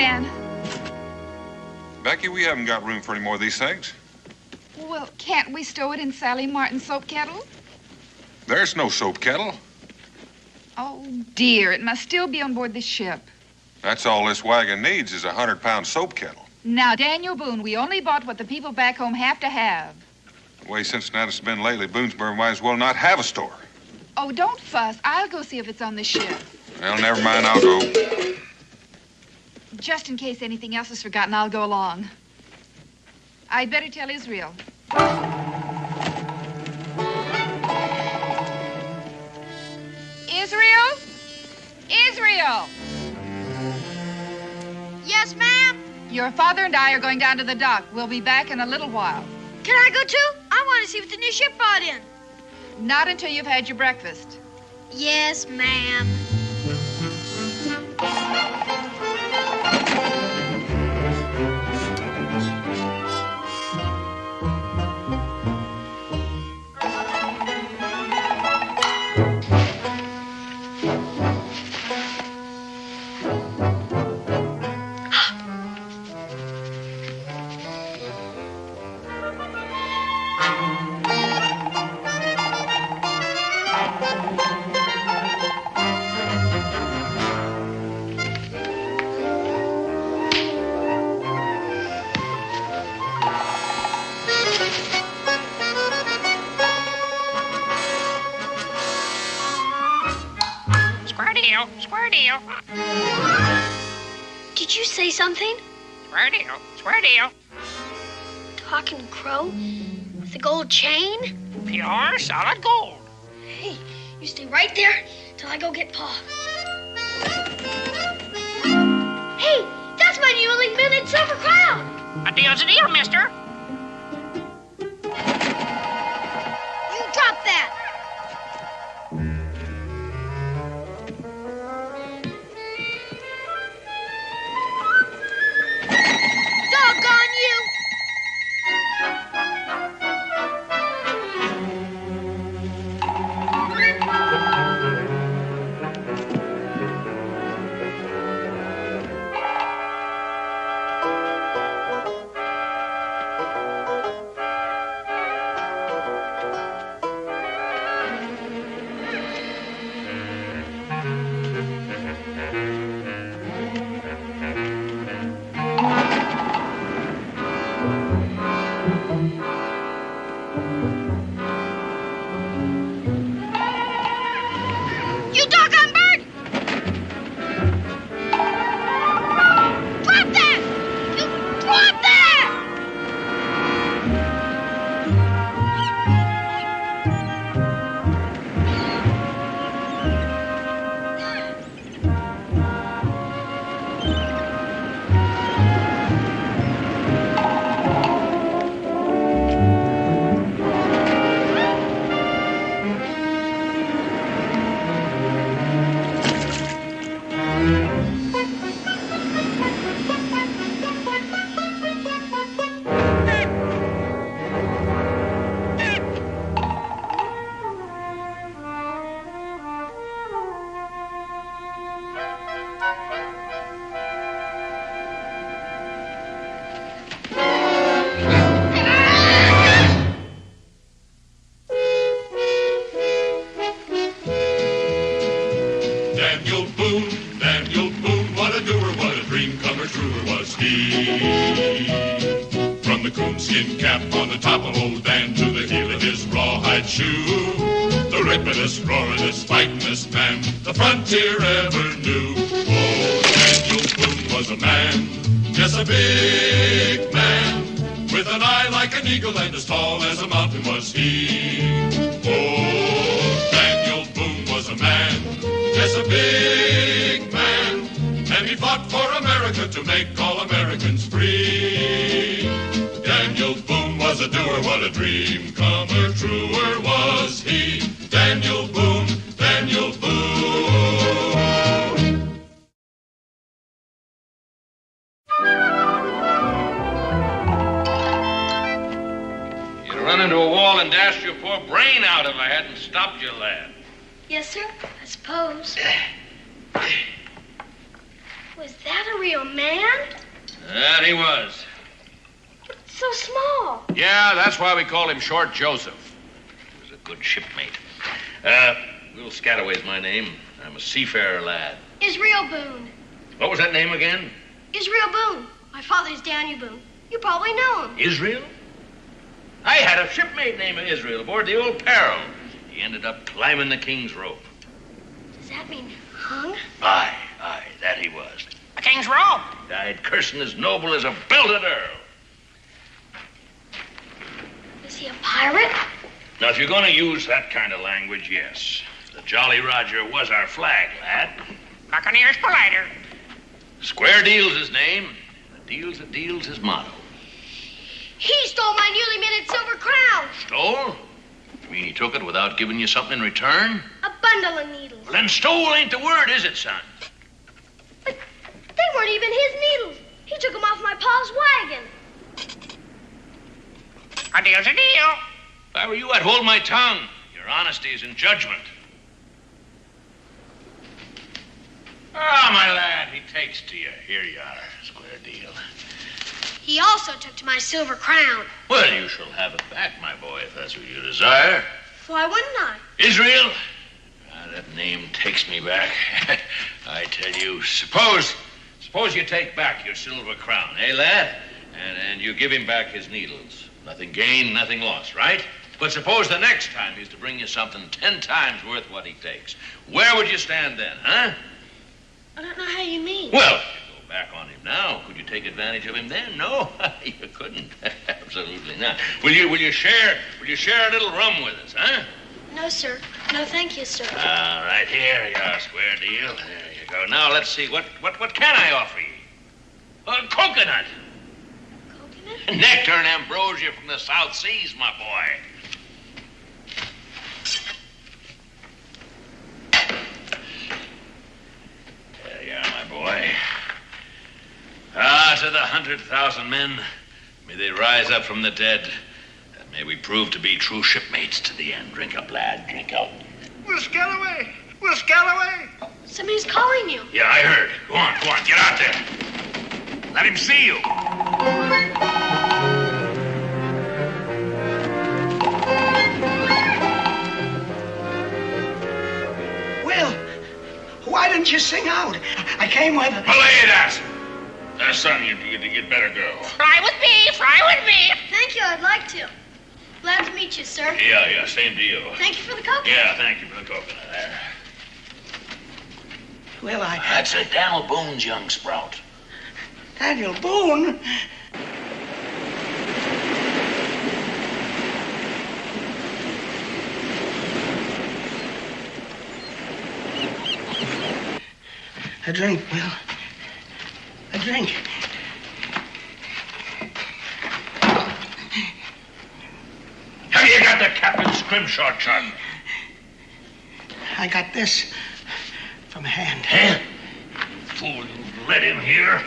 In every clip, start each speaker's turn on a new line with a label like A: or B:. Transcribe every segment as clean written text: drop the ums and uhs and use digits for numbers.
A: can.
B: Becky, we haven't got room for any more of these things.
A: Well, can't we stow it in Sally Martin's soap kettle?
B: There's no soap kettle.
A: Oh, dear. It must still be on board the ship.
B: That's all this wagon needs is a 100-pound soap kettle.
A: Now, Daniel Boone, we only bought what the people back home have to have.
B: The way Cincinnati's been lately, Boonesboro might as well not have a store.
A: Oh, don't fuss. I'll go see if it's on the ship.
B: Well, never mind. I'll go.
A: Just in case anything else is forgotten, I'll go along. I'd better tell Israel. Israel? Israel!
C: Yes, ma'am?
A: Your father and I are going down to the dock. We'll be back in a little while.
C: Can I go too? I want to see what the new ship brought in.
A: Not until you've had your breakfast.
C: Yes, ma'am.
D: Square deal.
C: Did you say something?
D: Square deal. Square deal.
C: Talking crow? With a gold chain?
D: Pure solid gold.
C: Hey, you stay right there till I go get Pa. Hey, that's my new minted silver crown.
D: A deal's a deal, mister.
C: You drop that. Doggone you! You doggone bird! Drop that! You drop that!
E: Daniel Boone, what a doer, what a dream comer, truer was he. From the coonskin cap on the top of old Dan to the heel of his rawhide shoe, the ripidest, roaringest, fightingest man the frontier ever knew. Oh, Daniel Boone was a man, yes, a big man, with an eye like an eagle and as tall as a mountain was he. Oh, Daniel Boone was a man, yes, a big man, and he fought for America to make all Americans free. Daniel Boone was a doer, what a dream comer, truer was he. Daniel Boone, Daniel Boone.
F: You'd run into a wall and dashed your poor brain out if I hadn't stopped you, lad.
C: Yes, sir, I suppose. Was that a real man?
F: That he was.
C: So small.
F: Yeah, that's why we call him Short Joseph. He was a good shipmate. Little Scataway's my name. I'm a seafarer lad.
C: Israel Boone.
F: What was that name again?
C: Israel Boone. My father's Daniel Boone. You probably know him.
F: Israel? I had a shipmate named Israel aboard the old Peril. He ended up climbing the king's rope.
C: Does that mean hung?
F: Aye, that he was.
D: The king's robe.
F: Died cursing as noble as a belted earl.
C: Is he a pirate?
F: Now, if you're going to use that kind of language, yes. The Jolly Roger was our flag, lad.
D: Buccaneers politer.
F: Square Deal's his name. A deal's his motto.
C: He stole my newly minted silver crown.
F: Stole? You mean he took it without giving you something in return?
C: A bundle of needles.
F: Well, then stole ain't the word, is it, son?
C: But they weren't even his needles. He took them off my pa's wagon.
D: A deal's a deal.
F: If I were you, I'd hold my tongue. Your honesty is in judgment. Ah, my lad, he takes to you. Here you are, Square Deal.
C: He also took to my silver crown.
F: Well, you shall have it back, my boy, if that's what you desire.
C: Why wouldn't I?
F: Israel? That name takes me back. I tell you, suppose you take back your silver crown, eh, lad? And you give him back his needles. Nothing gained, nothing lost, right? But suppose the next time he's to bring you something 10 times worth what he takes. Where would you stand then, huh?
C: I don't know how you mean.
F: Well, if you go back on him now, could you take advantage of him then? No, you couldn't. Absolutely not. Will you share a little rum with us, huh?
C: No, sir. No, thank you, sir.
F: All right, here you are, Square Deal. There you go. Now, let's see. What can I offer you? A coconut.
C: Coconut?
F: Nectar and ambrosia from the South Seas, my boy. There you are, my boy. Ah, to the 100,000 men, may they rise up from the dead, and may we prove to be true shipmates to the end. Drink up, lad, drink up.
G: Will Scalloway! Will Scalloway!
C: Somebody's calling you.
F: Yeah, I heard. Go on, get out there. Let him see you.
G: Will, why didn't you sing out? I came with...
F: Belay that! Son, you'd better go.
D: Fly with me, fly with me.
C: Thank you, I'd like to. Glad to meet you, sir.
F: Yeah, same deal.
C: Thank you for the coconut.
F: Yeah, thank you for the coconut there.
G: Will,
F: That's a Daniel Boone's young sprout.
G: Daniel Boone? A drink, Will. A drink.
F: Have you got the Captain Scrimshaw chart?
G: I got this from hand.
F: Huh? Fool, you let him here?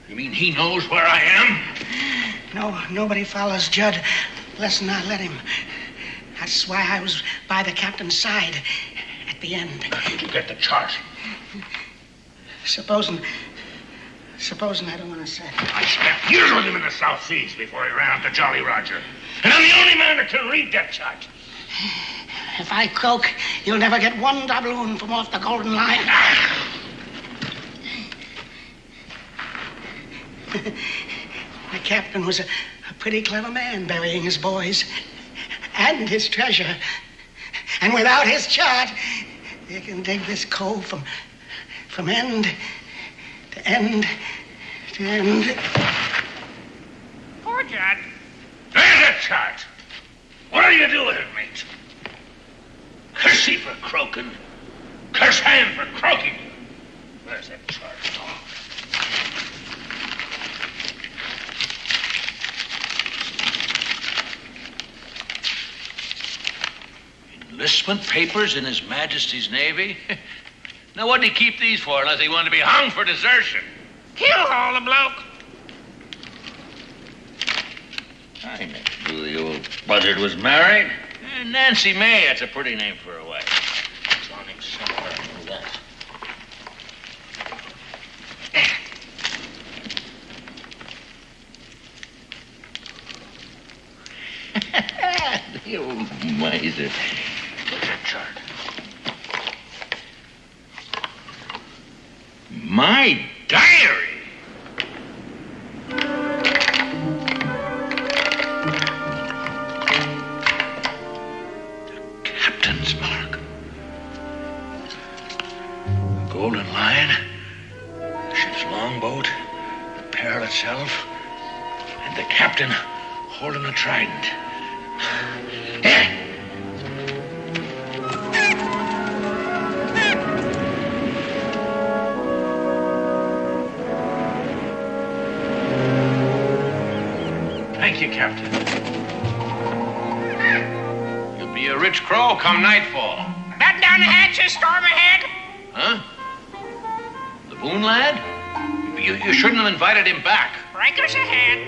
F: You mean he knows where I am?
G: No, nobody follows Judd less than I let him. That's why I was by the captain's side at the end.
F: How did you get the chart?
G: Supposing I don't want to say.
F: I spent years with him in the South Seas before he ran out to Jolly Roger. And I'm the only man that can read that chart.
G: If I croak, you'll never get one doubloon from off the golden line. The captain was a pretty clever man, burying his boys and his treasure. And without his chart, you can dig this cove from end to end to end.
D: Poor Judd.
F: There's a chart. What'll you do with it, mate? Curse he for croaking. Curse hand for croaking. Where's that chart? Enlistment papers in His Majesty's Navy? Now, what'd he keep these for unless he wanted to be hung for desertion?
D: He'll haul the bloke.
F: I never knew the old buzzard was married. Nancy May, that's a pretty name for a wife. It's on him somewhere, I know that. You miser. What's that chart? My diary! The captain's mark. The Golden Lion, the ship's longboat, the Pearl itself, and the captain holding a trident. Thank you, Captain. You'll be a rich crow come nightfall.
D: Batten down the hatches, storm ahead.
F: Huh? The Boone lad? You shouldn't have invited him back.
D: Breakers ahead.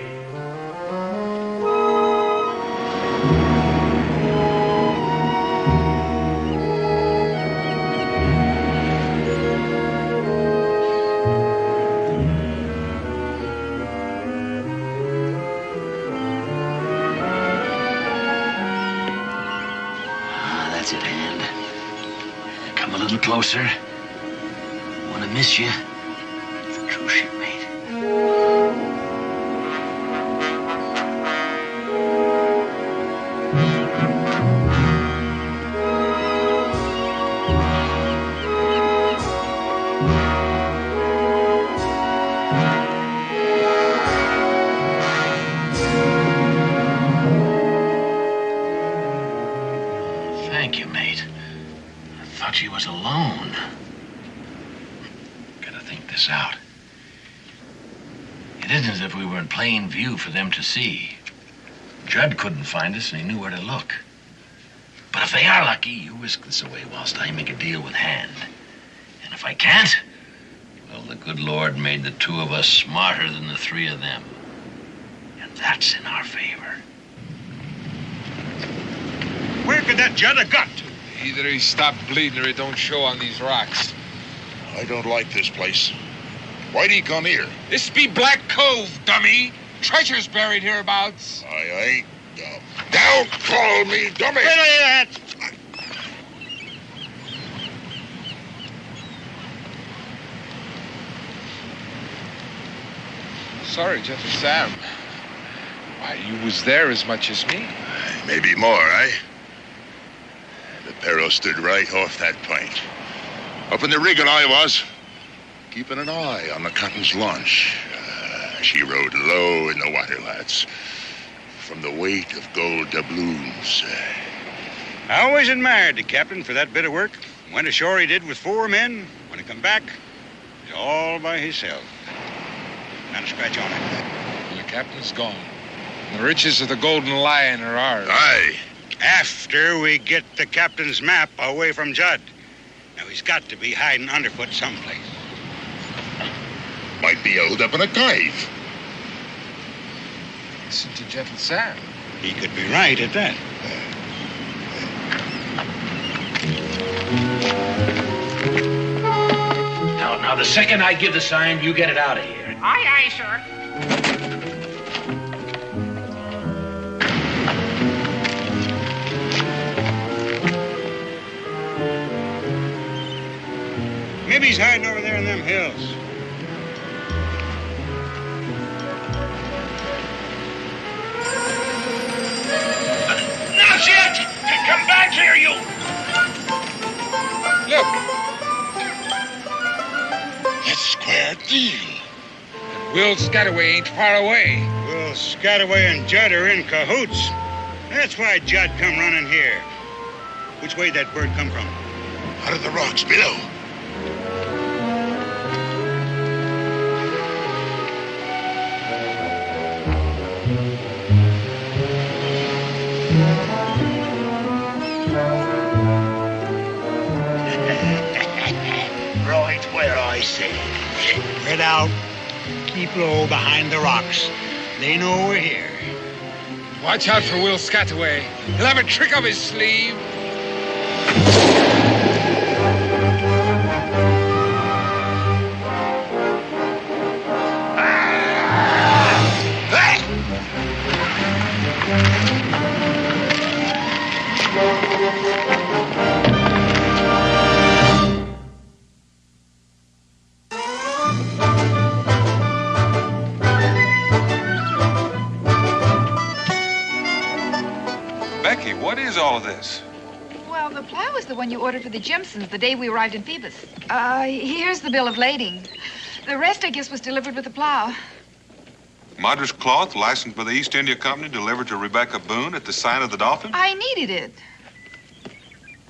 F: That's at hand. Come a little closer. Want to miss you. It's a true shipmate. Thank you, mate. I thought she was alone. Gotta think this out. It isn't as if we were in plain view for them to see. Judd couldn't find us, and he knew where to look. But if they are lucky, you whisk this away whilst I make a deal with Hand. And if I can't, well, the good Lord made the two of us smarter than the three of them. And that's in our favor.
H: Where could that Judd have got to?
I: Either he stopped bleeding or he don't show on these rocks.
B: I don't like this place. Why'd he come here?
I: This be Black Cove, dummy. Treasure's buried hereabouts.
B: I ain't dumb. Don't call me dummy!
I: Sorry, Gentle Sam. Why, you was there as much as me.
B: Maybe more, eh? The Perro stood right off that point. Up in the rigging I was, keeping an eye on the Cotton's launch. She rode low in the water, lads. From the weight of gold doubloons.
H: I always admired the captain for that bit of work. Went ashore he did with 4 men. When he come back, he's all by himself. Not a scratch on it.
I: And the captain's gone. The riches of the Golden Lion are ours.
B: Aye.
H: After we get the captain's map away from Judd. Now, he's got to be hiding underfoot someplace.
B: Might be held up in a cave.
I: Listen to Gentle Sam.
H: He could be right at that.
F: Now, the second I give the sign, you get it out of here.
D: Aye, aye, sir.
H: Maybe he's hiding over there in them hills.
D: Not yet! Come back here, you!
I: Look,
B: That's square deal.
I: and Will Scataway ain't far away.
H: Well, Scataway and Judd are in cahoots. That's why Judd come running here. Which way that bird come from?
B: Out of the rocks below.
G: Right where I say.
H: Spread out. Keep low behind the rocks. They know we're here.
I: Watch out for Will Scataway. He'll have a trick up his sleeve. all of this?
A: Well, the plow is the one you ordered for the Jimsons the day we arrived in Phoebus. Here's the bill of lading. The rest, I guess, was delivered with the plow.
I: Madras cloth, licensed by the East India Company, delivered to Rebecca Boone at the sign of the Dolphin?
A: I needed it.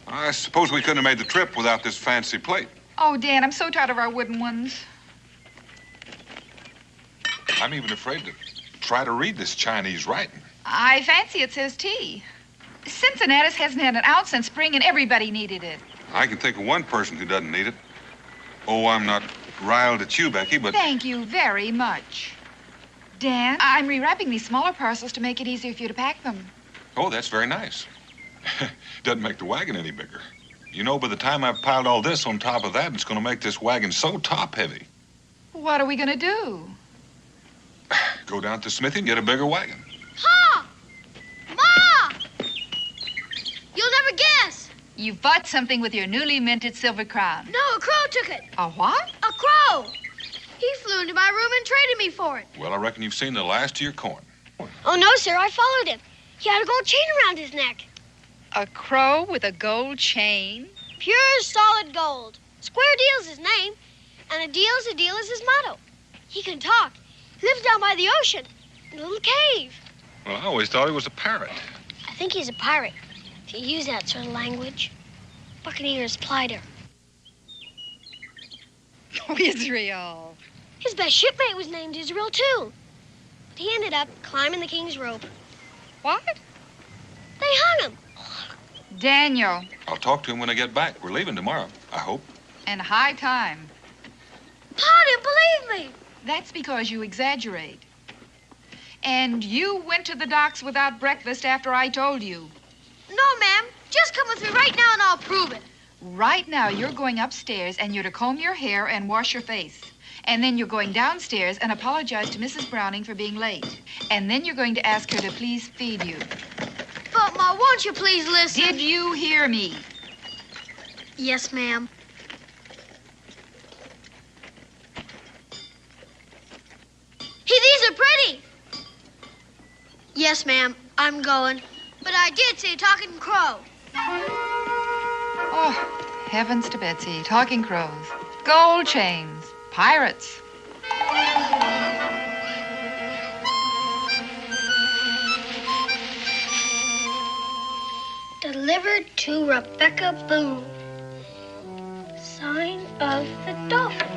I: I suppose we couldn't have made the trip without this fancy plate.
A: Oh, Dan, I'm so tired of our wooden ones.
I: I'm even afraid to try to read this Chinese writing.
A: I fancy it says tea. Cincinnatus hasn't had an ounce since spring, and everybody needed it.
I: I can think of one person who doesn't need it. Oh, I'm not riled at you, Becky, but...
A: Thank you very much. Dan, I'm rewrapping these smaller parcels to make it easier for you to pack them.
I: Oh, that's very nice. Doesn't make the wagon any bigger. You know, by the time I've piled all this on top of that, it's going to make this wagon so top-heavy.
A: What are we going to do?
I: Go down to the smithy and get a bigger wagon.
C: Pa! Ma! You'll never guess.
A: You bought something with your newly minted silver crown.
C: No, a crow took it.
A: A what?
C: A crow. He flew into my room and traded me for it.
I: Well, I reckon you've seen the last of your coin.
C: Oh, no, sir. I followed him. He had a gold chain around his neck.
A: A crow with a gold chain?
C: Pure, solid gold. Square Deal's his name, and a deal's his motto. He can talk. He lives down by the ocean in a little cave.
I: Well, I always thought he was a parrot.
C: I think he's a pirate, if you use that sort of language. Buccaneers plied her.
A: Oh, Israel.
C: His best shipmate was named Israel, too. But he ended up climbing the king's rope.
A: What?
C: They hung him.
A: Daniel.
I: I'll talk to him when I get back. We're leaving tomorrow, I hope.
A: And high time.
C: Pa didn't believe me.
A: That's because you exaggerate. And you went to the docks without breakfast after I told you.
C: No, ma'am. Just come with me right now and I'll prove it.
A: Right now, you're going upstairs and you're to comb your hair and wash your face. And then you're going downstairs and apologize to Mrs. Browning for being late. And then you're going to ask her to please feed you.
C: But, Ma, won't you please listen?
A: Did you hear me?
C: Yes, ma'am. Hey, these are pretty. Yes, ma'am. I'm going. But I did say talking crow.
A: Oh, heavens to Betsy. Talking crows. Gold chains. Pirates.
C: Delivered to Rebecca Boone. Sign of the Dolphin.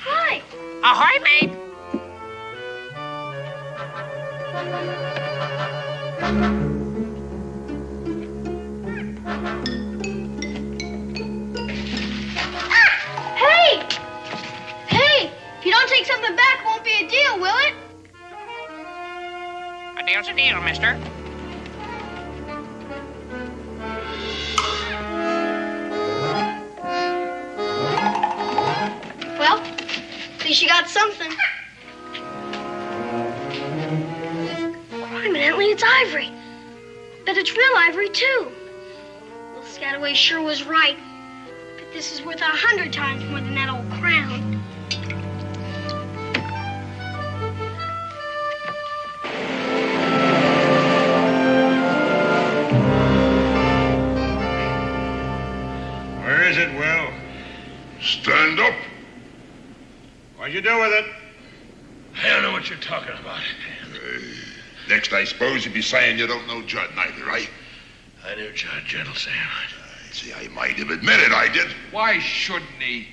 C: Hi.
D: Ahoy, mate.
C: Hey! Hey! If you don't take something back, it won't be a deal, will it?
D: A deal's a deal, mister.
C: Well, at least you got something. Evidently, it's ivory. Bet it's real ivory, too. Well, Scataway sure was right. But this is worth 100 times more than that old crown.
H: Where is it, Will?
B: Stand up.
H: What'd you do with it?
F: I don't know what you're talking about.
B: Next, I suppose you'd be saying you don't know Judd neither, right?
F: I knew Judd, Gentle Sam.
B: See, I might have admitted I did.
J: Why shouldn't he?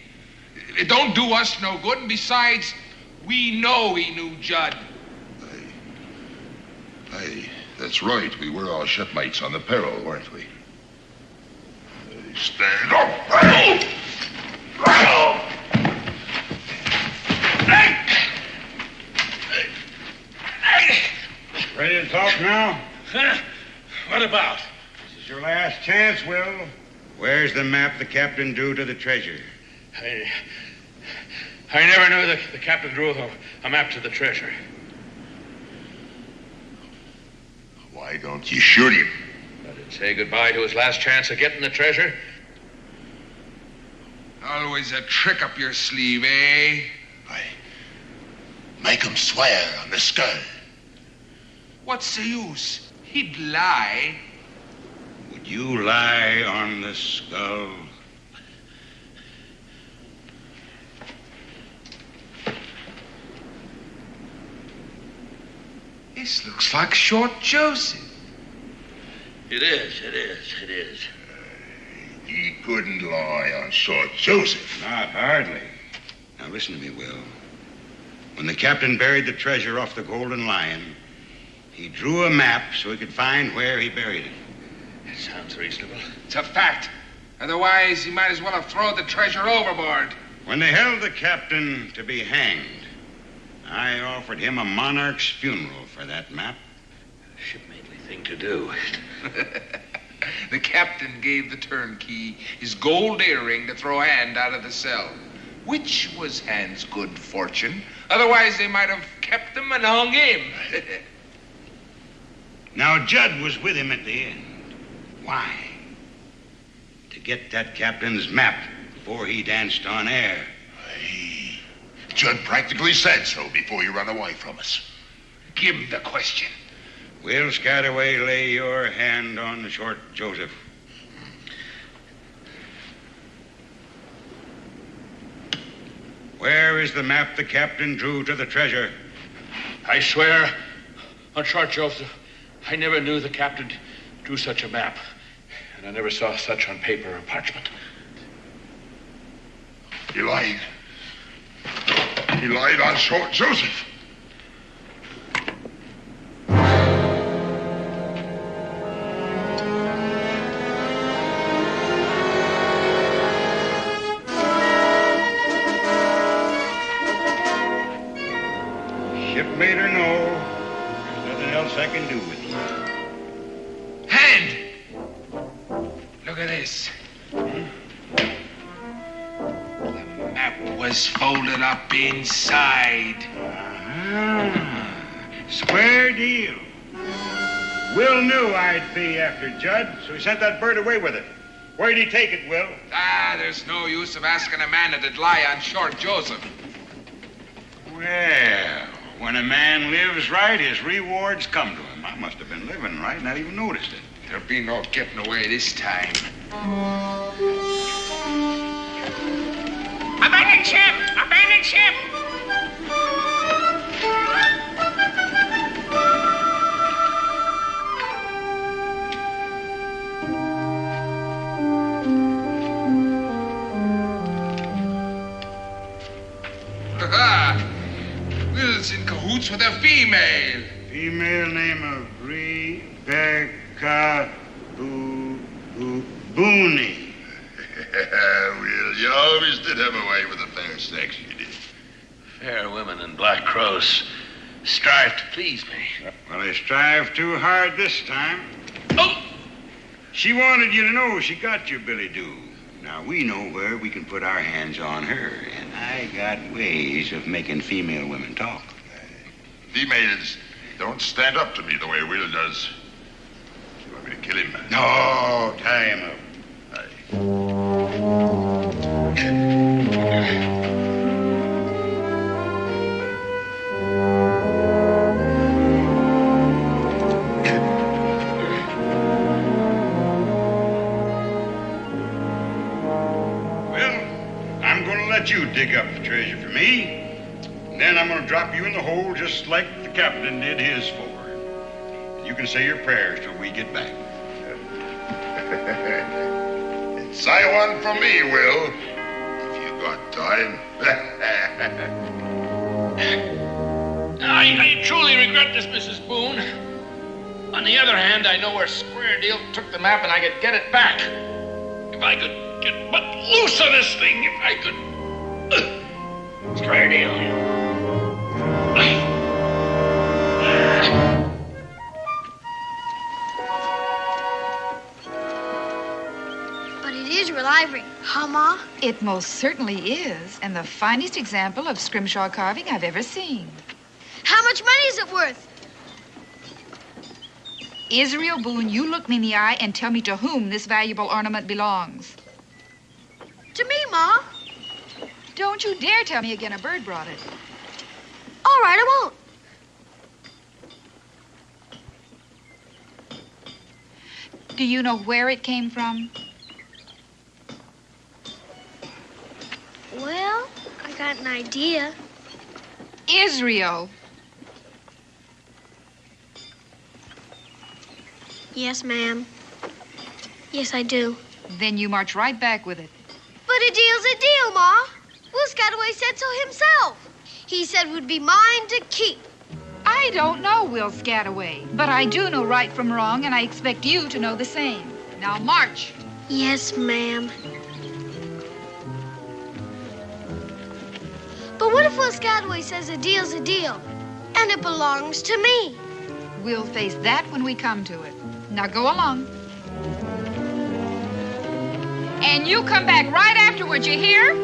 J: It don't do us no good, and besides, we know he knew Judd.
B: Hey, that's right. We were all shipmates on the Peril, weren't we? Stand up.
H: Ready to talk now?
F: Huh? What about?
H: This is your last chance, Will. Where's the map the captain drew to the treasure?
F: I never knew the captain drew a map to the treasure.
B: Why don't you shoot him?
F: Let him say goodbye to his last chance of getting the treasure.
J: Always a trick up your sleeve, eh?
B: Make him swear on the skull.
J: What's the use? He'd lie.
H: Would you lie on the skull?
J: This looks like Short Joseph.
F: It is.
B: He couldn't lie on Short Joseph.
H: Not hardly. Now listen to me, Will. When the captain buried the treasure off the Golden Lion, he drew a map so he could find where he buried it.
F: That sounds reasonable.
J: It's a fact. Otherwise, he might as well have thrown the treasure overboard.
H: When they held the captain to be hanged, I offered him a monarch's funeral for that map.
F: Shipmately thing to do.
J: The captain gave the turnkey his gold earring to throw Hand out of the cell, which was Hand's good fortune. Otherwise, they might have kept him and hung him.
H: Now, Judd was with him at the end. Why? To get that captain's map before he danced on air.
B: Judd practically said so before you ran away from us.
J: Give him the question.
H: Will Scataway lay your hand on the Short Joseph? Where is the map the captain drew to the treasure?
F: I swear on Short Joseph, I never knew the captain drew such a map. And I never saw such on paper or parchment.
B: He lied. He lied on Short Joseph.
H: Shipmate or no, there's nothing else I can do with you.
J: Hand! Look at this. The map was folded up inside.
H: Square deal. Will knew I'd be after Judd, so he sent that bird away with it. Where'd he take it, Will?
J: There's no use of asking a man that'd lie on Short Joseph.
H: Well, when a man lives right, his rewards come to him. I must have been living right, not even noticed it.
J: There'll be no getting away this time.
D: Abandon ship! Abandon ship!
J: Will's in cahoots with a female.
H: Female name of Rebecca Boone.
B: Will, you always did have a way with the fair sex, you did.
F: Fair women and black crows strive to please me.
H: Well, they strive too hard this time.
F: Oh!
H: She wanted you to know she got you, Billy Doo. Now, we know where we can put our hands on her, and I got ways of making female women talk.
B: Females don't stand up to me the way Will does. You want me to kill him?
H: No, tie him up. You dig up the treasure for me, and then I'm going to drop you in the hole just like the captain did his for. You can say your prayers till we get back.
B: Say one for me, Will, if you got time.
F: I truly regret this, Mrs. Boone. On the other hand, I know where Square Deal took the map, and I could get it back. If I could get but loose on this thing, if I could... Square Deal.
C: But it is real ivory, huh, Ma?
A: It most certainly is, and the finest example of Scrimshaw carving I've ever seen.
C: How much money is it worth?
A: Israel Boone, you look me in the eye and tell me to whom this valuable ornament belongs.
C: To me, Ma.
A: Don't you dare tell me again a bird brought it.
C: All All right, I won't.
A: Do you know where it came from?
C: Well, I got an idea.
A: Israel.
C: Yes, ma'am. Yes, I do.
A: Then you march right back with it.
C: But a deal's a deal, Ma. Will Scataway said so himself. He said it would be mine to keep.
A: I don't know Will Scataway, but I do know right from wrong, and I expect you to know the same. Now march.
C: Yes, ma'am. But what if Will Scataway says a deal's a deal, and it belongs to me?
A: We'll face that when we come to it. Now go along. And you come back right afterwards, you hear?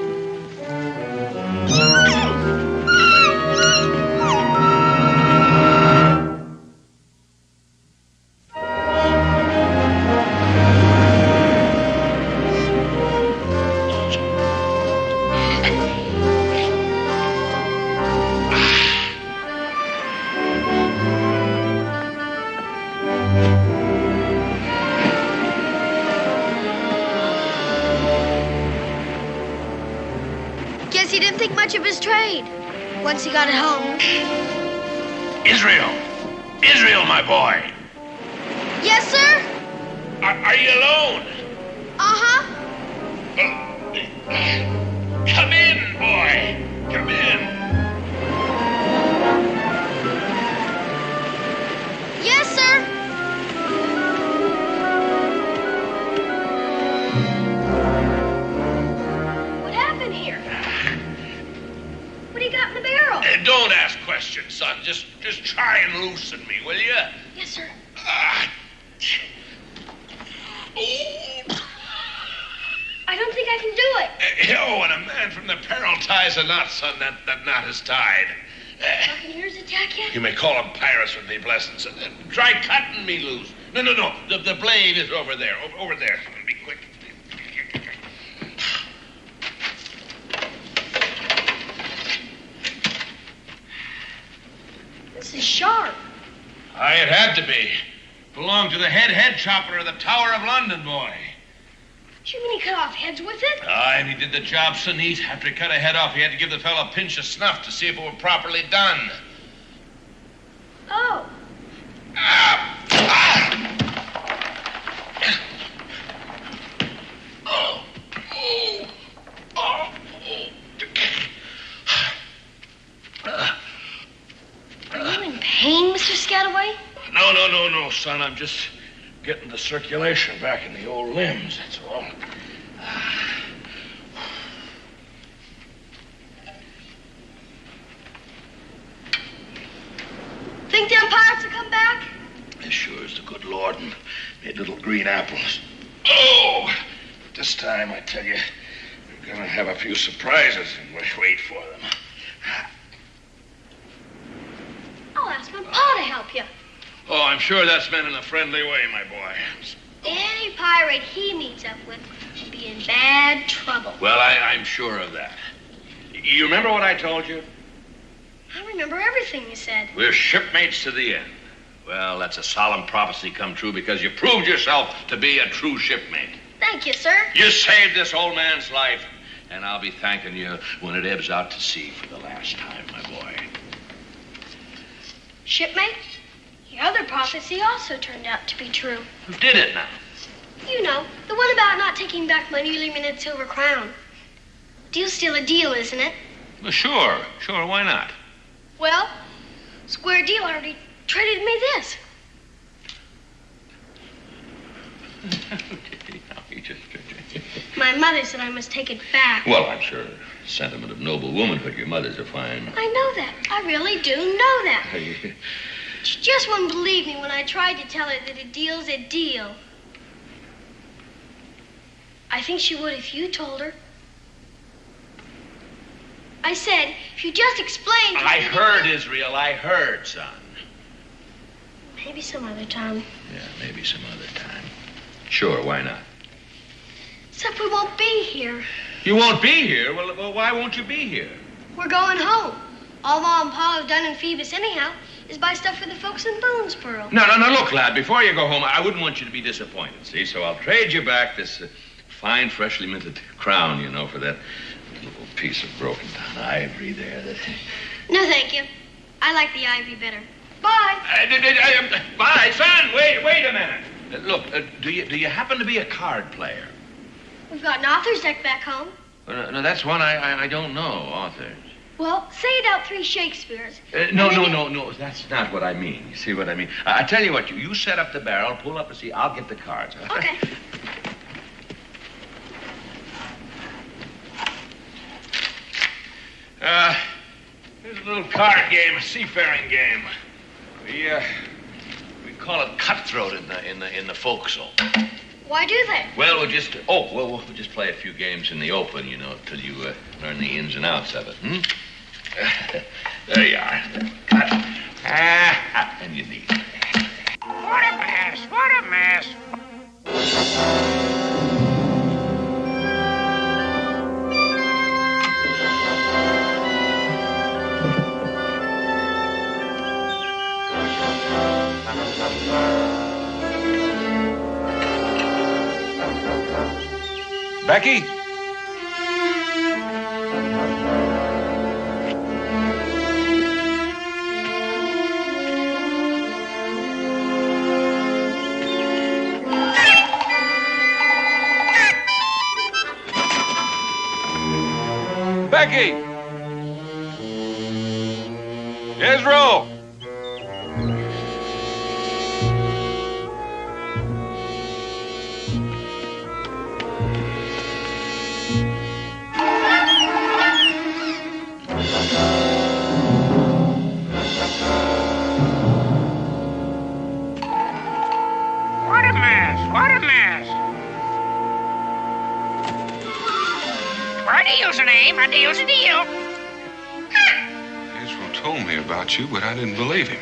C: Guess he didn't think much of his trade once he got it home.
F: Israel! Israel, my boy!
C: Yes, sir?
F: Are you alone?
C: Uh-huh.
F: Come in, boy! Come in!
C: Yes, sir. What happened here? What do you got in the barrel?
F: Don't ask questions, son. Just try and loosen me, will you?
C: Yes, sir. I don't think I can do it.
F: When a man from the peril ties a knot, son, that knot is tied.
C: Buccaneers attack you?
F: You may call them pirates with me blessings. Try cutting me loose. No. The blade is over there. Over there. Be quick.
C: This is sharp.
F: It had to be. Belonged to the head chopper of the Tower of London, boy.
C: You mean he cut off heads with it?
F: And he did the job so neat. After he cut a head off, he had to give the fellow a pinch of snuff to see if it were properly done.
C: Oh. Are you in pain, Mr. Scataway?
F: No, son. I'm just getting the circulation back in the old limbs, that's all.
C: Think them pirates will come back?
F: As sure as the good Lord and made little green apples. This time, I tell you, we're gonna have a few surprises, and wait for them.
C: I'll ask my pa to help you.
F: I'm sure that's meant in a friendly way, my boy.
C: Any pirate he meets up with will be in bad trouble.
F: Well, I'm sure of that. You remember what I told you?
C: I remember everything you said.
F: We're shipmates to the end. Well, that's a solemn prophecy come true because you proved yourself to be a true shipmate.
C: Thank you, sir.
F: You saved this old man's life, and I'll be thanking you when it ebbs out to sea for the last time, my boy.
C: Shipmate, your other prophecy also turned out to be true.
F: Did it now?
C: You know, the one about not taking back my newly minted silver crown. Deal's still a deal, isn't it?
F: Well, sure, why not?
C: Well, Square Deal already traded me this. My mother said I must take it back.
F: Well, I'm sure. Sentiment of noble womanhood. Your mother's a fine...
C: I know that. I really do know that. She just wouldn't believe me when I tried to tell her that a deal's a deal. I think she would if you told her. I said, if you just explained...
F: I heard, Israel. I heard, son.
C: Maybe some other time.
F: Yeah, maybe some other time. Sure, why not?
C: Except we won't be here.
F: You won't be here? Well, why won't you be here?
C: We're going home. All Ma and Pa have done in Phoebus anyhow is buy stuff for the folks in Boonesboro.
F: No, look, lad, before you go home, I wouldn't want you to be disappointed, see? So I'll trade you back this fine, freshly minted crown, you know, for that little piece of broken down ivory there.
C: No, thank you. I like the ivory better. Bye.
F: Bye, son. Wait a minute. Look, do you happen to be a card player?
C: We've got an author's deck back home.
F: No, that's one I don't know, authors.
C: Well, say it out 3 Shakespeares.
F: No, that's not what I mean. You see what I mean? I tell you what, you set up the barrel, pull up a seat, I'll get the cards.
C: Okay.
F: Here's a little card game, a seafaring game. We call it cutthroat in the forecastle.
C: Why do they?
F: Well, we'll just play a few games in the open, you know, till you learn the ins and outs of it. There you are. Cut. And you need it.
D: What a mess! What a mess!
I: Becky? Becky! Israel!
D: A deal's a deal.
I: Israel told me about you, but I didn't believe him.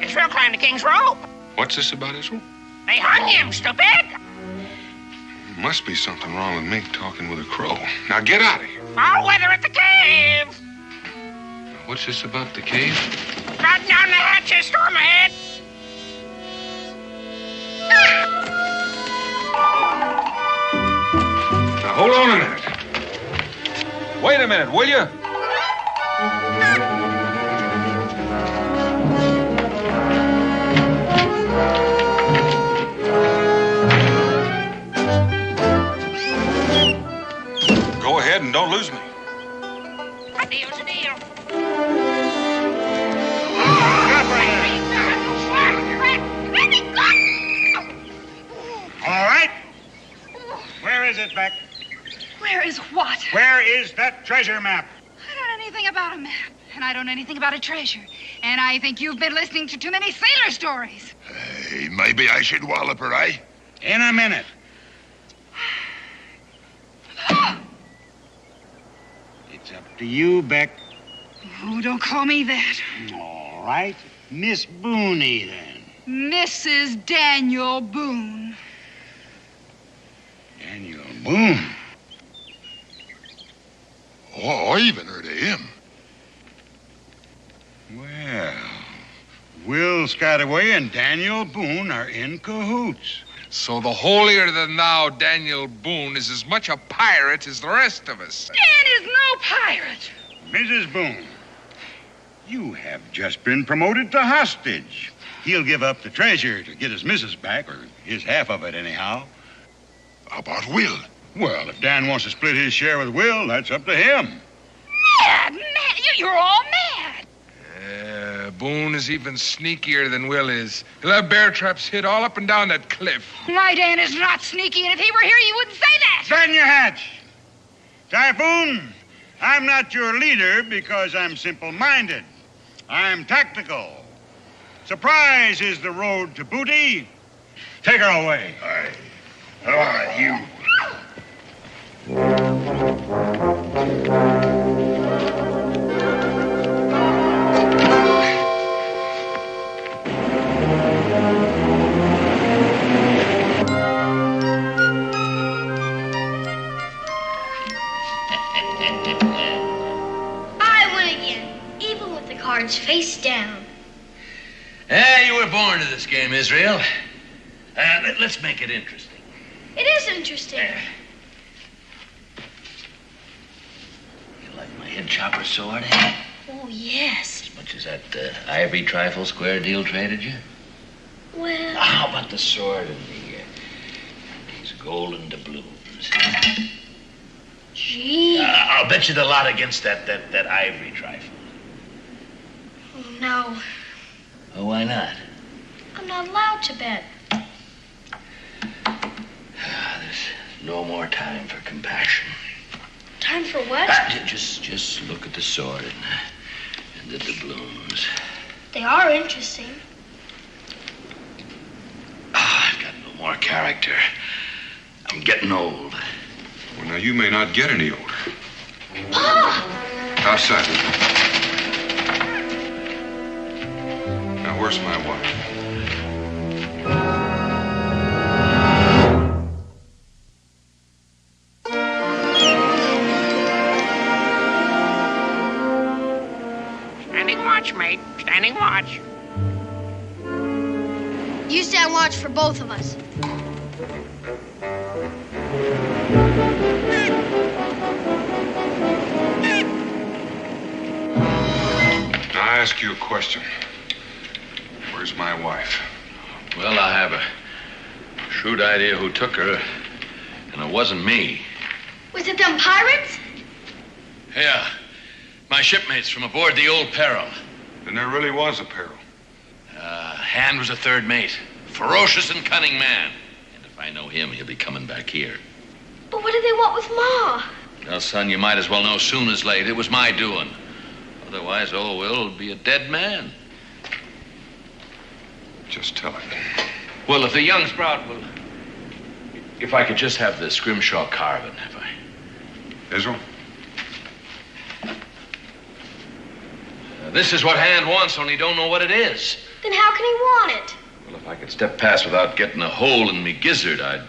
D: Israel climbed the king's rope.
I: What's this about Israel?
D: They hung him, stupid.
I: Must be something wrong with me talking with a crow. Now get out of here.
D: Foul weather at the cave.
I: What's this about the cave?
D: Batten down the hatches, storm ahead.
I: Now hold on a minute. Wait a minute, will you? Go ahead and don't lose me.
D: A deal's a deal.
H: All right. Where is it, Beck?
A: Where is what?
H: Where is that treasure map?
A: I don't know anything about a map, and I don't know anything about a treasure. And I think you've been listening to too many sailor stories.
B: Hey, maybe I should wallop her, eh?
H: In a minute. It's up to you, Beck.
A: Oh, don't call me that.
H: All right. Miss Booney, then.
A: Mrs. Daniel Boone.
H: Daniel Boone?
B: Oh, I even heard of him.
H: Well, Will Scataway and Daniel Boone are in cahoots.
J: So the holier-than-thou Daniel Boone is as much a pirate as the rest of us.
A: Dan is no pirate.
H: Mrs. Boone, you have just been promoted to hostage. He'll give up the treasure to get his missus back, or his half of it anyhow.
B: How about Will?
H: Well, if Dan wants to split his share with Will, that's up to him.
A: Mad! You're all mad.
J: Boone is even sneakier than Will is. He'll have bear traps hid all up and down that cliff.
A: My Dan is not sneaky, and if he were here, you wouldn't say that.
H: Stand your hatch. Typhoon, I'm not your leader because I'm simple-minded. I'm tactical. Surprise is the road to booty. Take her away.
B: Aye. All right, you.
C: I win again, even with the
F: Israel. Let's make it interesting.
C: It is interesting.
F: You like my head chopper sword, eh?
C: Oh, yes.
F: As much as that Ivory trifle square deal traded you?
C: Well...
F: How about the sword and these golden doubloons?
C: Gee.
F: I'll bet you the lot against that Ivory trifle.
C: Oh, no.
F: Oh, why not?
C: I'm not allowed to bet.
F: There's no more time for compassion.
C: Time for what?
F: Just look at the sword and the doubloons.
C: They are interesting.
F: I've got no more character. I'm getting old.
I: Well, now, you may not get any older.
C: Pa!
I: Outside. Now, where's my wife?
K: Standing watch, mate. Standing watch.
C: You stand watch for both of us.
I: Now, I ask you a question. Where's my wife?
F: Well, I have a shrewd idea who took her, and it wasn't me.
C: Was it them pirates?
F: Yeah, my shipmates from aboard the old Peril.
I: Then there really was a peril.
F: Hand was a third mate. Ferocious and cunning man. And if I know him, he'll be coming back here.
C: But what did they want with Ma?
F: Well, son, you might as well know soon as late. It was my doing. Otherwise, old Will'll be a dead man.
I: Just tell it.
F: Well, if the young sprout will... If I could just have the Scrimshaw carving, if I...
I: Israel?
F: This is what Hand wants, only don't know what it is.
C: Then how can he want it?
F: Well, if I could step past without getting a hole in me gizzard, I'd...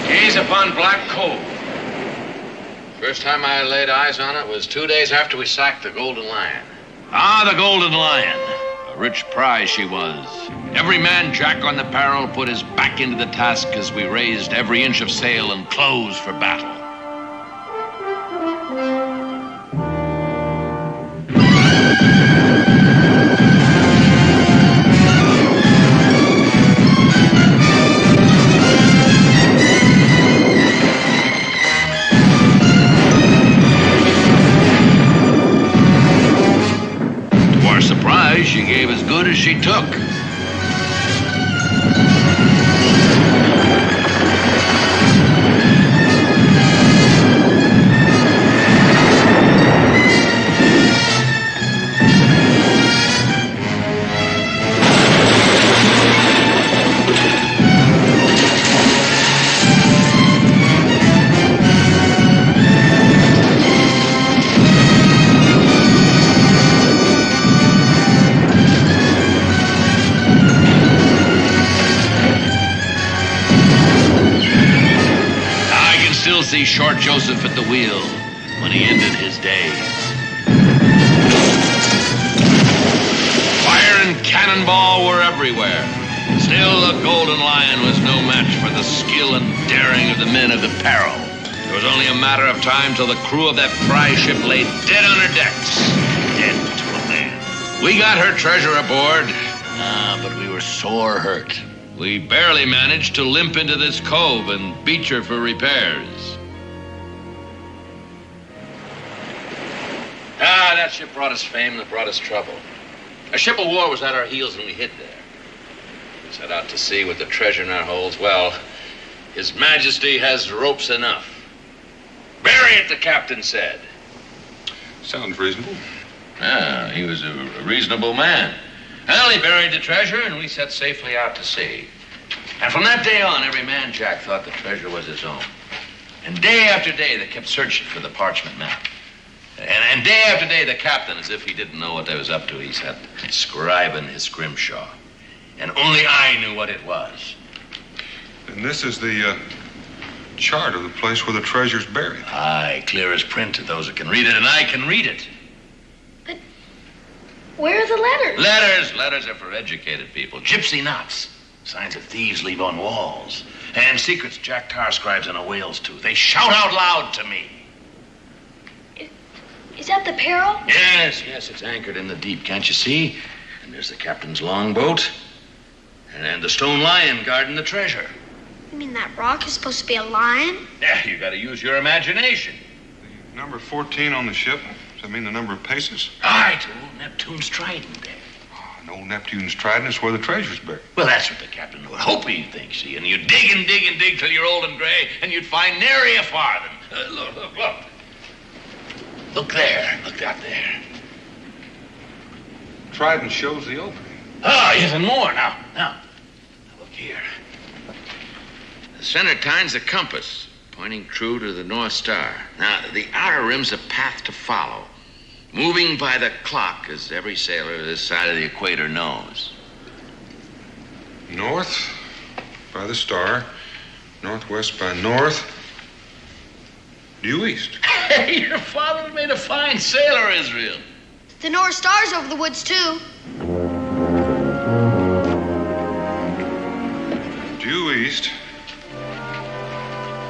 F: Gaze upon Black Cove. First time I laid eyes on it was 2 days after we sacked the Golden Lion. Ah, the Golden Lion. A rich prize she was. Every man Jack on the Peril put his back into the task as we raised every inch of sail and clothes for battle. She gave as good as she took. See Short Joseph at the wheel when he ended his days. Fire and cannonball were everywhere. Still, the Golden Lion was no match for the skill and daring of the men of the Peril. It was only a matter of time till the crew of that prize ship lay dead on her decks. Dead to a man. We got her treasure aboard, but we were sore hurt. We barely managed to limp into this cove and beach her for repairs. That ship brought us fame and it brought us trouble. A ship of war was at our heels and we hid there. We set out to sea with the treasure in our holds. Well, His Majesty has ropes enough. Bury it, the captain said.
I: Sounds reasonable.
F: He was a reasonable man. Well, he buried the treasure and we set safely out to sea. And from that day on, every man Jack thought the treasure was his own. And day after day, they kept searching for the parchment map. And day after day, the captain, as if he didn't know what they was up to, he sat scribing his Scrimshaw. And only I knew what it was.
I: And this is the chart of the place where the treasure's buried.
F: Aye, clear as print to those that can read it, and I can read it.
C: But Where are the letters?
F: Letters are for educated people. Gypsy knots. Signs that thieves leave on walls. And secrets Jack Tar scribes on a whale's tooth. They shout out loud to me.
C: Is that the Peril?
F: Yes, it's anchored in the deep, can't you see? And there's the captain's longboat. And the stone lion guarding the treasure.
C: You mean that rock is supposed to be a lion?
F: Yeah, you gotta use your imagination.
I: Number 14 on the ship. Does that mean the number of paces?
F: Aye, to old Neptune's trident there.
I: Oh, and old Neptune's trident is where the treasure's buried.
F: Well, that's what the captain would hope he thinks, see. And you dig and dig and dig till you're old and gray, and you'd find nary a farthing. Look. Look there. Look out there.
I: Trident shows the opening.
F: Oh, yes, and more. Now, look here. The center time's a compass, pointing true to the North Star. Now, the outer rim's a path to follow, moving by the clock, as every sailor this side of the equator knows.
I: North by the star, northwest by north, due east.
F: Hey, your father made a fine sailor, Israel.
C: The North Star's over the woods, too.
I: Due east.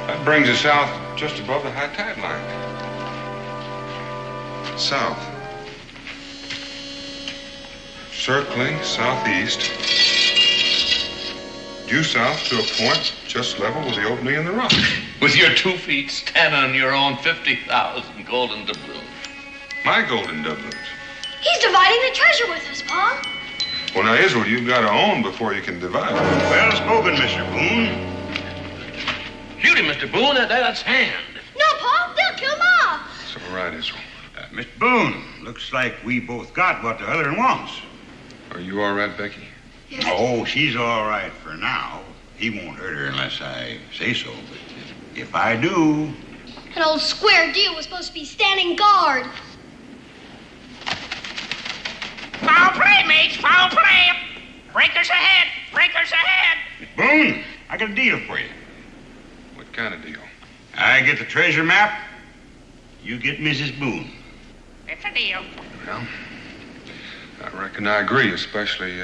I: That brings us south just above the high tide line. South. Circling southeast. Due south to a point just level with the opening in the rock.
F: With your 2 feet standing on your own 50,000 golden doubloons.
I: My golden doubloons.
C: He's dividing the treasure with us, Pa.
I: Well, now, Israel, you've got to own before you can divide.
H: Well spoken, Mr. Boone.
F: Shoot him, Mr. Boone. That's hand.
C: No, Pa. They'll kill Ma.
I: It's all right, Israel.
H: Mr. Boone, looks like we both got what the other one wants.
I: Are you all right, Becky?
C: Yes.
H: Oh, she's all right for now. He won't hurt her unless I say so. But if I do...
C: That old square deal was supposed to be standing guard.
K: Foul play, mates, foul play. Breakers ahead, breakers ahead.
H: Mr. Boone, I got a deal for you.
I: What kind of deal?
H: I get the treasure map. You get Mrs. Boone.
K: It's a deal.
I: Well, I reckon I agree, especially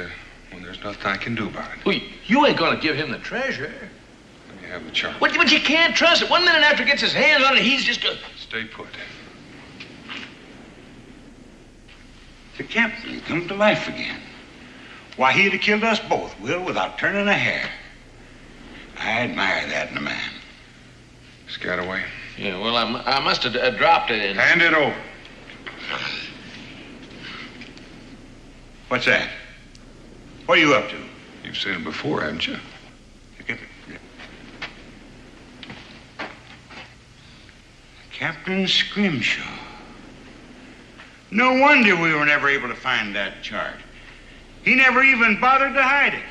I: when there's nothing I can do about it.
F: Well, you ain't gonna give him the treasure.
I: Let me have the chart.
F: But you can't trust it. 1 minute after he gets his hands on it, he's just gonna...
I: Stay put.
H: The captain come to life again. Why, he'd have killed us both, Will, without turning a hair. I admire that in a man.
I: Scataway.
F: Yeah, well, I must have dropped it in...
I: Hand it over.
H: What's that? What are you up to?
I: You've seen it before, haven't you?
H: Captain Scrimshaw. No wonder we were never able to find that chart. He never even bothered to hide it.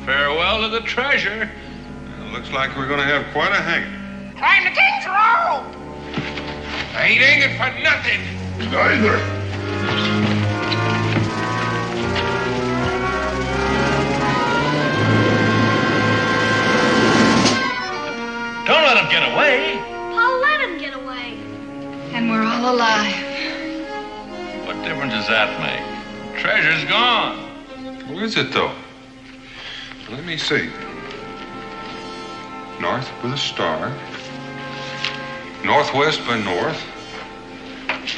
F: Farewell to the treasure.
I: Looks like we're going to have quite a hanging.
K: Climb the king's rope.
J: I ain't hanging for nothing.
B: Neither.
F: Don't let him get away.
C: Pa, let him get away.
A: And we're all alive.
F: What difference does that make? Treasure's gone.
I: Where is it, though? Let me see. North with a star. Northwest by north.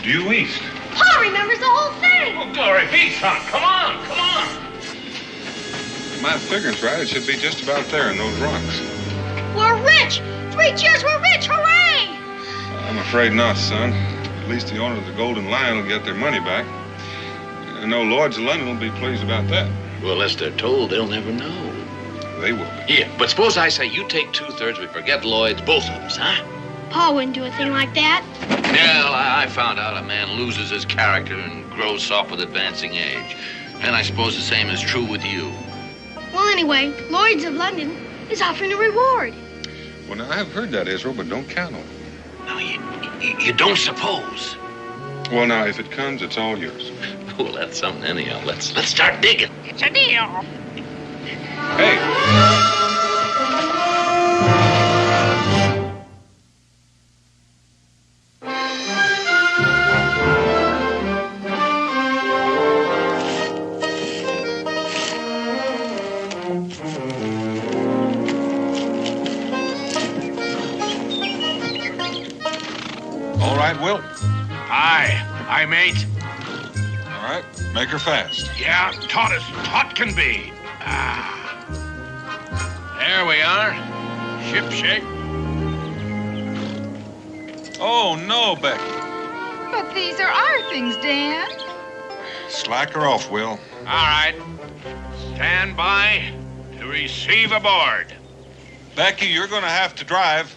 I: Due east.
C: Pa remembers the whole thing.
F: Oh, glory be, son. Come on.
I: If my figuring's right, it should be just about there in those rocks.
C: We're rich. 3 cheers, we're rich. Hooray!
I: I'm afraid not, son. At least the owner of the Golden Lion will get their money back. I know Lords of London will be pleased about that.
F: Well, unless they're told, they'll never know.
I: They will be.
F: Here, but suppose I say you take 2/3, we forget Lloyd's, both of us, huh?
C: Pa wouldn't do a thing like that.
F: Well, I found out a man loses his character and grows soft with advancing age. And I suppose the same is true with you.
C: Well, anyway, Lloyd's of London is offering a reward.
I: Well, now, I've heard that, Israel, but don't count on it.
F: No, you don't suppose.
I: Well, now, if it comes, it's all yours.
F: Well, that's something anyhow. Let's start digging.
K: It's a deal.
I: Hey! All right, Will.
D: Aye, mate.
I: All right, make her fast.
D: Yeah, taut as taut can be.
F: There we are. Ship shape.
I: Oh, no, Becky.
A: But these are our things, Dan.
I: Slack her off, Will.
D: All right. Stand by to receive aboard.
I: Becky, you're going to have to drive.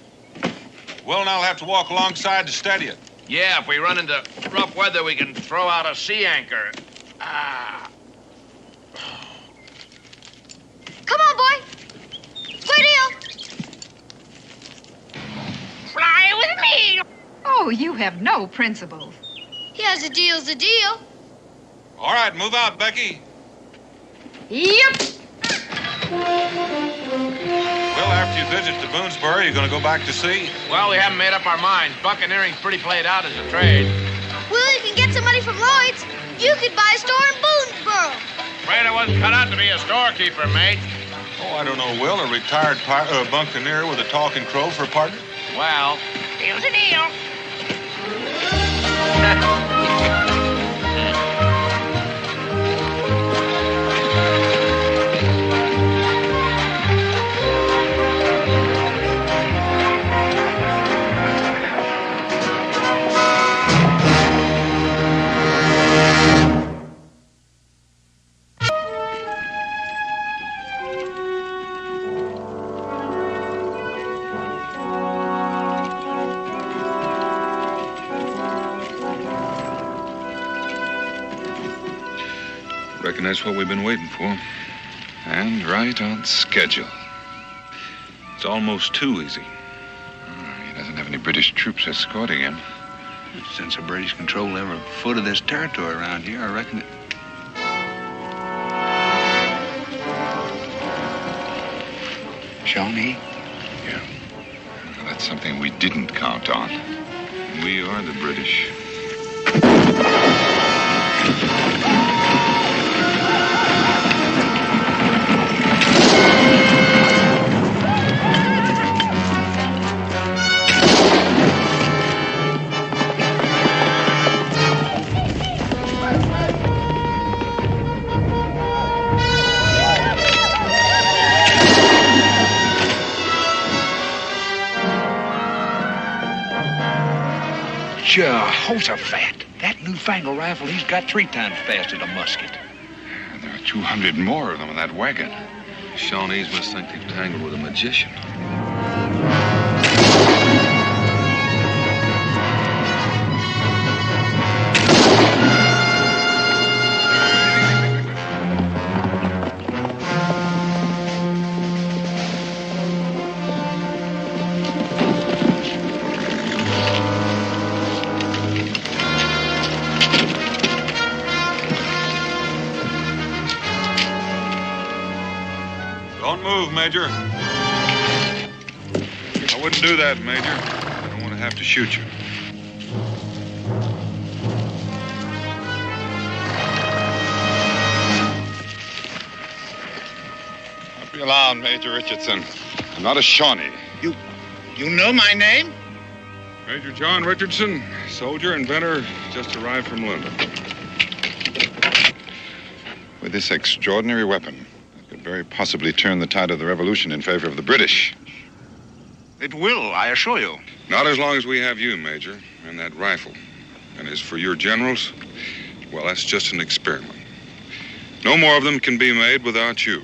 I: Will and I'll have to walk alongside to steady it.
F: Yeah, if we run into rough weather, we can throw out a sea anchor.
C: Come on, boy. Square deal.
K: Fly with me.
A: Oh, you have no principles.
C: Yes, a deal's a deal.
I: All right, move out, Becky.
C: Yep.
I: Well, after you visit the Boonesboro, you're going to go back to sea?
F: Well, we haven't made up our minds. Buccaneering's pretty played out as a trade.
C: Well, you can get some money from Lloyd's. You could buy a store in Boonesboro.
F: Afraid I wasn't cut out to be a storekeeper, mate.
I: Oh, I don't know, Will. A retired buccaneer with a talking crow for a partner?
F: Well,
K: Deal's a deal.
I: Reckon that's what we've been waiting for. And right on schedule. It's almost too easy.
L: He doesn't have any British troops escorting him. Since the British control every foot of this territory around here, I reckon it... Shawnee?
I: Yeah. Well, that's something we didn't count on. We are the British.
L: Jehoshaphat. That newfangled rifle, he's got 3 times faster than a musket.
I: And there are 200 more of them in that wagon. The Shawnees must think they've tangled with a magician. Don't move, Major. I wouldn't do that, Major. I don't want to have to shoot you. Don't be alarmed, Major Richardson. I'm not a Shawnee.
H: You know my name?
I: Major John Richardson, soldier, inventor, just arrived from London.
L: With this extraordinary weapon, it could very possibly turn the tide of the revolution in favor of the British.
H: It will, I assure you.
I: Not as long as we have you, Major, and that rifle. And as for your generals, well, that's just an experiment. No more of them can be made without you.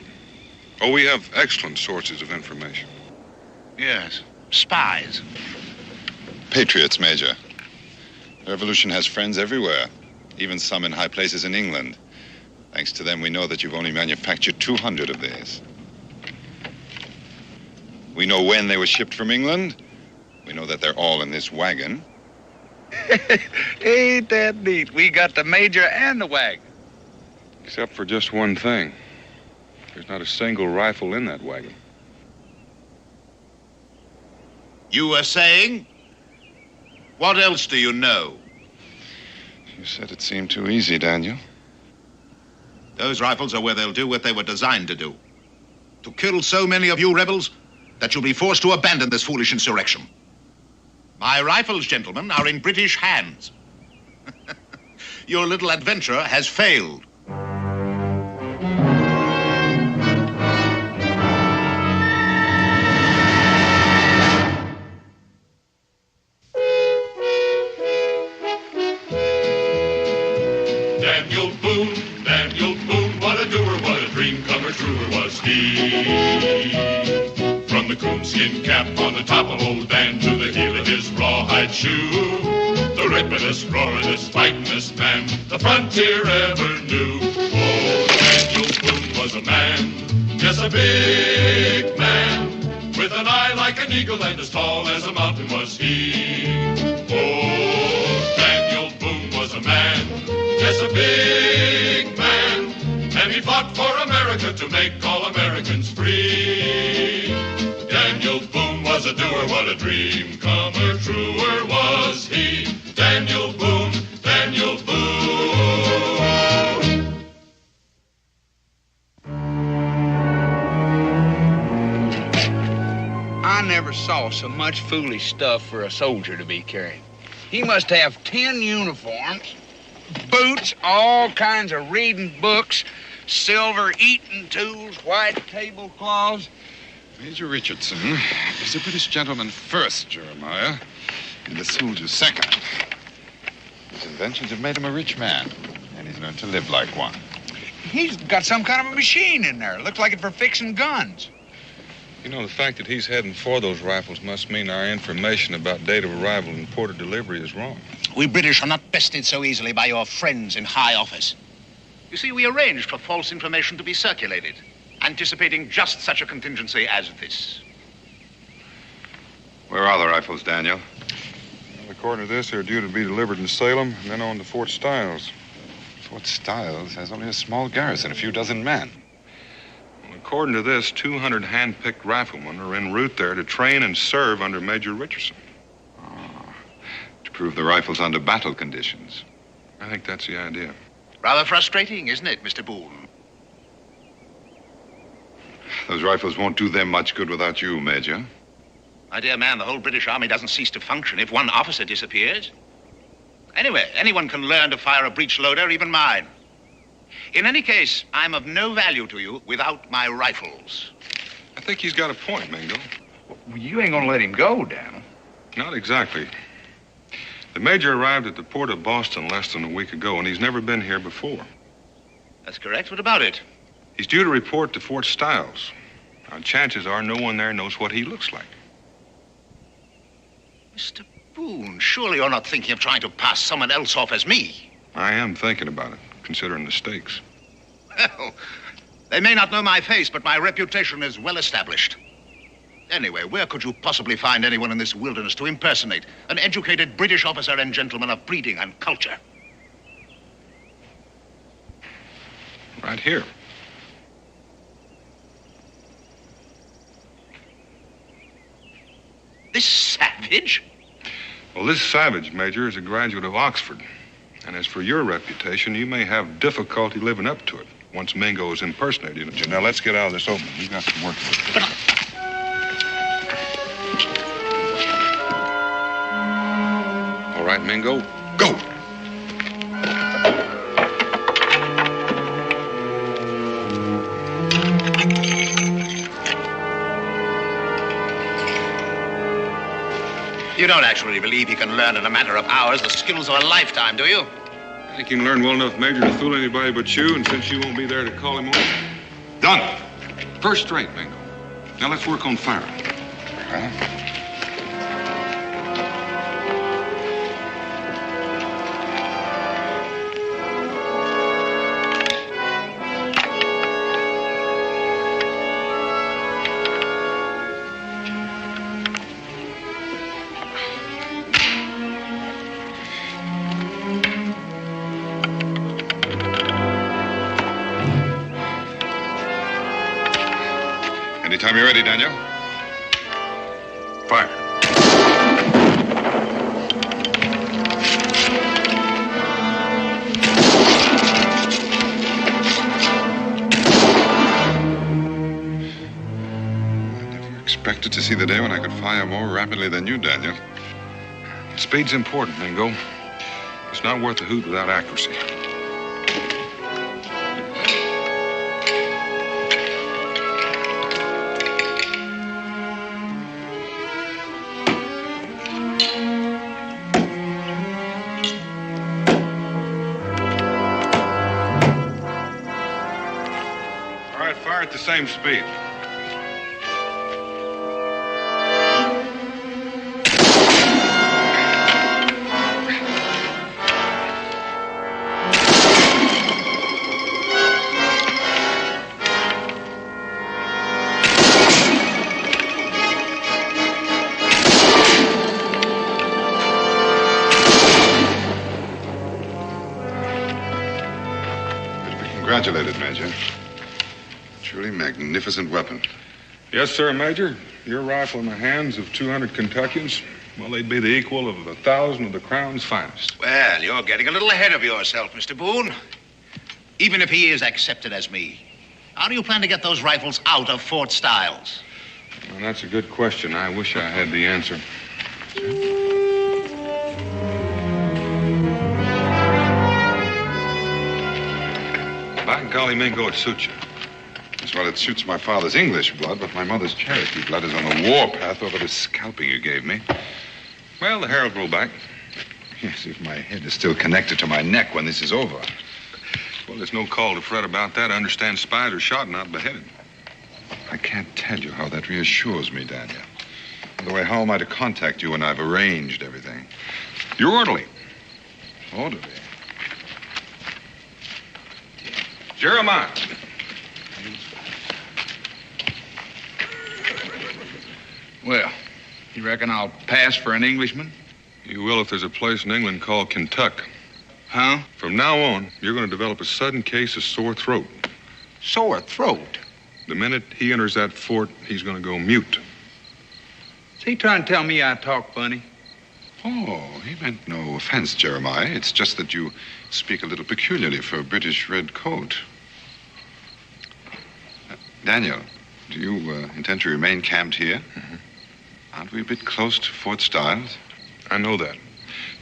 I: Oh, we have excellent sources of information.
M: Yes, spies.
N: Patriots, Major. The revolution has friends everywhere, even some in high places in England. Thanks to them, we know that you've only manufactured 200 of these. We know when they were shipped from England. We know that they're all in this wagon.
L: Ain't that neat? We got the Major and the wagon.
I: Except for just one thing. There's not a single rifle in that wagon.
M: You were saying? What else do you know?
N: You said it seemed too easy, Daniel.
M: Those rifles are where they'll do what they were designed to do. To kill so many of you rebels that you'll be forced to abandon this foolish insurrection. My rifles, gentlemen, are in British hands. Your little adventure has failed.
E: Daniel Boone, what a doer, what a dream comer truer was he. From the coonskin cap on the top of old Dan to the heel of his rawhide shoe, the ripidest, roaringest, fightingest man the frontier ever knew. Oh, Daniel Boone was a man, yes, a big man, with an eye like an eagle and as tall as a mountain was he. Oh, Daniel Boone was a man, yes, a big man, and he fought for America to make all Americans free. Daniel Boone was a doer, what a dream comer truer was he. Daniel Boone, Daniel Boone.
L: I never saw so much foolish stuff for a soldier to be carrying. He must have 10 uniforms, boots, all kinds of reading books, silver eating tools, white tablecloths.
N: Major Richardson is a British gentleman first, Jeremiah, and the soldier second. His inventions have made him a rich man, and he's learned to live like one.
L: He's got some kind of a machine in there. Looks like it for fixing guns.
I: You know, the fact that he's heading for those rifles must mean our information about date of arrival and port of delivery is wrong.
M: We British are not bested so easily by your friends in high office. You see, we arranged for false information to be circulated, anticipating just such a contingency as this.
N: Where are the rifles, Daniel?
I: Well, according to this, they're due to be delivered in Salem and then on to Fort Stiles.
N: Fort Stiles has only a small garrison, a few dozen men.
I: Well, according to this, 200 hand-picked riflemen are en route there to train and serve under Major Richardson.
N: To prove the rifles under battle conditions.
I: I think that's the idea.
M: Rather frustrating, isn't it, Mr. Boone?
N: Those rifles won't do them much good without you, Major.
M: My dear man, the whole British Army doesn't cease to function if one officer disappears. Anyway, anyone can learn to fire a breech loader, even mine. In any case, I'm of no value to you without my rifles.
I: I think he's got a point, Mingo.
L: Well, you ain't gonna let him go, Daniel.
I: Not exactly. The Major arrived at the port of Boston less than a week ago, and he's never been here before.
M: That's correct. What about it?
I: He's due to report to Fort Stiles. Now, chances are no one there knows what he looks like.
M: Mr. Boone, surely you're not thinking of trying to pass someone else off as me.
I: I am thinking about it, considering the stakes.
M: Well, they may not know my face, but my reputation is well established. Anyway, where could you possibly find anyone in this wilderness to impersonate an educated British officer and gentleman of breeding and culture?
I: Right here.
M: This savage?
I: Well, this savage, Major, is a graduate of Oxford. And as for your reputation, you may have difficulty living up to it once Mingo is impersonating you. Now, let's get out of this open. We've got some work to do. All right, Mingo, go.
M: You don't actually believe he can learn in a matter of hours the skills of a lifetime, do you?
I: I think he can learn well enough, Major, to fool anybody but you, and since you won't be there to call him on. Done. First rate, Mingo. Now let's work on firing. Anytime you're ready, Daniel. Fire. I never expected to see the day when I could fire more rapidly than you, Daniel. Speed's important, Mingo. It's not worth a hoot without accuracy. At the same speed. You're to be congratulated, Major. Truly magnificent weapon. Yes, sir, Major. Your rifle in the hands of 200 Kentuckians, well, they'd be the equal of 1,000 of the Crown's finest.
M: Well, you're getting a little ahead of yourself, Mr. Boone. Even if he is accepted as me, how do you plan to get those rifles out of Fort Stiles?
I: Well, that's a good question. I wish I had the answer. By golly, Mingo, it suits you. Well, it suits my father's English blood, but my mother's Cherokee blood is on the warpath over the scalping you gave me. Well, the hair will grow back. Yes, if my head is still connected to my neck when this is over. Well, there's no call to fret about that. I understand spies are shot, not beheaded. I can't tell you how that reassures me, Daniel. By the way, how am I to contact you when I've arranged everything? You're orderly. Orderly? Jeremiah.
L: Well, you reckon I'll pass for an Englishman?
I: You will if there's a place in England called Kentucky.
L: Huh?
I: From now on, you're going to develop a sudden case of sore throat.
L: Sore throat?
I: The minute he enters that fort, he's going to go mute.
L: Is he trying to tell me I talk funny?
I: Oh, he meant no offense, Jeremiah. It's just that you speak a little peculiarly for a British red coat. Daniel, do you intend to remain camped here? Mm-hmm. Aren't we a bit close to Fort Stiles? I know that.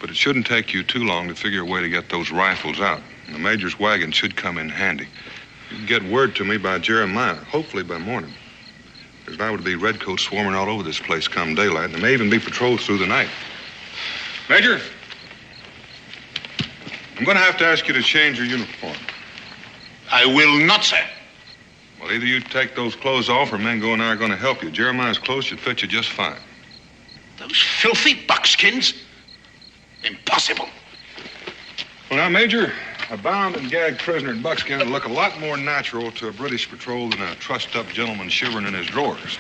I: But it shouldn't take you too long to figure a way to get those rifles out. The Major's wagon should come in handy. You can get word to me by Jeremiah, hopefully by morning. There's liable to be redcoats swarming all over this place come daylight, and there may even be patrols through the night. Major, I'm going to have to ask you to change your uniform.
M: I will not, sir.
I: Well, either you take those clothes off or Mingo and I are going to help you. Jeremiah's clothes should fit you just fine.
M: Those filthy buckskins? Impossible.
I: Well, now, Major, a bound and gagged prisoner in buckskin would look a lot more natural to a British patrol than a trussed-up gentleman shivering in his drawers.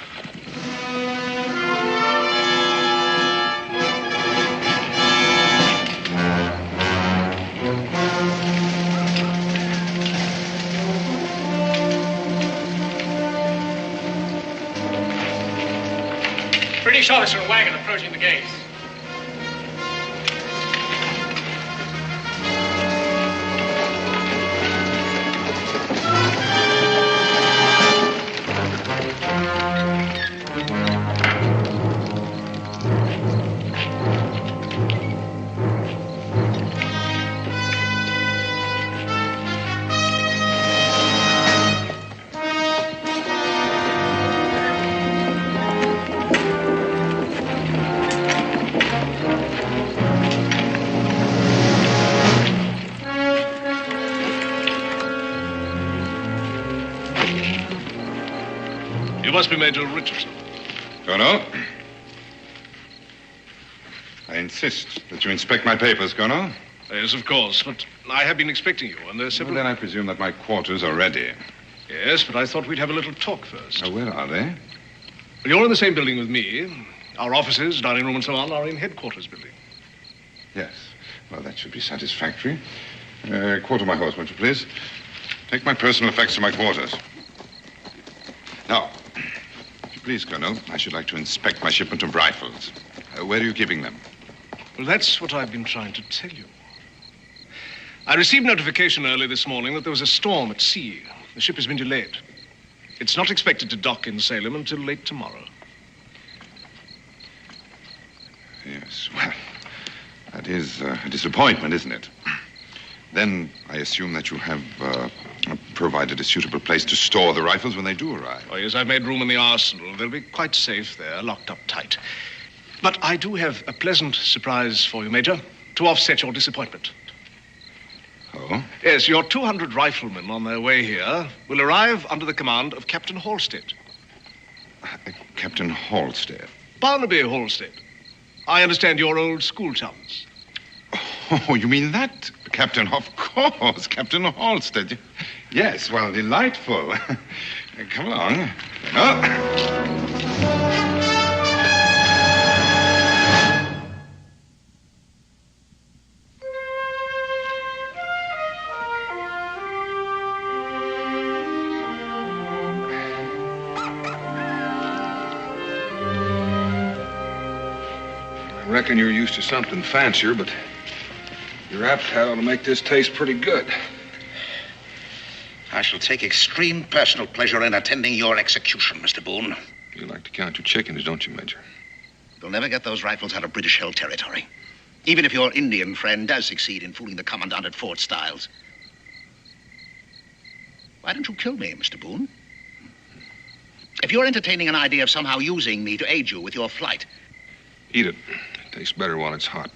O: British officer wagon approaching the gates. must be Major Richardson.
I: Colonel. I insist that you inspect my papers, Colonel.
O: Yes, of course, but I have been expecting you, and there's several...
I: Well, then I presume that my quarters are ready.
O: Yes, but I thought we'd have a little talk first.
I: Where are they?
O: Well, you're in the same building with me. Our offices, dining room, and so on are in headquarters building.
I: Yes. Well, that should be satisfactory. Quarter my horse, won't you, please? Take my personal effects to my quarters. Now, if you please, Colonel, I should like to inspect my shipment of rifles. Where are you keeping them?
O: Well, that's what I've been trying to tell you. I received notification early this morning that there was a storm at sea. The ship has been delayed. It's not expected to dock in Salem until late tomorrow.
I: Yes, well, that is a disappointment, isn't it? Then I assume that you have provided a suitable place to store the rifles when they do arrive.
O: Oh, yes, I've made room in the arsenal. They'll be quite safe there, locked up tight. But I do have a pleasant surprise for you, Major, to offset your disappointment.
I: Oh?
O: Yes, your 200 riflemen on their way here will arrive under the command of Captain Halstead.
I: Captain Halstead?
O: Barnaby Halstead. I understand you're old school chums.
I: Oh, you mean that? Captain, of course, Captain Halstead. Yes, well, delightful. Come along.
N: I reckon you're used to something fancier, but your appetite ought to make this taste pretty good.
M: I shall take extreme personal pleasure in attending your execution, Mr. Boone.
I: You like to count your chickens, don't you, Major?
M: You'll never get those rifles out of British-held territory. Even if your Indian friend does succeed in fooling the commandant at Fort Stiles. Why don't you kill me, Mr. Boone? If you're entertaining an idea of somehow using me to aid you with your flight...
I: Eat it. It tastes better while it's hot.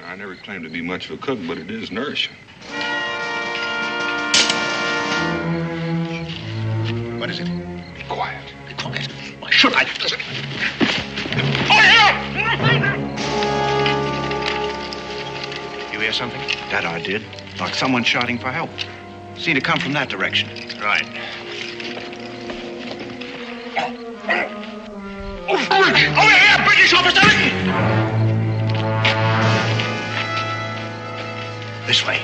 I: I never claimed to be much of a cook, but it is nourishing.
M: What is it?
I: Be quiet.
M: Be quiet. Why should I?
P: You hear something? That I did. Like someone shouting for help. Seemed to come from that direction.
F: Right.
K: Over here, British officer!
P: This way.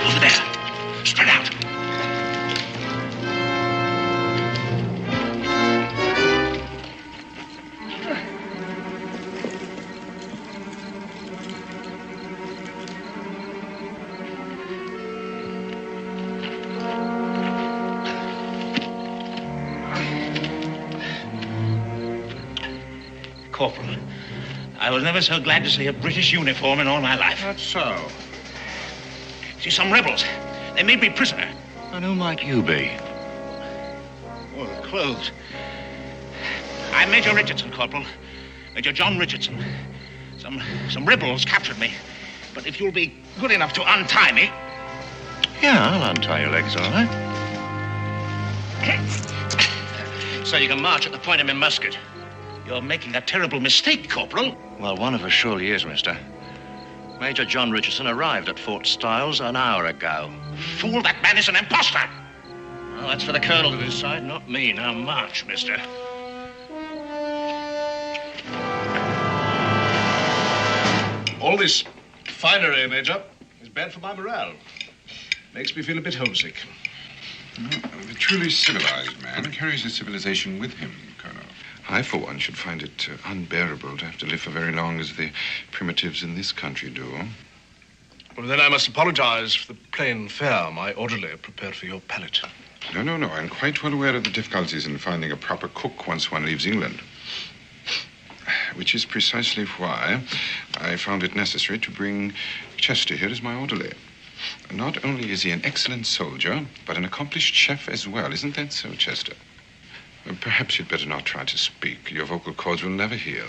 K: Over there. Spread out.
P: Corporal, I was never so glad to see a British uniform in all my life.
L: That's so.
P: See, some rebels. They made me prisoner. And who might you be? Oh, the clothes. I'm Major Richardson, Corporal. Major John Richardson. Some rebels captured me. But if you'll be good enough to untie me...
L: Yeah, I'll untie your legs, all right.
P: So you can march at the point of my musket. You're making a terrible mistake, Corporal.
L: Well, one of us surely is, mister. Major John Richardson arrived at Fort Stiles an hour ago.
P: Fool, that man is an imposter.
L: Well, that's for the colonel to decide, not me. Now march, mister.
O: All this finery, Major, is bad for my morale. Makes me feel a bit homesick.
I: The truly civilized man carries his civilization with him, Colonel. I, for one, should find it unbearable to have to live for very long as the primitives in this country do.
O: Well, then I must apologize for the plain fare my orderly prepared for your palate.
I: No. I'm quite well aware of the difficulties in finding a proper cook once one leaves England. which is precisely why I found it necessary to bring Chester here as my orderly. Not only is he an excellent soldier, but an accomplished chef as well. Isn't that so, Chester? Perhaps you'd better not try to speak. Your vocal cords will never heal.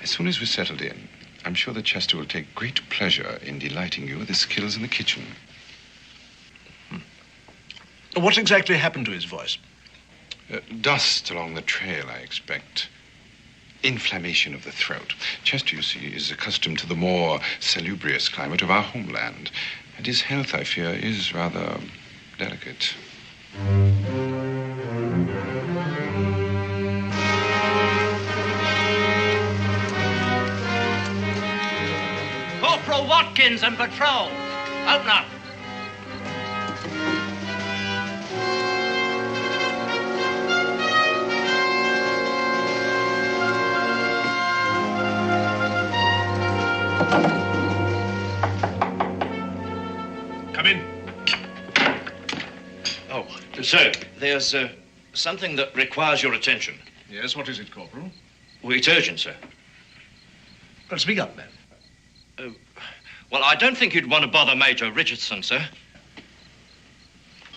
I: As soon as we're settled in, I'm sure that Chester will take great pleasure in delighting you with his skills in the kitchen.
O: What exactly happened to his voice?
I: Dust along the trail, I expect. Inflammation of the throat. Chester, you see, is accustomed to the more salubrious climate of our homeland. And his health, I fear, is rather delicate.
K: Corporal Watkins and patrol. Open up.
O: Come in.
Q: Oh, sir, there's something that requires your attention.
O: Yes, what is it, Corporal?
Q: Well, it's urgent, sir.
O: Well, speak up, man.
Q: Well, I don't think you'd want to bother Major Richardson, sir.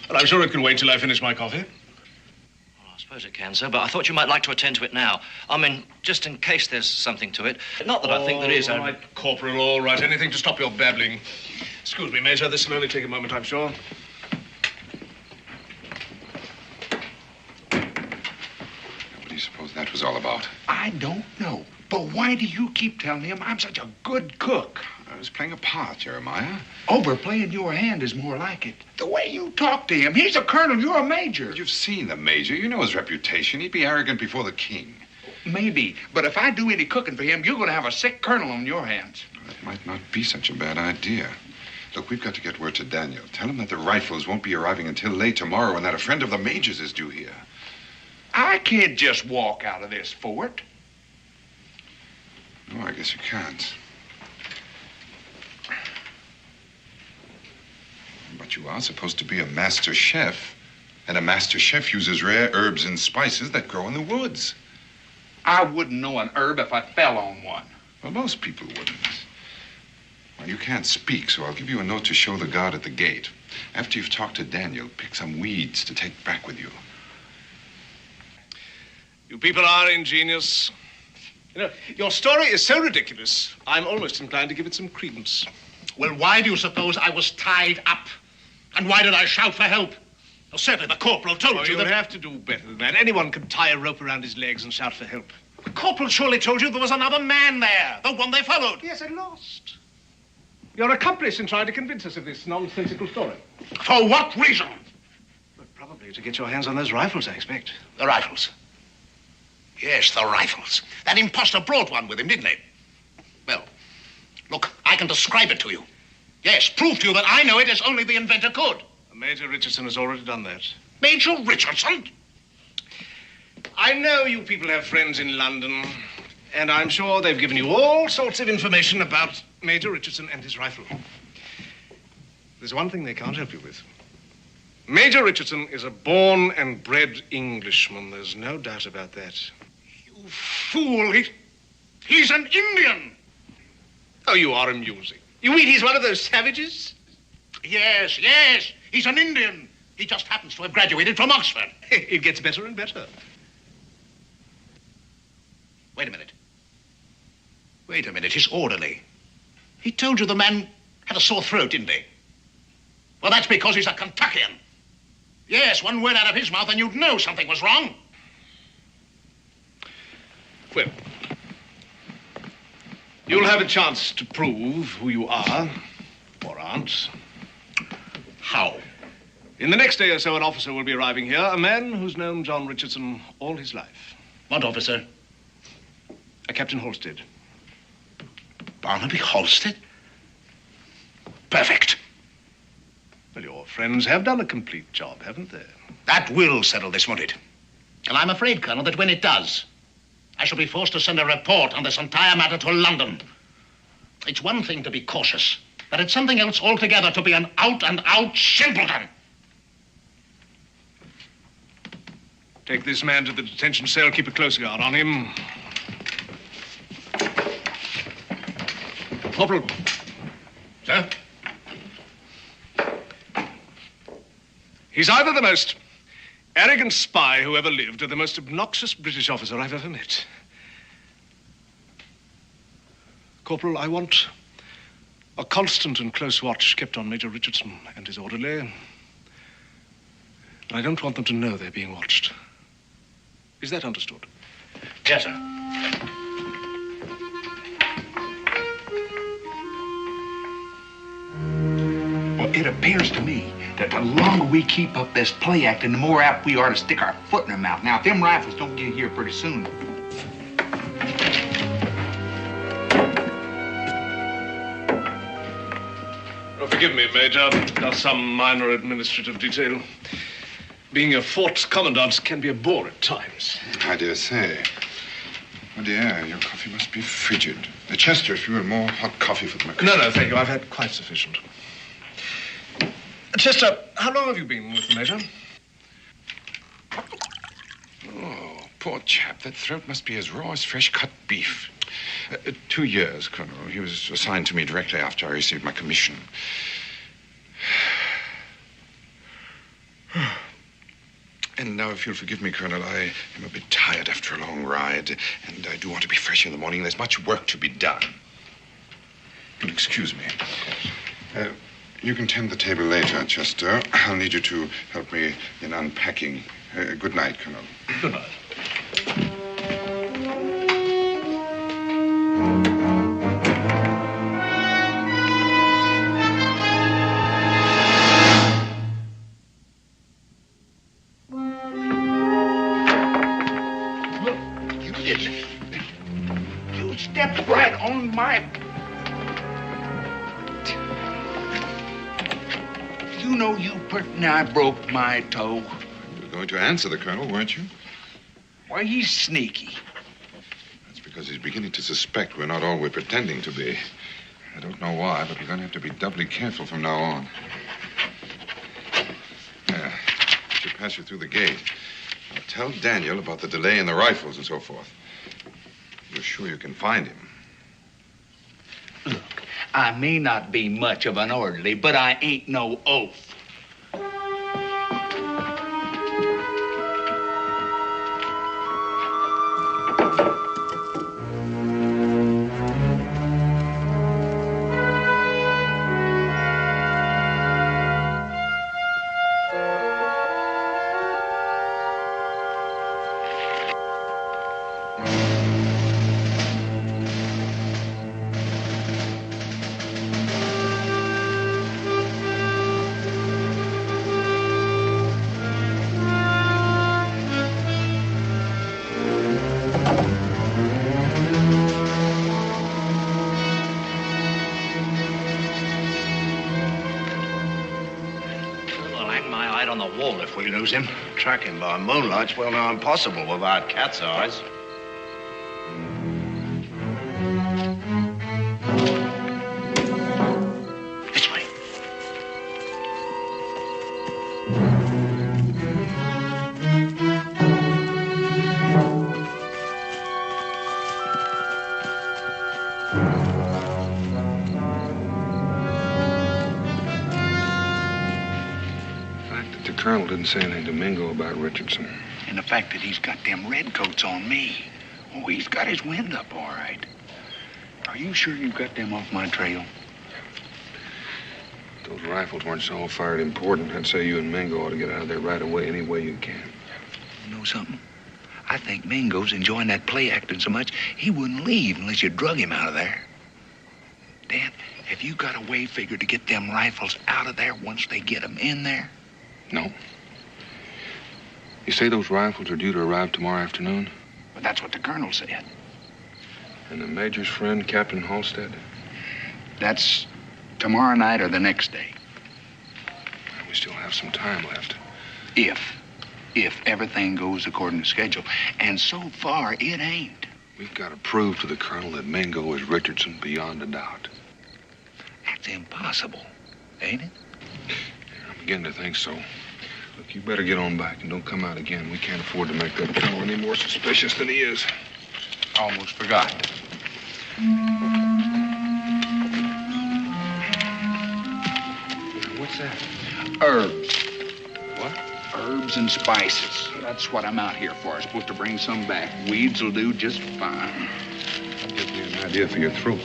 O: Well, I'm sure it can wait till I finish my coffee.
Q: Well, I suppose it can, sir, but I thought you might like to attend to it now. I mean, just in case there's something to it. Not that I think there is.
O: All right, Corporal, all right. Anything to stop your babbling. Excuse me, Major. This will only take a moment, I'm sure.
I: What do you suppose that was all about?
L: I don't know. But why do you keep telling him I'm such a good cook?
I: I was playing a part, Jeremiah.
L: Overplaying your hand is more like it. The way you talk to him, he's a colonel, you're a major.
I: You've seen the major. You know his reputation. He'd be arrogant before the king.
L: Maybe, but if I do any cooking for him, you're going to have a sick colonel on your hands.
I: That might not be such a bad idea. Look, we've got to get word to Daniel. Tell him that the rifles won't be arriving until late tomorrow and that a friend of the major's is due here.
L: I can't just walk out of this fort.
I: No, I guess you can't. But you are supposed to be a master chef, and a master chef uses rare herbs and spices that grow in the woods.
L: I wouldn't know an herb if I fell on one.
I: Well, most people wouldn't. Well, you can't speak, so I'll give you a note to show the guard at the gate. After you've talked to Daniel, pick some weeds to take back with you.
O: You people are ingenious. You know, your story is so ridiculous, I'm almost inclined to give it some credence.
P: Well, why do you suppose I was tied up? And why did I shout for help? Well, certainly the corporal told you
O: that...
P: that...
O: have to do better than that. Anyone can tie a rope around his legs and shout for help.
P: The corporal surely told you there was another man there, the one they followed.
O: Yes, and lost. Your accomplice in trying to convince us of this nonsensical story.
P: For what reason?
O: Well, probably to get your hands on those rifles, I expect.
P: The rifles? Yes, the rifles. That imposter brought one with him, didn't he? Well, look, I can describe it to you. Yes, prove to you that I know it as only the inventor could.
O: Major Richardson has already done that.
P: Major Richardson?
O: I know you people have friends in London, and I'm sure they've given you all sorts of information about Major Richardson and his rifle. There's one thing they can't help you with. Major Richardson is a born and bred Englishman. There's no doubt about that.
P: You fool. He's an Indian.
O: Oh, you are amusing. You mean he's one of those savages?
P: Yes, yes. He's an Indian. He just happens to have graduated from Oxford.
O: It gets better and better.
P: Wait a minute. Wait a minute. His orderly. He told you the man had a sore throat, didn't he? Well, that's because he's a Kentuckian. Yes, one word out of his mouth and you'd know something was wrong.
O: Well, you'll have a chance to prove who you are, or aren't.
P: How?
O: In the next day or so, an officer will be arriving here, a man who's known John Richardson all his life.
P: What officer?
O: A Captain Halstead.
P: Barnaby Halstead? Perfect.
O: Well, your friends have done a complete job, haven't they?
P: That will settle this, won't it? And I'm afraid, Colonel, that when it does, I shall be forced to send a report on this entire matter to London. It's one thing to be cautious, but it's something else altogether to be an out-and-out simpleton.
O: Take this man to the detention cell. Keep a close guard on him. Corporal.
D: Sir?
O: He's either the most arrogant spy who ever lived or the most obnoxious British officer I've ever met. Corporal, I want a constant and close watch kept on Major Richardson and his orderly. I don't want them to know they're being watched. Is that understood?
D: Yes, sir.
L: Well, it appears to me that the longer we keep up this play acting, the more apt we are to stick our foot in their mouth. Now, if them rifles don't get here pretty soon.
O: Oh, forgive me, Major. Just some minor administrative detail. Being a fort's commandant can be a bore at times.
N: I dare say. Oh, dear, your coffee must be frigid. Chester, if you had more hot coffee for the
O: No, no, thank you. I've had quite sufficient. Chester, how long have you been with the Major?
N: Oh, poor chap. That throat must be as raw as fresh-cut beef. 2 years, Colonel. He was assigned to me directly after I received my commission. And now, if you'll forgive me, Colonel, I am a bit tired after a long ride, and I do want to be fresh in the morning. There's much work to be done. You'll excuse me. You can tend the table later, Chester. I'll need you to help me in unpacking. Good night, Colonel.
O: Good night.
L: You stepped right on my... You know you pretty nigh broke my toe.
N: You were going to answer the Colonel, weren't you?
L: Why, he's sneaky.
N: That's because he's beginning to suspect we're not all we're pretending to be. I don't know why, but we're going to have to be doubly careful from now on. Yeah, I should pass you through the gate. I'll tell Daniel about the delay in the rifles and so forth. You're sure you can find him?
L: Look, I may not be much of an orderly, but I ain't no oaf.
P: Lose him. Track him by moonlight's well nigh impossible without cat's eyes.
L: This way.
N: The Colonel didn't say anything to Mingo about Richardson.
L: And the fact that he's got them redcoats on me. Oh, he's got his wind up all right. Are you sure you got them off my trail?
N: If those rifles weren't so fired important, I'd say you and Mingo ought to get out of there right away any way you can.
L: You know something? I think Mingo's enjoying that play acting so much, he wouldn't leave unless you drug him out of there. Dan, have you got a way figured to get them rifles out of there once they get them in there?
N: No. You say those rifles are due to arrive tomorrow afternoon?
L: But that's what the Colonel said.
N: And the Major's friend, Captain Halstead?
L: That's tomorrow night or the next day.
N: We still have some time left.
L: If everything goes according to schedule. And so far, it ain't.
N: We've got to prove to the Colonel that Mingo is Richardson beyond a doubt.
L: That's impossible, ain't it?
N: I'm beginning to think so.
I: Look, you better get on back and don't come out again. We can't afford to make that fellow any more suspicious than he is.
L: Almost forgot.
N: What's that?
L: Herbs.
N: What?
L: Herbs and spices. That's what I'm out here for. I'm supposed to bring some back. Weeds will do just fine.
I: That gives me an idea for your throat.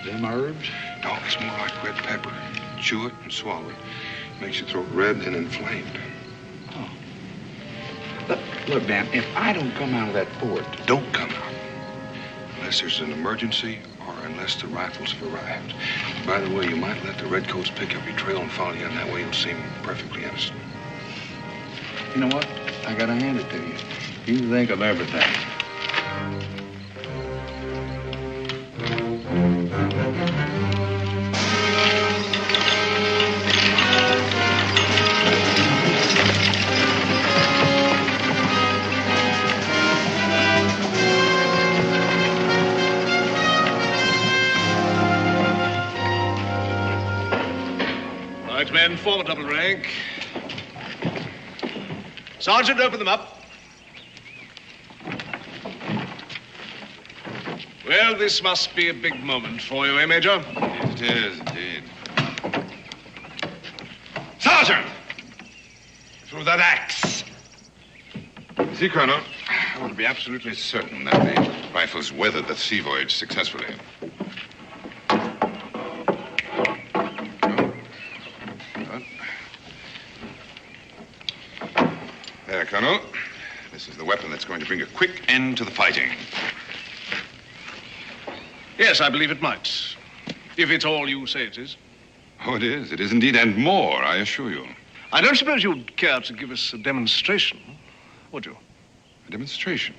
L: Them herbs?
I: No, it's more like red pepper. Chew it and swallow it. Makes your throat red and inflamed.
L: Oh. Look, Dan, if I don't come out of that fort...
I: Don't come out. Unless there's an emergency or unless the rifles have arrived. By the way, you might let the redcoats pick up your trail and follow you, and that way you'll seem perfectly innocent.
L: You know what? I gotta hand it to you. You think of everything.
O: Men, form a double rank. Sergeant, open them up. Well, this must be a big moment for you, eh, Major?
I: It is, indeed.
N: Sergeant! Through that axe.
I: See, Colonel, I want to be absolutely certain that the rifles weathered the sea voyage successfully. There, Colonel. This is the weapon that's going to bring a quick end to the fighting.
O: Yes, I believe it might. If it's all you say it is.
I: Oh, it is. It is indeed, and more, I assure you.
O: I don't suppose you'd care to give us a demonstration, would you?
I: A demonstration?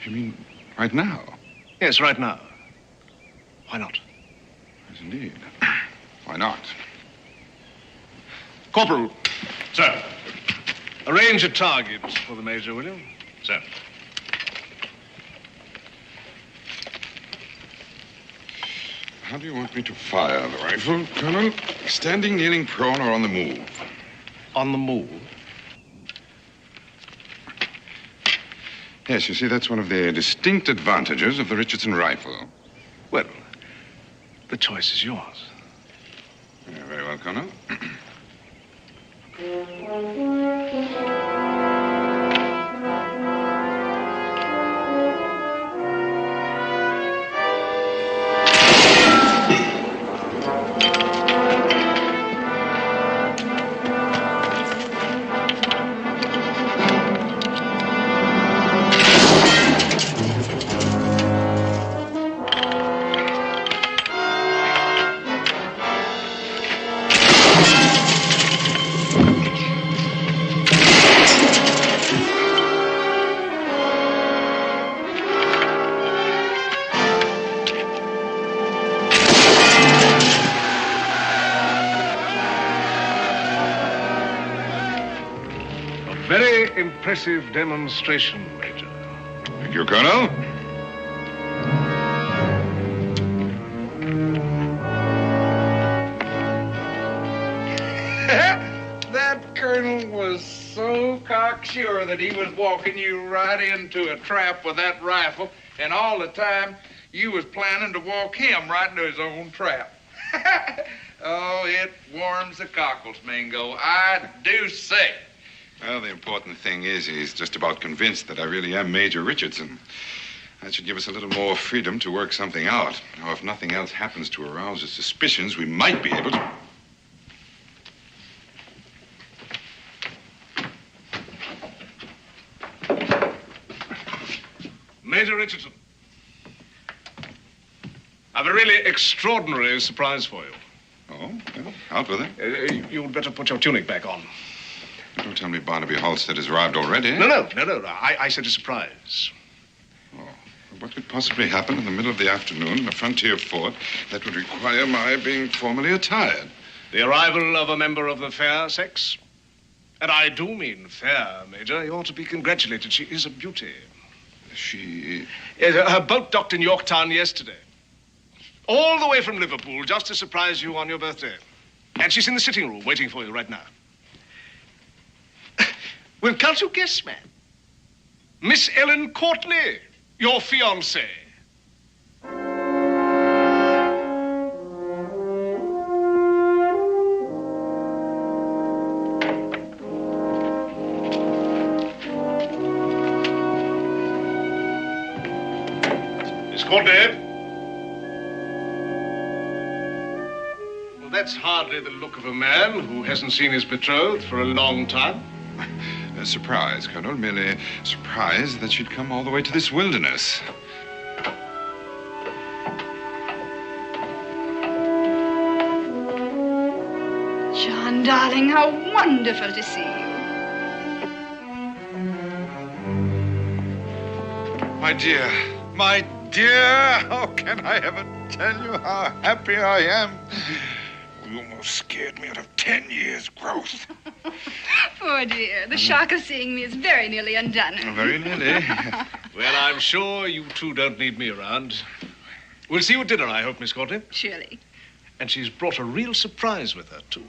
I: You mean right now?
O: Yes, right now. Why not?
I: Yes, indeed. Why not?
O: Corporal. Sir. Arrange a target for the Major, will you?
P: Sir.
I: How do you want me to fire the rifle, Colonel? Standing, kneeling, prone, or on the move?
O: On the move?
I: Yes, you see, that's one of the distinct advantages of the Richardson rifle.
O: Well, the choice is yours.
I: Yeah, very well, Colonel.
O: Impressive demonstration, Major.
I: Thank you, Colonel.
L: That colonel was so cocksure that he was walking you right into a trap with that rifle, and all the time you was planning to walk him right into his own trap. Oh, it warms the cockles, Mingo. I do say.
I: Well, the important thing is he's just about convinced that I really am Major Richardson. That should give us a little more freedom to work something out. Now, if nothing else happens to arouse his suspicions, we might be able to...
O: Major Richardson, I've a really extraordinary surprise for you.
I: Oh, well, out with it.
O: You'd better put your tunic back on.
I: Don't tell me Barnaby Halstead has arrived already.
O: No. I said a surprise.
I: Oh, what could possibly happen in the middle of the afternoon in a frontier fort that would require my being formally attired?
O: The arrival of a member of the fair sex. And I do mean fair, Major. You ought to be congratulated. She is a beauty.
N: She...
O: Yes, her boat docked in Yorktown yesterday. All the way from Liverpool, just to surprise you on your birthday. And she's in the sitting room waiting for you right now. Well, can't you guess, man? Miss Ellen Courtney, your fiancée. Miss Courtney? Well, that's hardly the look of a man who hasn't seen his betrothed for a long time.
N: A surprise, Colonel. Merely surprised that she'd come all the way to this wilderness.
A: John, darling, how wonderful to see you.
N: My dear, how can I ever tell you how happy I am? You almost scared me out of 10 years' growth.
A: Poor dear. The shock of seeing me is very nearly undone.
N: Very nearly.
O: Well, I'm sure you two don't need me around. We'll see you at dinner, I hope, Miss Courtney.
A: Surely.
O: And she's brought a real surprise with her, too.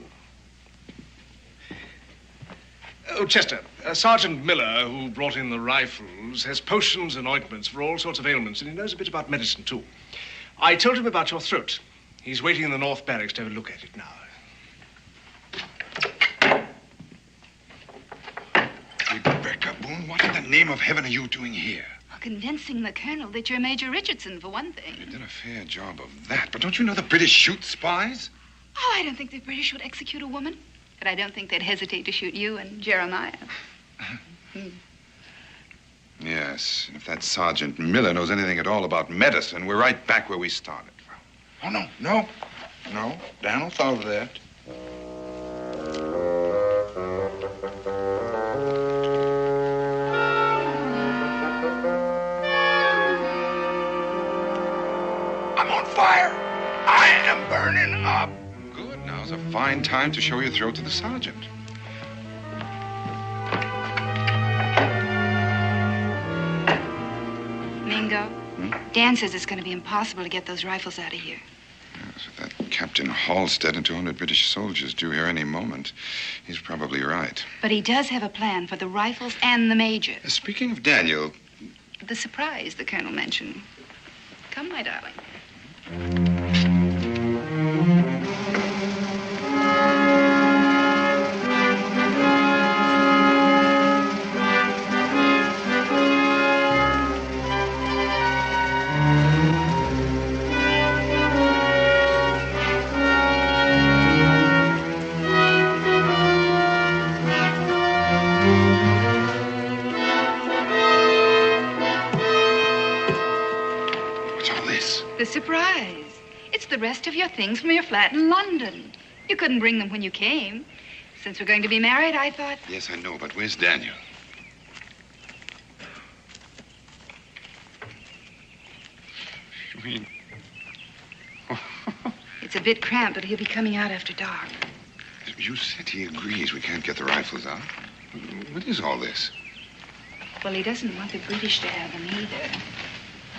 O: Oh, Chester, Sergeant Miller, who brought in the rifles, has potions and ointments for all sorts of ailments, and he knows a bit about medicine, too. I told him about your throat. He's waiting in the North Barracks to have a look at it now.
N: Rebecca Boone, what in the name of heaven are you doing here?
A: Well, convincing the colonel that you're Major Richardson, for one thing.
N: You did a fair job of that, but don't you know the British shoot spies?
A: Oh, I don't think the British would execute a woman. But I don't think they'd hesitate to shoot you and Jeremiah.
N: Yes, and if that Sergeant Miller knows anything at all about medicine, we're right back where we started. Oh, no. Dan will solve that.
M: I'm on fire. I am burning up.
N: Good. Now's a fine time to show your throat to the sergeant.
A: Mingo, Dan says it's going to be impossible to get those rifles out of here.
N: Yes, with that Captain Halstead and 200 British soldiers due here any moment, he's probably right.
A: But he does have a plan for the rifles and the Major.
N: Speaking of Daniel...
A: The surprise the colonel mentioned. Come, my darling. The surprise. It's the rest of your things from your flat in London. You couldn't bring them when you came. Since we're going to be married, I thought...
N: Yes, I know, but where's Daniel? You mean...
A: It's a bit cramped, but he'll be coming out after dark.
N: You said he agrees we can't get the rifles out. What is all this?
A: Well, he doesn't want the British to have them either.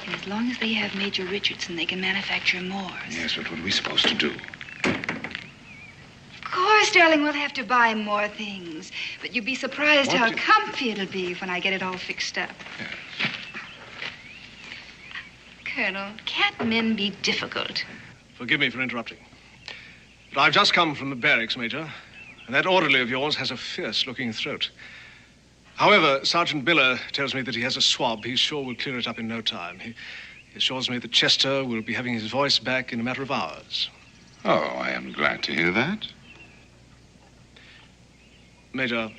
A: And as long as they have Major Richardson, they can manufacture more.
N: Yes, but what are we supposed to do?
A: Of course, darling, we'll have to buy more things. But you'd be surprised how comfy it'll be when I get it all fixed up.
N: Yes.
A: Colonel, can't men be difficult?
O: Forgive me for interrupting. But I've just come from the barracks, Major, and that orderly of yours has a fierce-looking throat. However, Sergeant Miller tells me that he has a swab he's sure will clear it up in no time. He assures me that Chester will be having his voice back in a matter of hours.
N: Oh, I am glad to hear that.
O: Major,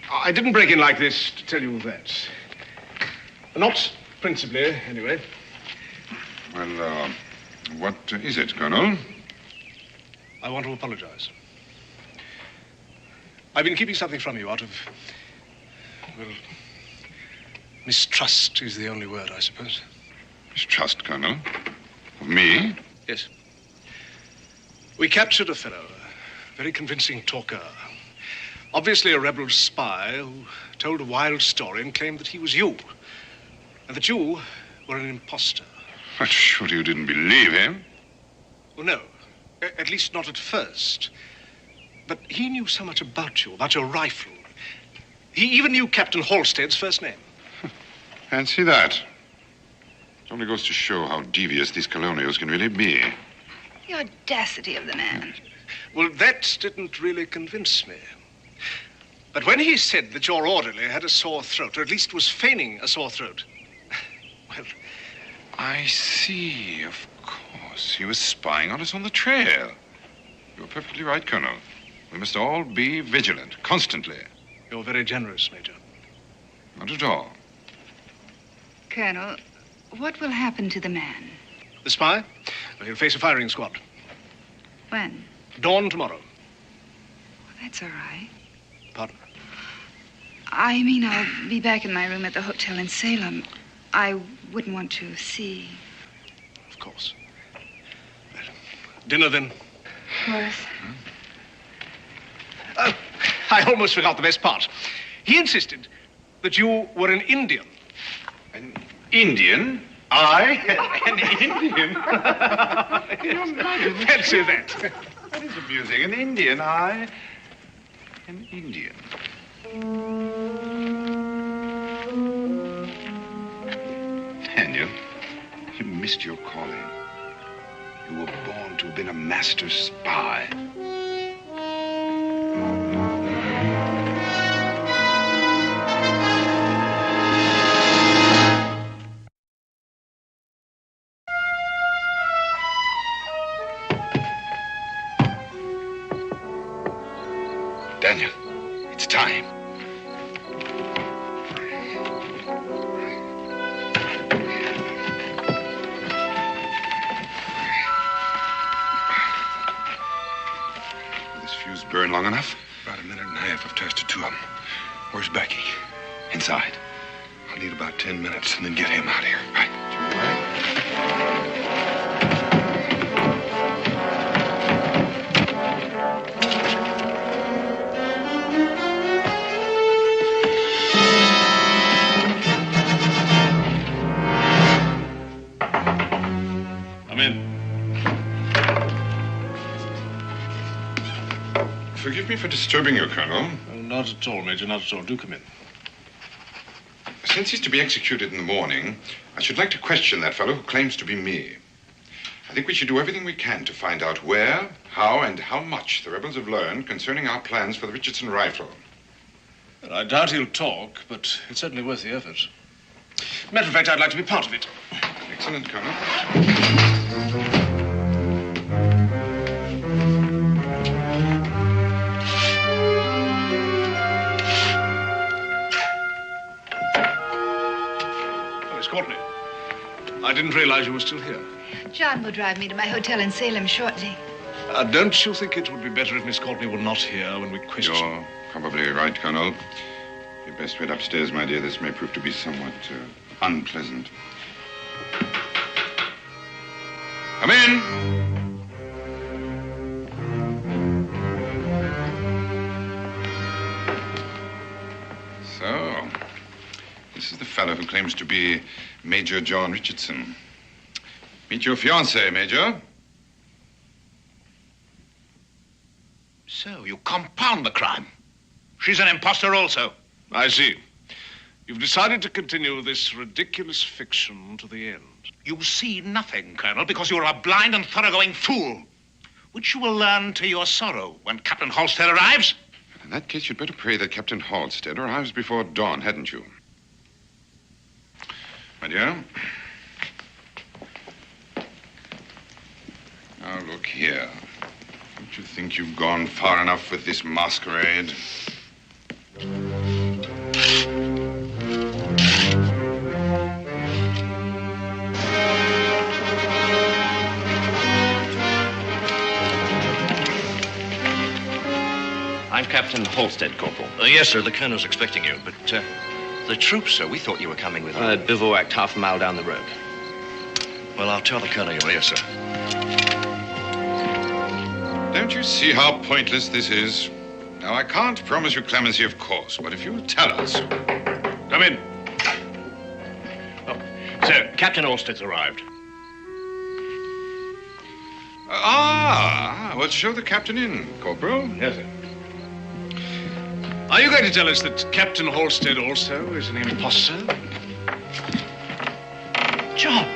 O: I didn't break in like this to tell you that. Not principally, anyway.
N: Well, what is it, Colonel?
O: I want to apologize. I've been keeping something from you out of, well, mistrust is the only word, I suppose.
N: Mistrust, Colonel? Of me?
O: Yes. We captured a fellow, a very convincing talker. Obviously a rebel spy who told a wild story and claimed that he was you. And that you were an imposter.
I: But surely you didn't believe him?
O: Well, no. At least not at first. But he knew so much about you, about your rifle. He even knew Captain Halstead's first name.
I: Fancy that. It only goes to show how devious these colonials can really be.
A: The audacity of the man.
O: Well, that didn't really convince me. But when he said that your orderly had a sore throat, or at least was feigning a sore throat, well...
I: I see, of course. He was spying on us on the trail. You're perfectly right, Colonel. We must all be vigilant, constantly.
O: You're very generous, Major.
I: Not at all.
A: Colonel, what will happen to the man?
O: The spy? Well, he'll face a firing squad.
A: When?
O: Dawn tomorrow.
A: Well, that's all right.
O: Pardon?
A: I mean, I'll be back in my room at the hotel in Salem. I wouldn't want to see.
O: Of course. Well, dinner, then?
A: Horace.
O: Oh, I almost forgot the best part. He insisted that you were an Indian.
I: An Indian? I? An Indian?
O: Fancy that.
I: That is amusing. An Indian, I? An Indian. Daniel, you missed your calling. You were born to have been a master spy. Daniel, it's time. Will this fuse burn long enough?
N: About a minute and a half. I've tested 2 of them. Where's Becky?
I: Inside.
N: I'll need about 10 minutes and then get him out of here. Right.
I: Forgive me for disturbing you, Colonel.
O: Oh, not at all, Major, not at all. Do come in.
I: Since he's to be executed in the morning, I should like to question that fellow who claims to be me. I think we should do everything we can to find out where, how, and how much the rebels have learned concerning our plans for the Richardson rifle.
O: Well, I doubt he'll talk, but it's certainly worth the effort. Matter of fact, I'd like to be part of it.
I: Excellent, Colonel.
O: I didn't realize you were still here.
A: John will drive me to my hotel in Salem shortly.
O: Don't you think it would be better if Miss Courtney were not here when we question?
I: You're probably right, Colonel. You'd best wait upstairs, my dear. This may prove to be somewhat unpleasant. Come in. So, this is the fellow who claims to be Major John Richardson. Meet your fiancée, Major.
P: So, you compound the crime. She's an imposter also.
O: I see. You've decided to continue this ridiculous fiction to the end.
P: You see nothing, Colonel, because you're a blind and thoroughgoing fool, which you will learn to your sorrow when Captain Halstead arrives.
I: In that case, you'd better pray that Captain Halstead arrives before dawn, hadn't you? My dear. Now, look here. Don't you think you've gone far enough with this masquerade?
Q: I'm Captain Halstead, Corporal.
F: Yes, sir. The colonel's expecting you, but the troops, sir, we thought you were coming with them.
Q: Bivouacked half a mile down the road.
F: Well, I'll tell the colonel you're here, sir.
I: Don't you see how pointless this is? Now, I can't promise you clemency, of course, but if you'll tell us...
O: Come in. Oh, so, Captain Halstead's arrived.
I: Well, show the captain in, Corporal.
O: Yes, sir. Are you going to tell us that Captain Halstead also is an imposter?
Q: John,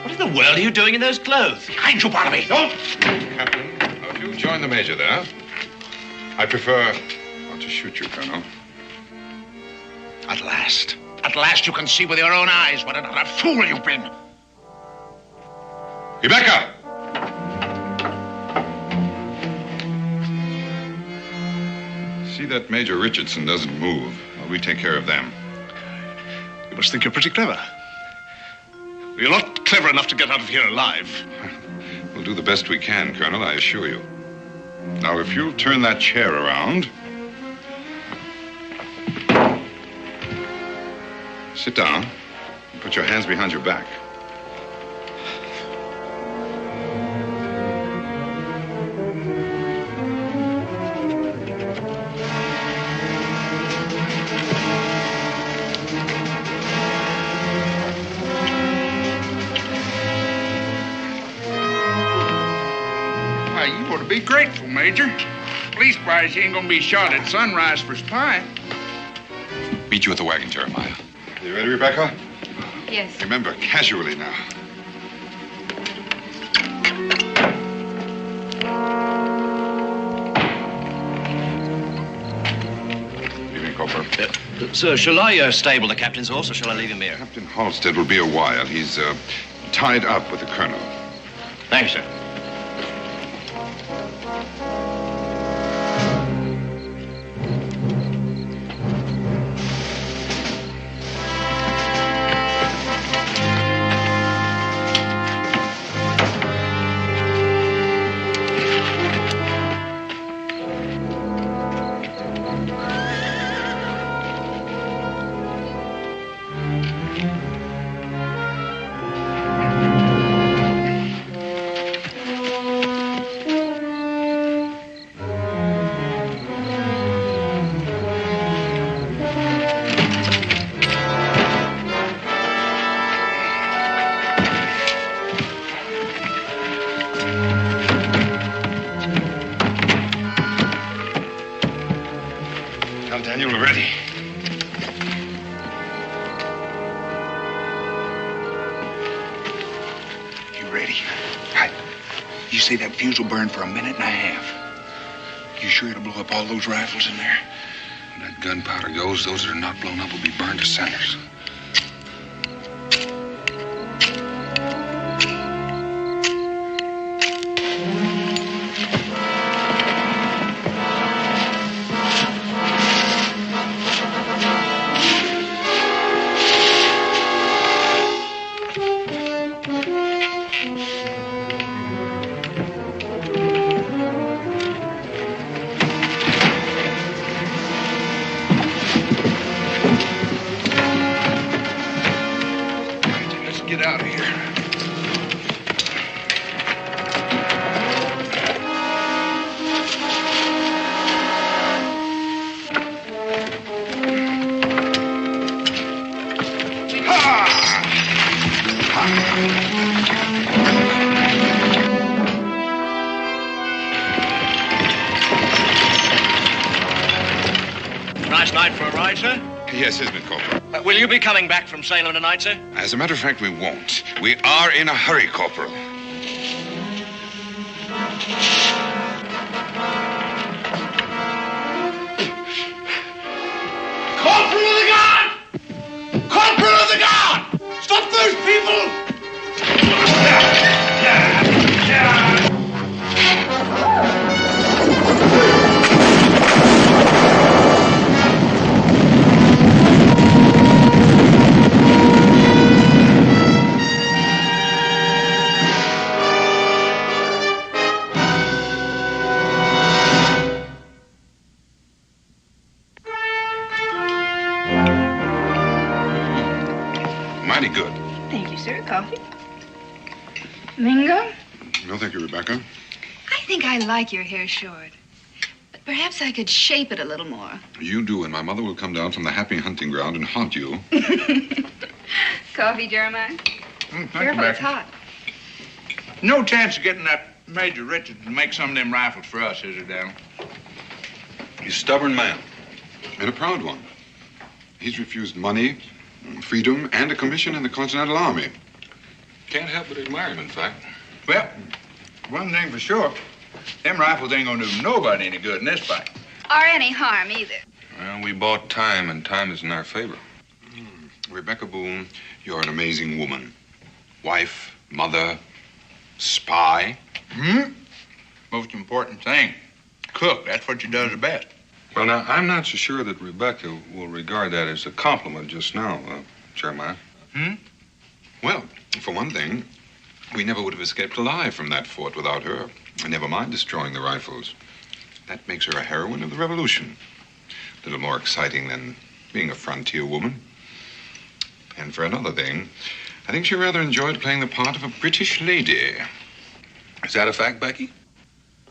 Q: what in the world are you doing in those clothes?
P: Behind you, Barnaby! Don't!
I: Captain, if you'll join the Major there. I prefer not to shoot you, Colonel.
P: At last you can see with your own eyes what an utter fool you've been.
I: Rebecca! See that Major Richardson doesn't move while we take care of them.
O: You must think you're pretty clever. You're not clever enough to get out of here alive.
I: We'll do the best we can, Colonel, I assure you. Now, if you'll turn that chair around. Sit down and put your hands behind your back.
J: Be grateful, Major. Leastwise, you ain't gonna be shot at sunrise for spying.
I: Meet you at the wagon, Jeremiah. You ready, Rebecca?
A: Yes.
I: Remember, casually now. Evening, Corporal.
Q: Sir, shall I stable the captain's horse, or shall I leave him here?
I: Captain Halstead will be a while. He's tied up with the colonel.
Q: Thanks, sir.
I: Daniel, we're ready.
J: You ready? Right. You say that fuse will burn for a minute and a half. You sure it'll blow up all those rifles in there?
N: When that gunpowder goes, those that are not blown up will be burned to cinders.
J: Get out of here.
Q: Nice night for a ride, sir?
I: Yes, isn't it, Corporal?
Q: Will you be coming back from Salem tonight, sir?
I: As a matter of fact, we won't. We are in a hurry, Corporal.
P: Corporal of the Guard! Corporal of the Guard! Stop those people!
I: Mighty good.
A: Thank you, sir. Coffee? Mingo?
I: No, thank you, Rebecca.
A: I think I like your hair short. But Perhaps I could shape it a little more.
I: You do, and my mother will come down from the happy hunting ground and haunt you.
A: Coffee, Jeremiah? Careful, it's hot.
L: No chance of getting that Major Richard to make some of them rifles for us, is there, Daniel?
I: He's a stubborn man, and a proud one. He's refused money, freedom, and a commission in the Continental Army. Can't help but admire him, in fact.
L: Well, one thing for sure, them rifles ain't gonna do nobody any good in this fight.
A: Or any harm, either.
I: Well, we bought time, and time is in our favor. Rebecca Boone, you're an amazing woman. Wife, mother, spy.
L: Most important thing, cook. That's what she does the best.
I: Well, now, I'm not so sure that Rebecca will regard that as a compliment just now, Jeremiah. Well, for one thing, we never would have escaped alive from that fort without her. Never mind destroying the rifles. That makes her a heroine of the revolution. A little more exciting than being a frontier woman. And for another thing, I think she rather enjoyed playing the part of a British lady. Is that a fact, Becky?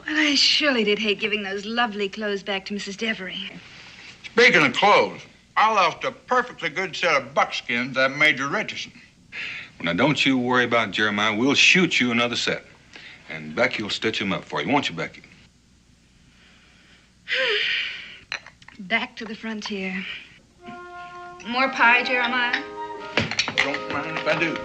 A: Well, I surely did hate giving those lovely clothes back to Mrs. Devery.
L: Speaking of clothes, I lost a perfectly good set of buckskins at Major Richardson.
I: Well, now, don't you worry about Jeremiah. We'll shoot you another set. And Becky will stitch them up for you, won't you, Becky?
A: Back to the frontier. More pie, Jeremiah?
L: Don't mind if I do.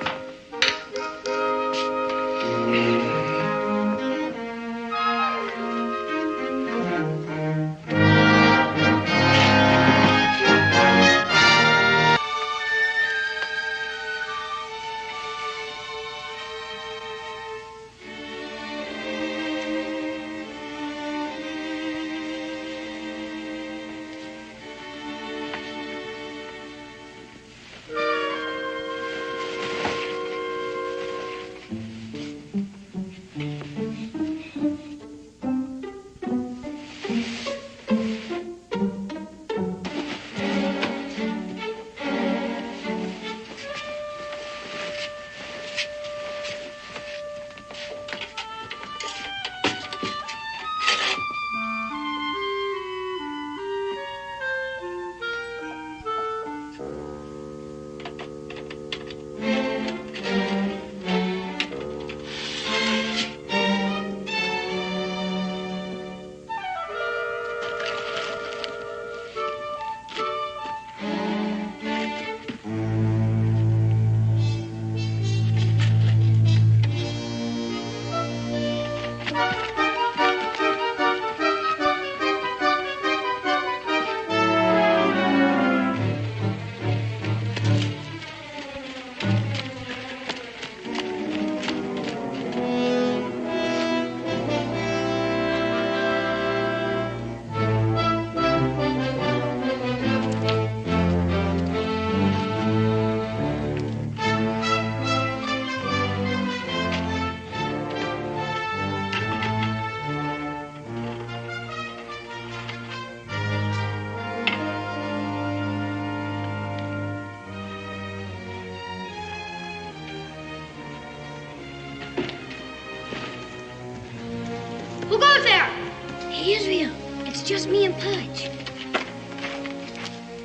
C: Just me and Pudge.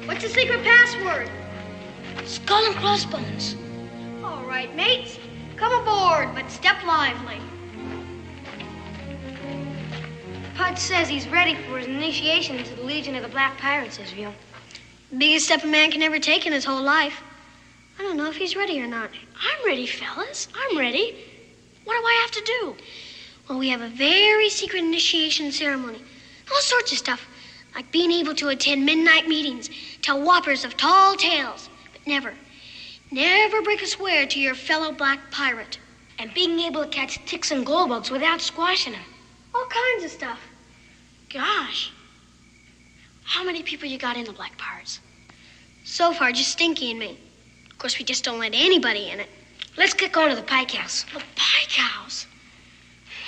C: What's the secret password? Skull and crossbones. All right, mates. Come aboard, but step lively. Pudge says he's ready for his initiation into the Legion of the Black Pirates, Israel. Biggest step a man can ever take in his whole life. I don't know if he's ready or not. I'm ready, fellas. I'm ready. What do I have to do? Well, we have a very secret initiation ceremony. All sorts of stuff, like being able to attend midnight meetings, tell whoppers of tall tales, but never break a swear to your fellow black pirate, and being able to catch ticks and glowbugs without squashing them. All kinds of stuff. Gosh, how many people you got in the Black Pirates? So far, just Stinky and me. Of course, we just don't let anybody in it. Let's get going to the Pike House. The Pike House?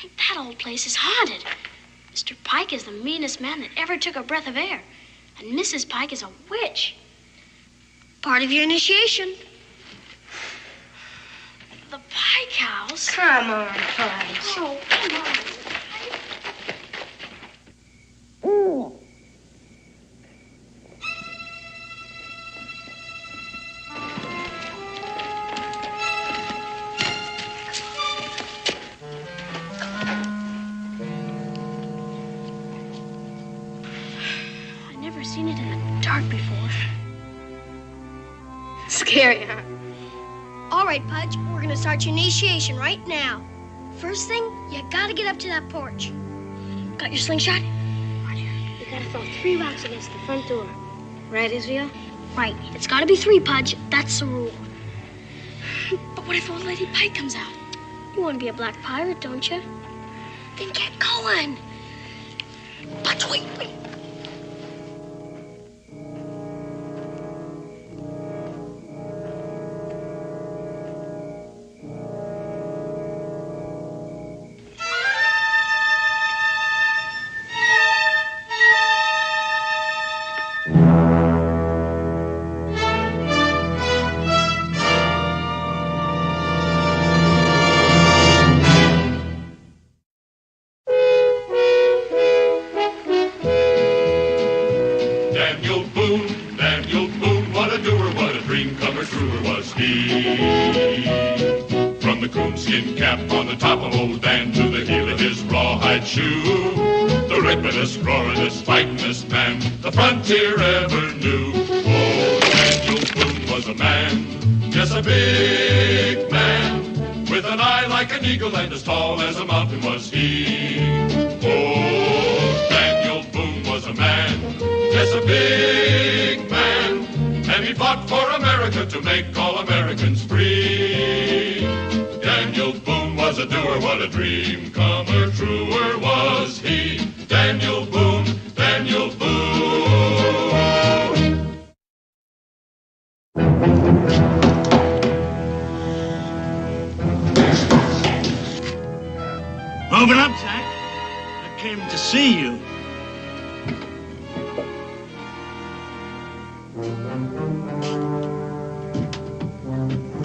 C: That old place is haunted. Mr. Pike is the meanest man that ever took a breath of air. And Mrs. Pike is a witch. Part of your initiation. The Pike House? Come on, Pudge. Oh, come on. Never seen it in the dark before. Scary, huh? All right, Pudge, we're gonna start your initiation right now. First thing, you gotta get up to that porch. Got your slingshot? You gotta throw 3 rocks against the front door. Right, Israel? Right. It's gotta be 3, Pudge. That's the rule. But what if old Lady Pike comes out? You want to be a black pirate, don't you? Then get going. Pudge, wait.
E: Daniel Boone, what a doer, what a dream comer, truer was he. From the coonskin cap on the top of old Dan to the heel of his rawhide shoe, the ripidest, roaringest, fightingest man the frontier ever knew. Oh, Daniel Boone was a man, yes, a big man, with an eye like an eagle and as tall as a mountain was he. Oh, Daniel Boone was a man, yes, a big man, and he fought for America to make all Americans free. Daniel Boone was a doer, what a dream comer, truer was he. Daniel Boone, Daniel Boone.
R: Open up, Zach. I came to see you.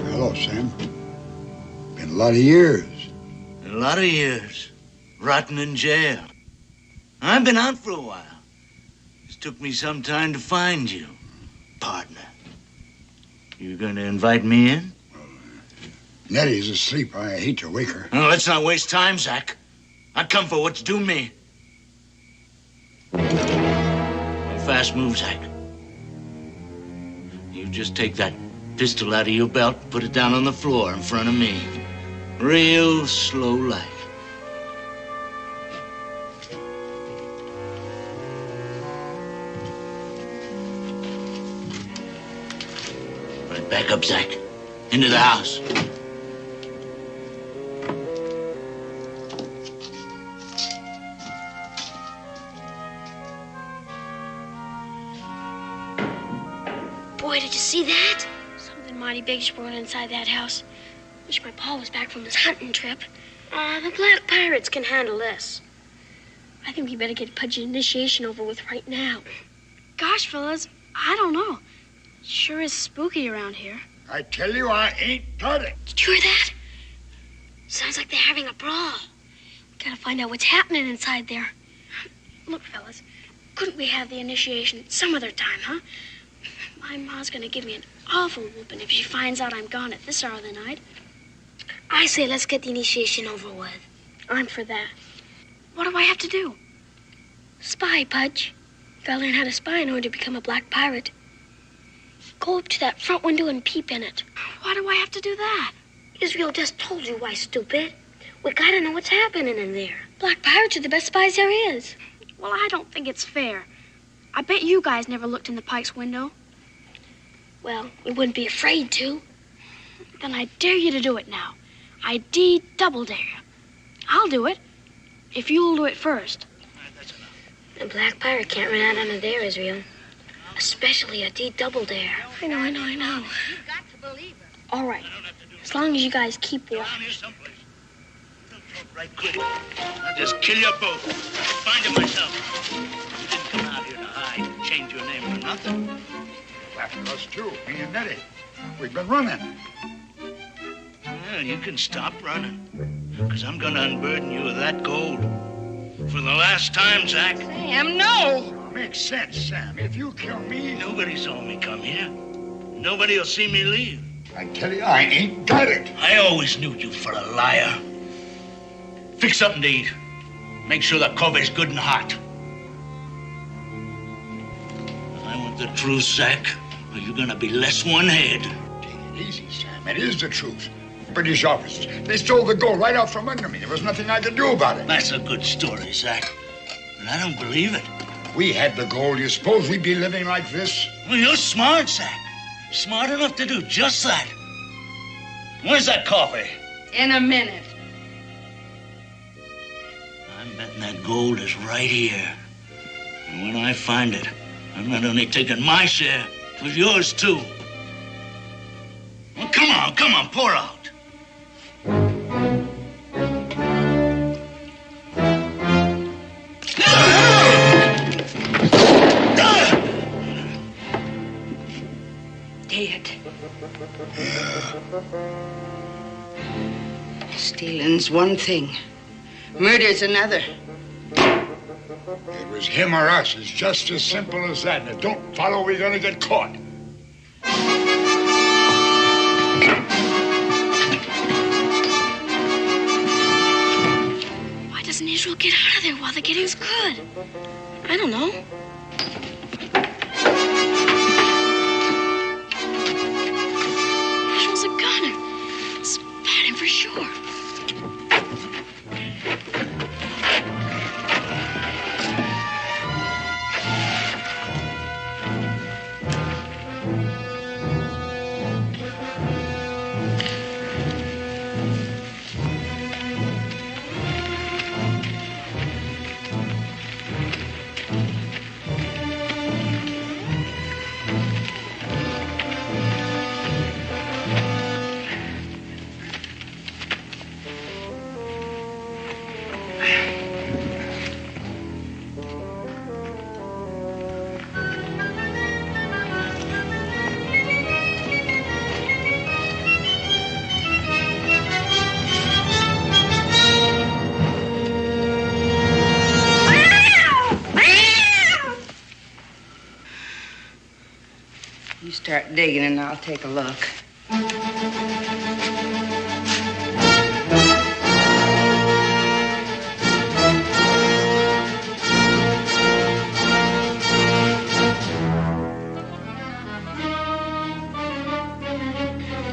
S: Hello, Sam. Been a lot of years.
R: A lot of years. Rotting in jail. I've been out for a while. It took me some time to find you, partner. You gonna invite me in?
S: Nettie's asleep. I hate to wake her.
R: No, let's not waste time, Zach. I come for what's due me. A fast move, Zach. You just take that pistol out of your belt and put it down on the floor in front of me. Real slow like. Right back up, Zach. Into the house.
C: Boy, did you see that? Something mighty big's brewing inside that house. Wish my pa was back from his hunting trip. The black pirates can handle this. I think we better get Pudge's initiation over with right now. Gosh, fellas, I don't know. Sure is spooky around here.
S: I tell you, I ain't got it.
C: Did you hear that? Sounds like they're having a brawl. We gotta find out what's happening inside there. Look, fellas, couldn't we have the initiation some other time, huh? My ma's gonna give me an awful whooping if she finds out I'm gone at this hour of the night. I say let's get the initiation over with. I'm for that. What do I have to do? Spy, Pudge. Gotta learn how to spy in order to become a black pirate. Go up to that front window and peep in it. Why do I have to do that? Israel just told you why, stupid. We gotta know what's happening in there. Black pirates are the best spies there is. Well, I don't think it's fair. I bet you guys never looked in the Pike's window. Well, we wouldn't be afraid to. Then I dare you to do it now. I double dare you. I'll do it, if you'll do it first.
T: A black pirate can't run out under there, Israel. Especially a double dare.
C: I know. All right, as long as you guys keep watch.
R: Right quick. I'll just kill you both. Find you myself. You didn't come out here to hide and change your name for nothing.
S: After us, too, me and Nettie. We've been running.
R: Well, you can stop running, because I'm going to unburden you of that gold. For the last time, Zach.
C: Sam, no!
S: Makes sense, Sam. If you kill me...
R: Nobody saw me come here. Nobody will see me leave.
S: I tell you, I ain't got it.
R: I always knew you for a liar. Fix something to eat. Make sure the cover's good and hot. The truth, Zach, or you're gonna be less one head.
S: Take it easy, Sam. It is the truth. British officers. They stole the gold right out from under me. There was nothing I could do about it.
R: That's a good story, Zach. But I don't believe it.
S: We had the gold. You suppose we'd be living like this?
R: Well, you're smart, Zach. Smart enough to do just that. Where's that coffee?
U: In a minute.
R: I'm betting that gold is right here. And when I find it, I'm not only taking my share, but yours too. Well, come on, pour out.
U: Dead.
S: Yeah.
U: Stealing's one thing. Murder's another.
S: It was him or us. It's just as simple as that. Now, don't follow, we're gonna get caught.
C: Why doesn't Israel get out of there while the getting's good? I don't know. Israel's a gunner. Spot him for sure.
U: You start digging and I'll take a look.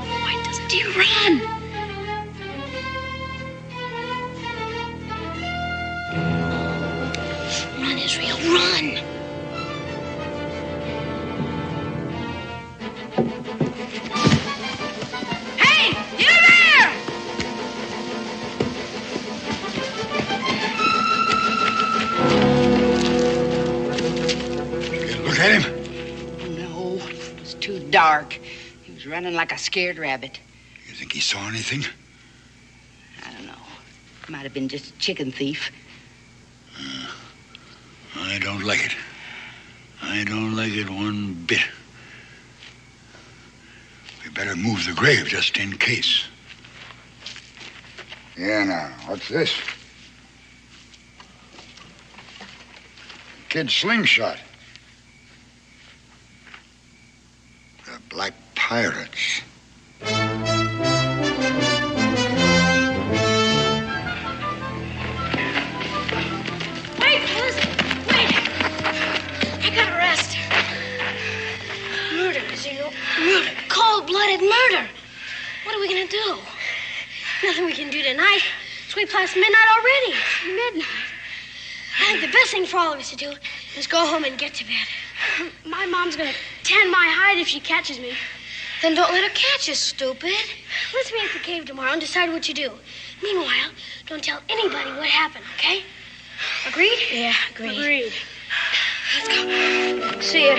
C: Why doesn't he run? Run, Israel, run!
S: At him?
U: No, it's too dark. He was running like a scared rabbit.
S: You think he saw anything?
U: I don't know. Might have been just a chicken thief.
S: I don't like it. I don't like it one bit. We better move the grave just in case. Yeah, now, what's this? Kid's slingshot. The Black Pirates.
C: Wait, listen, wait. I gotta rest. Murder, Zero. Murder. Cold-blooded murder. What are we gonna do? Nothing we can do tonight. It's way past midnight already. Midnight? I think the best thing for all of us to do is go home and get to bed. My mom's gonna tan my hide if she catches me. Then don't let her catch us, stupid. Let's meet at the cave tomorrow and decide what you do. Meanwhile, don't tell anybody what happened, okay? Agreed? Yeah, agreed. Agreed. Let's go. See ya.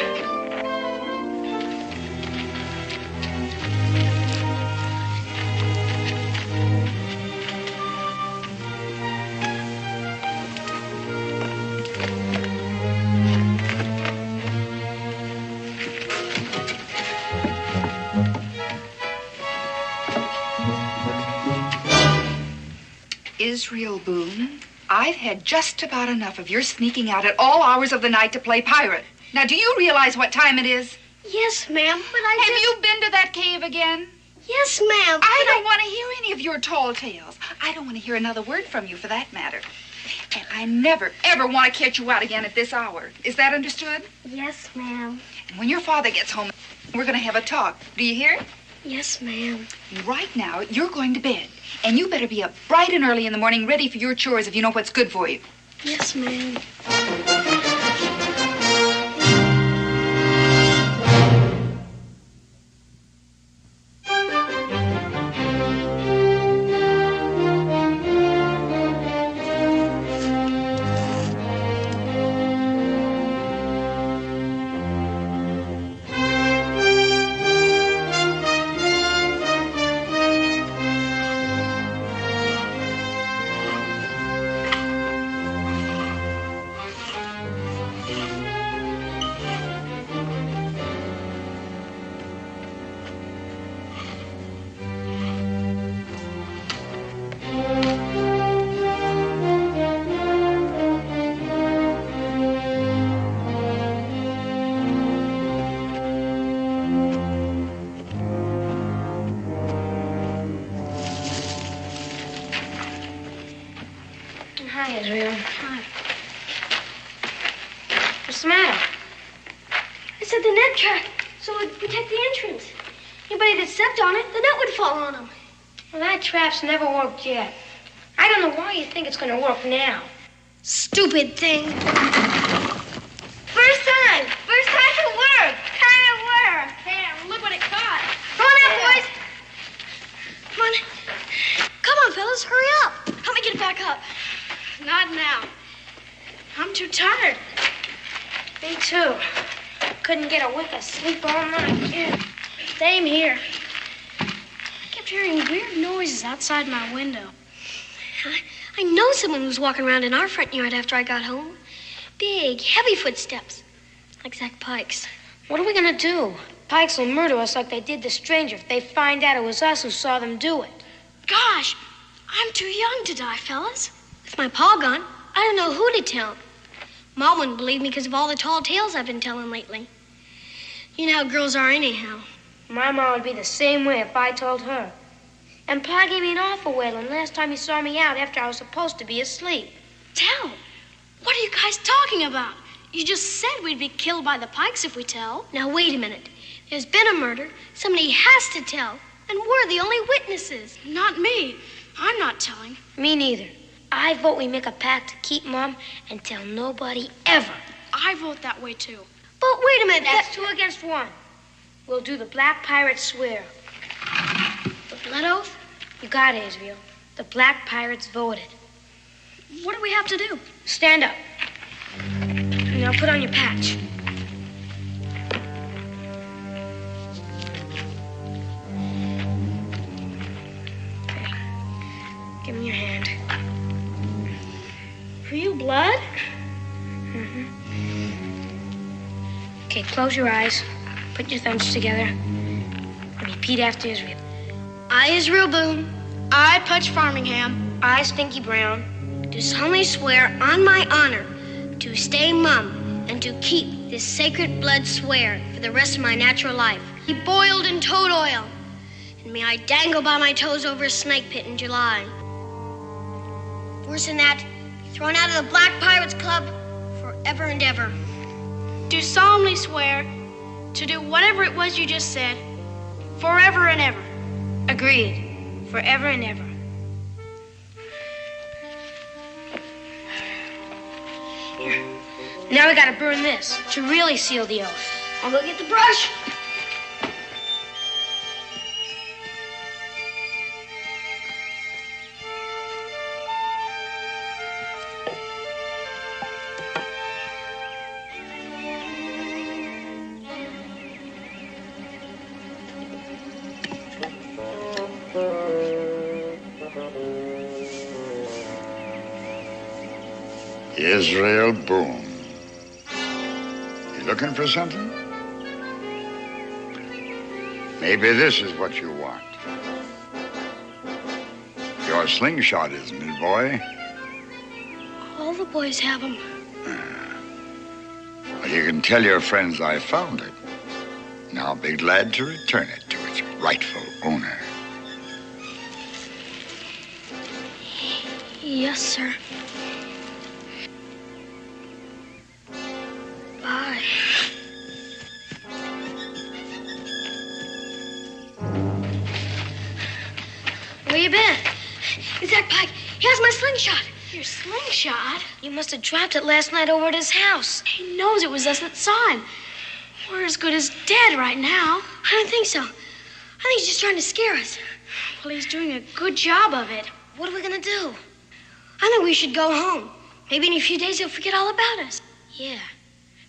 A: Israel Boone, I've had just about enough of your sneaking out at all hours of the night to play pirate. Now, do you realize what time it is?
C: Yes, ma'am, but
A: Have you been to that cave again?
C: Yes, ma'am.
A: I don't want to hear any of your tall tales. I don't want to hear another word from you, for that matter. And I never, ever want to catch you out again at this hour. Is that understood?
C: Yes, ma'am.
A: And when your father gets home, we're going to have a talk. Do you hear?
C: Yes, ma'am.
A: Right now, you're going to bed. And you better be up bright and early in the morning, ready for your chores if you know what's good for you.
C: Yes, ma'am. Hi, Israel. Hi. What's the matter? I set the net trap so it would protect the entrance. Anybody that stepped on it, the net would fall on them. Well, that trap's never worked yet. I don't know why you think it's going to work now. Stupid thing. First time. First time it worked. Time it worked. There, look what it caught. Come on out, boys. Come on. Come on, fellas, hurry up. Help me get it back up. Not now. I'm too tired. Me too. Couldn't get a wink of sleep all night. Yeah. Same here. I kept hearing weird noises outside my window. I know someone was walking around in our front yard after I got home. Big, heavy footsteps. Like Zach Pike's.
G: What are we gonna do? Pikes will murder us like they did the stranger if they find out it was us who saw them do it.
C: Gosh, I'm too young to die, fellas. With my paw gone, I don't know who to tell. Mom wouldn't believe me because of all the tall tales I've been telling lately. You know how girls are anyhow.
G: My mom would be the same way if I told her. And Pa gave me an awful wailing last time he saw me out after I was supposed to be asleep.
C: Tell? What are you guys talking about? You just said we'd be killed by the Pikes if we tell. Now, wait a minute. There's been a murder. Somebody has to tell. And we're the only witnesses.
G: Not me. I'm not telling. Me neither. I vote we make a pact to keep Mom and tell nobody ever.
C: I vote that way, too.
G: But wait a minute. That's 2 against 1. We'll do the Black Pirates swear.
C: The blood oath?
G: You got it, Israel. The Black Pirates voted.
C: What do we have to do?
G: Stand up. Now put on your patch. Okay. Give me your hand.
C: Real blood?
G: Mm-hmm. Okay, close your eyes. Put your thumbs together. And repeat after Israel.
C: I, Israel Boone.
G: I, Pudge Farmingham. I, Stinky Brown.
C: Do solemnly swear on my honor to stay mum and to keep this sacred blood swear for the rest of my natural life. Be boiled in toad oil. And may I dangle by my toes over a snake pit in July. Worse than that, be thrown out of the Black Pirates Club forever and ever.
G: Do solemnly swear to do whatever it was you just said, forever and ever. Agreed. Forever and ever. Here. Now we gotta burn this to really seal the oath.
C: I'll go get the brush.
S: Israel Boone. You looking for something? Maybe this is what you want. Your slingshot, isn't it, boy?
C: All the boys have them.
S: Well, you can tell your friends I found it. And I'll be glad to return it to its rightful owner.
C: Yes, sir. slingshot.
G: Your slingshot?
C: You must have dropped it last night over at his house.
G: He knows it was us that saw him. We're as good as dead right now.
C: I don't think so. I think he's just trying to scare us.
G: Well, he's doing a good job of it.
C: What are we going to do? I think we should go home. Maybe in a few days he'll forget all about us. Yeah.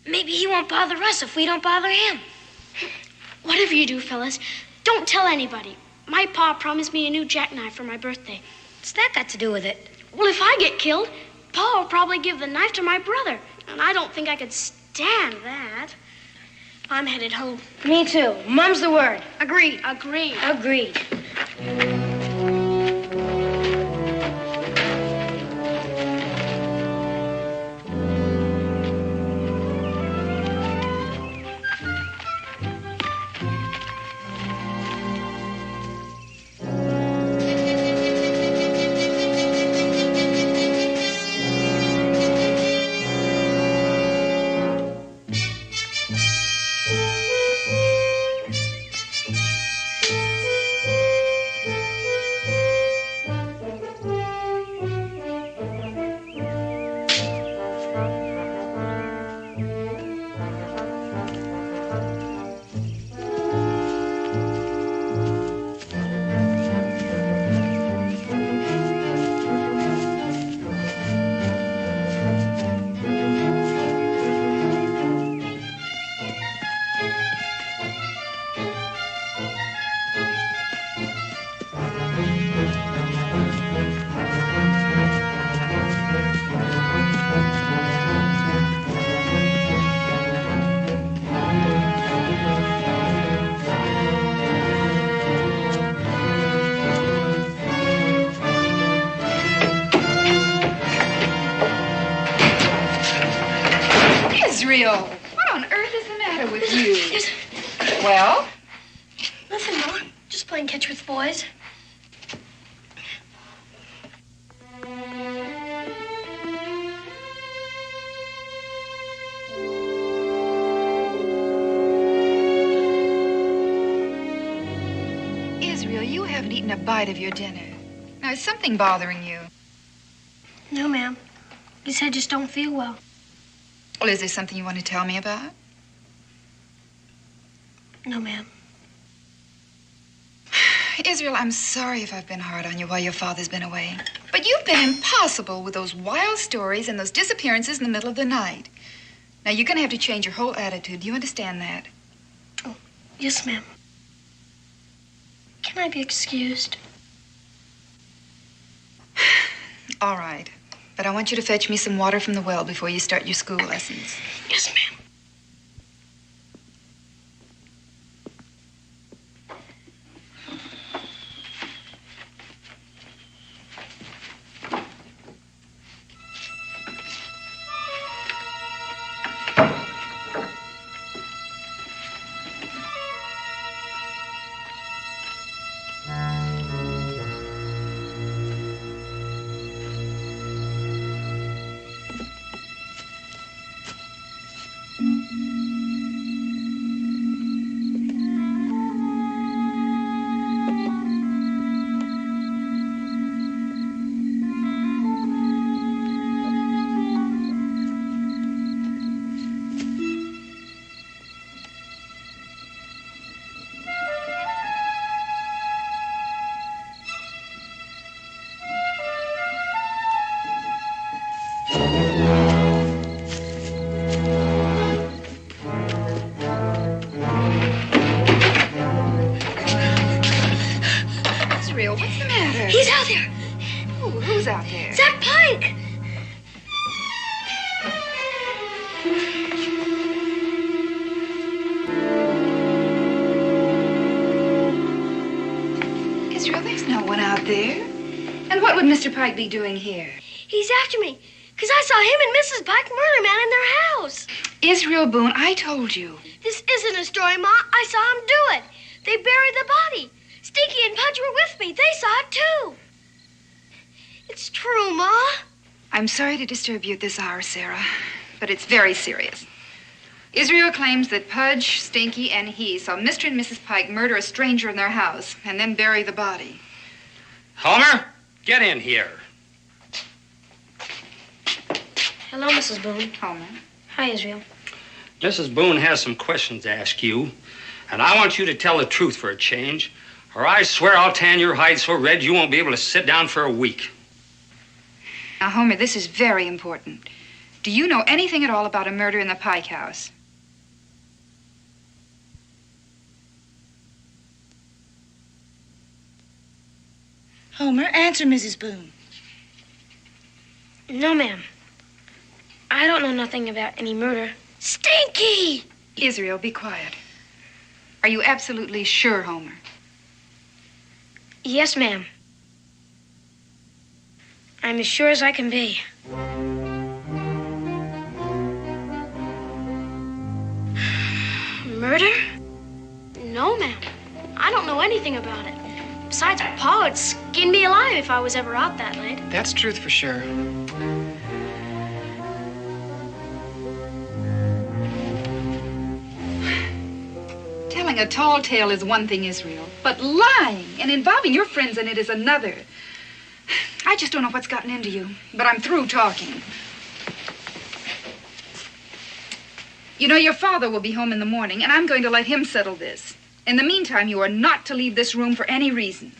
C: Maybe he won't bother us if we don't bother him.
G: Whatever you do, fellas, don't tell anybody. My pa promised me a new jackknife for my birthday.
C: What's that got to do with it?
G: Well, if I get killed, Pa will probably give the knife to my brother. And I don't think I could stand that. I'm headed home.
C: Me too. Mum's the word.
G: Agreed. Agreed.
C: Agreed.
A: What on earth is the matter with you? Well?
C: Nothing, Ma. Just playing catch with the boys.
A: Israel, you haven't eaten a bite of your dinner. Now, is something bothering you?
C: No, ma'am. He said I just don't feel well.
A: Well, is there something you want to tell me about?
C: No, ma'am.
A: Israel, I'm sorry if I've been hard on you while your father's been away. But you've been impossible with those wild stories and those disappearances in the middle of the night. Now, you're going to have to change your whole attitude. Do you understand that?
C: Oh, yes, ma'am. Can I be excused?
A: All right. But I want you to fetch me some water from the well before you start your school lessons.
C: Yes, ma'am.
A: Mr. Pike be doing here?
C: He's after me, because I saw him and Mrs. Pike murder man in their house.
A: Israel Boone, I told you.
C: This isn't a story, Ma. I saw him do it. They buried the body. Stinky and Pudge were with me. They saw it, too. It's true, Ma.
A: I'm sorry to disturb you at this hour, Sarah, but it's very serious. Israel claims that Pudge, Stinky, and he saw Mr. and Mrs. Pike murder a stranger in their house and then bury the body.
B: Homer, get in here.
C: Hello, Mrs. Boone.
A: Homer.
C: Hi, Israel.
B: Mrs. Boone has some questions to ask you, and I want you to tell the truth for a change, or I swear I'll tan your hide so red you won't be able to sit down for a week.
A: Now, Homer, this is very important. Do you know anything at all about a murder in the Pike house?
U: Homer, answer Mrs. Boone.
C: No, ma'am. I don't know nothing about any murder.
A: Stinky! Israel, be quiet. Are you absolutely sure, Homer?
C: Yes, ma'am. I'm as sure as I can be. Murder? No, ma'am. I don't know anything about it. Besides, Pa would skin me alive if I was ever out that late.
V: That's truth for sure.
A: Telling a tall tale is one thing, Israel, but lying and involving your friends in it is another. I just don't know what's gotten into you, but I'm through talking. You know, your father will be home in the morning, and I'm going to let him settle this. In the meantime, you are not to leave this room for any reason.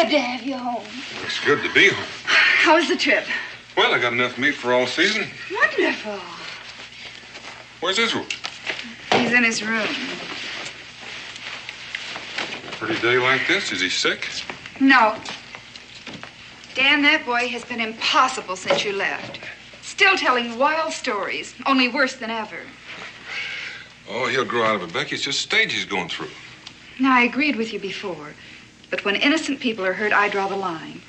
A: To have you home.
I: It's good to be home.
A: How was the trip?
I: Well, I got enough meat for all season.
A: Wonderful.
I: Where's Israel?
A: He's in his room.
I: Pretty day like this? Is he sick?
A: No. Dan, that boy has been impossible since you left. Still telling wild stories, only worse than ever.
I: Oh, he'll grow out of it, Becky. It's just a stage he's going through.
A: Now, I agreed with you before. But when innocent people are hurt, I draw the line.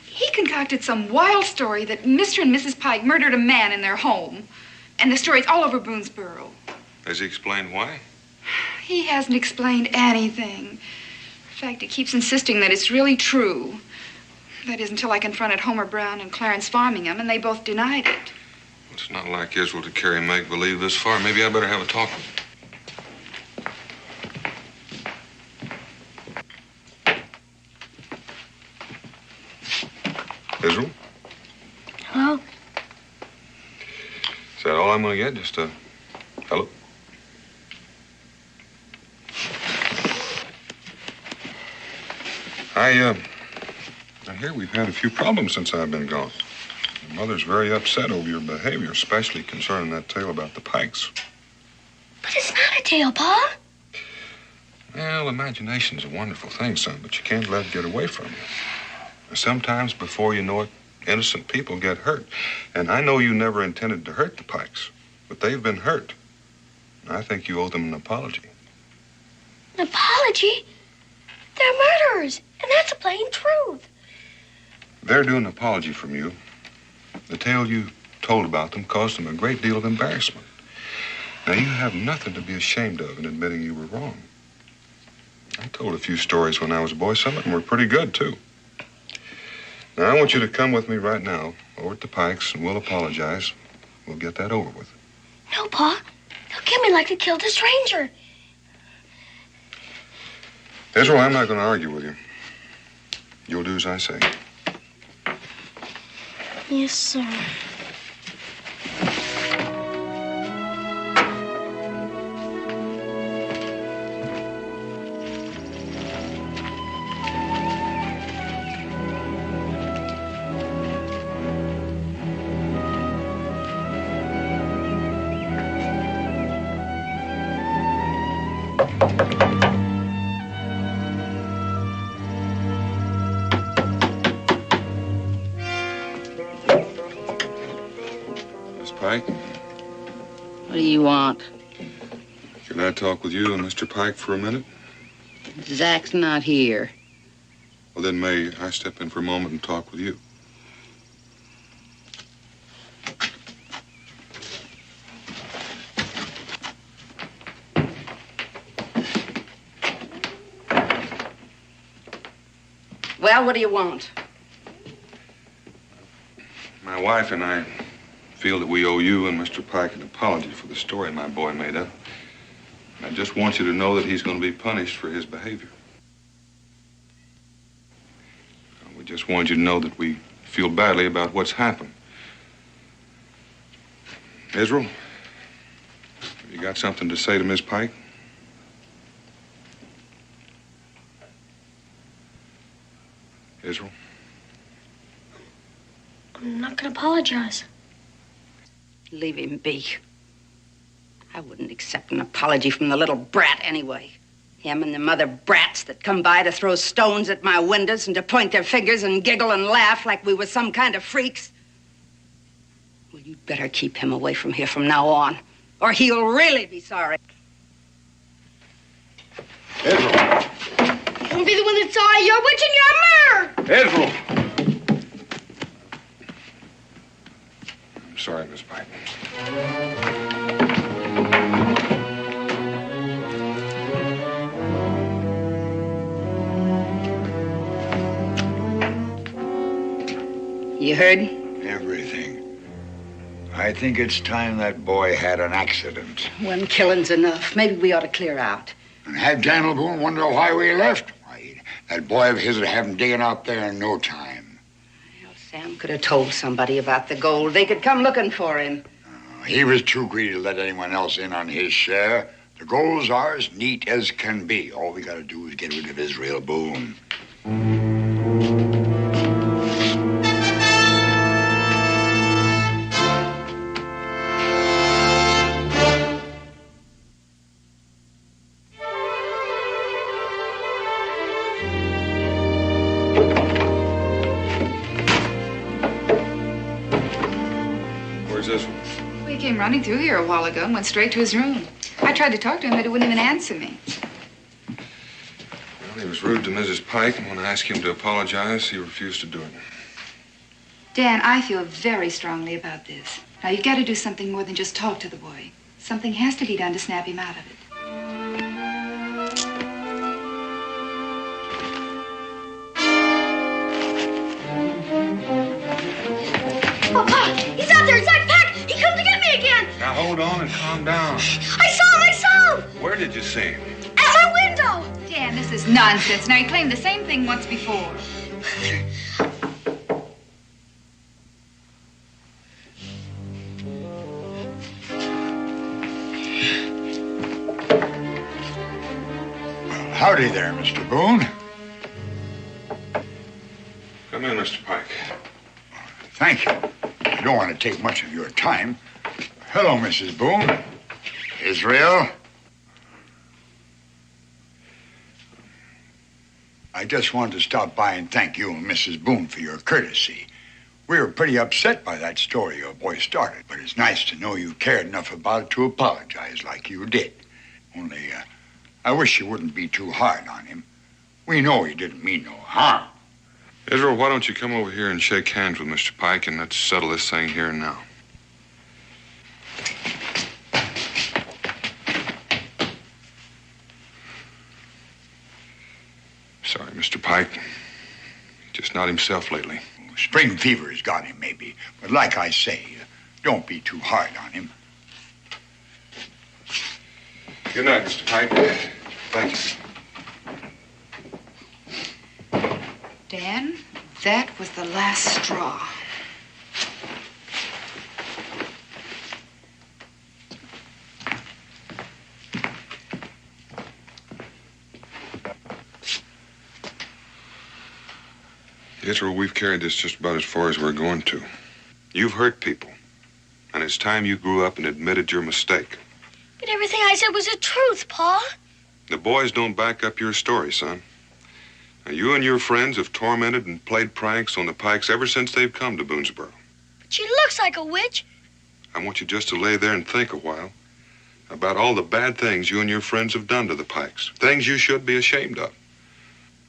A: He concocted some wild story that Mr. and Mrs. Pike murdered a man in their home. And the story's all over Boonesboro.
I: Has he explained why?
A: He hasn't explained anything. In fact, he keeps insisting that it's really true. That is, until I confronted Homer Brown and Clarence Farmingham, and they both denied it.
I: It's not like Israel to carry make-believe this far. Maybe I better have a talk with him. Israel?
C: Hello?
I: Is that all I'm going to get? Just a hello? I hear we've had a few problems since I've been gone. Your mother's very upset over your behavior, especially concerning that tale about the Pikes.
C: But it's not a tale, Pa.
I: Well, imagination's a wonderful thing, son, but you can't let it get away from you. Sometimes, before you know it, innocent people get hurt. And I know you never intended to hurt the Pikes, but they've been hurt. And I think you owe them an apology.
C: An apology? They're murderers, and that's the plain truth.
I: They're due an apology from you. The tale you told about them caused them a great deal of embarrassment. Now, you have nothing to be ashamed of in admitting you were wrong. I told a few stories when I was a boy. Some of them were pretty good, too. Now, I want you to come with me right now over at the Pikes, and we'll apologize. We'll get that over with.
C: No, Pa. They'll kill me like they killed this ranger.
I: Israel, I'm not going to argue with you. You'll do as I say.
C: Yes, sir.
I: Pike.
U: What do you want?
I: Can I talk with you and Mr. Pike for a minute?
U: Zach's not here.
I: Well, then may I step in for a moment and talk with you?
U: Well, what do you want?
I: My wife and I feel that we owe you and Mr. Pike an apology for the story my boy made up. I just want you to know that he's going to be punished for his behavior. We just want you to know that we feel badly about what's happened. Israel, have you got something to say to Miss Pike? Israel?
C: I'm not gonna apologize.
U: Leave him be. I wouldn't accept an apology from the little brat anyway. Him and the mother brats that come by to throw stones at my windows and to point their fingers and giggle and laugh like we were some kind of freaks. Well, you'd better keep him away from here from now on, or he'll really be sorry.
I: Israel!
C: Don't be the one that's sorry. You're witch in your mirror.
I: Israel! I'm sorry, Miss Pike.
U: You heard?
S: Everything. I think it's time that boy had an accident.
U: One killing's enough. Maybe we ought to clear out.
S: And have Daniel Boone wonder why we left. Why, that boy of his would have him digging out there in no time.
U: Well, Sam could have told somebody about the gold. They could come looking for him.
S: He was too greedy to let anyone else in on his share. The gold's ours, neat as can be. All we gotta do is get rid of Israel Boone.
A: Running through here a while ago and went straight to his room. I tried to talk to him, but he wouldn't even answer me.
I: Well, he was rude to Mrs. Pike, and when I asked him to apologize, he refused to do it.
A: Dan, I feel very strongly about this. Now, you've got to do something more than just talk to the boy. Something has to be done to snap him out of it.
C: Papa, he's out there. Zach Pack. He come to get me again.
I: Now, hold on and calm down.
C: I saw him.
I: Where did you see him?
C: At my window.
A: Dan, this is nonsense. Now, he claimed the same thing once before.
S: Well, howdy there, Mr. Boone.
I: Come in, Mr. Pike.
S: Thank you. I don't want to take much of your time. Hello, Mrs. Boone. Israel. I just wanted to stop by and thank you and Mrs. Boone for your courtesy. We were pretty upset by that story your boy started, but it's nice to know you cared enough about it to apologize like you did. Only, I wish you wouldn't be too hard on him. We know he didn't mean no harm.
I: Israel, why don't you come over here and shake hands with Mr. Pike, and let's settle this thing here and now. Sorry, Mr. Pike. He's just not himself lately.
S: Spring fever's got him, maybe. But like I say, don't be too hard on him.
I: Good night, Mr. Pike. Thank you.
A: Dan, that was the last straw.
I: Israel, we've carried this just about as far as we're going to. You've hurt people, and it's time you grew up and admitted your mistake.
C: But everything I said was the truth, Pa.
I: The boys don't back up your story, son. Now, you and your friends have tormented and played pranks on the Pikes ever since they've come to Boonesboro.
C: But she looks like a witch.
I: I want you just to lay there and think a while about all the bad things you and your friends have done to the Pikes. Things you should be ashamed of.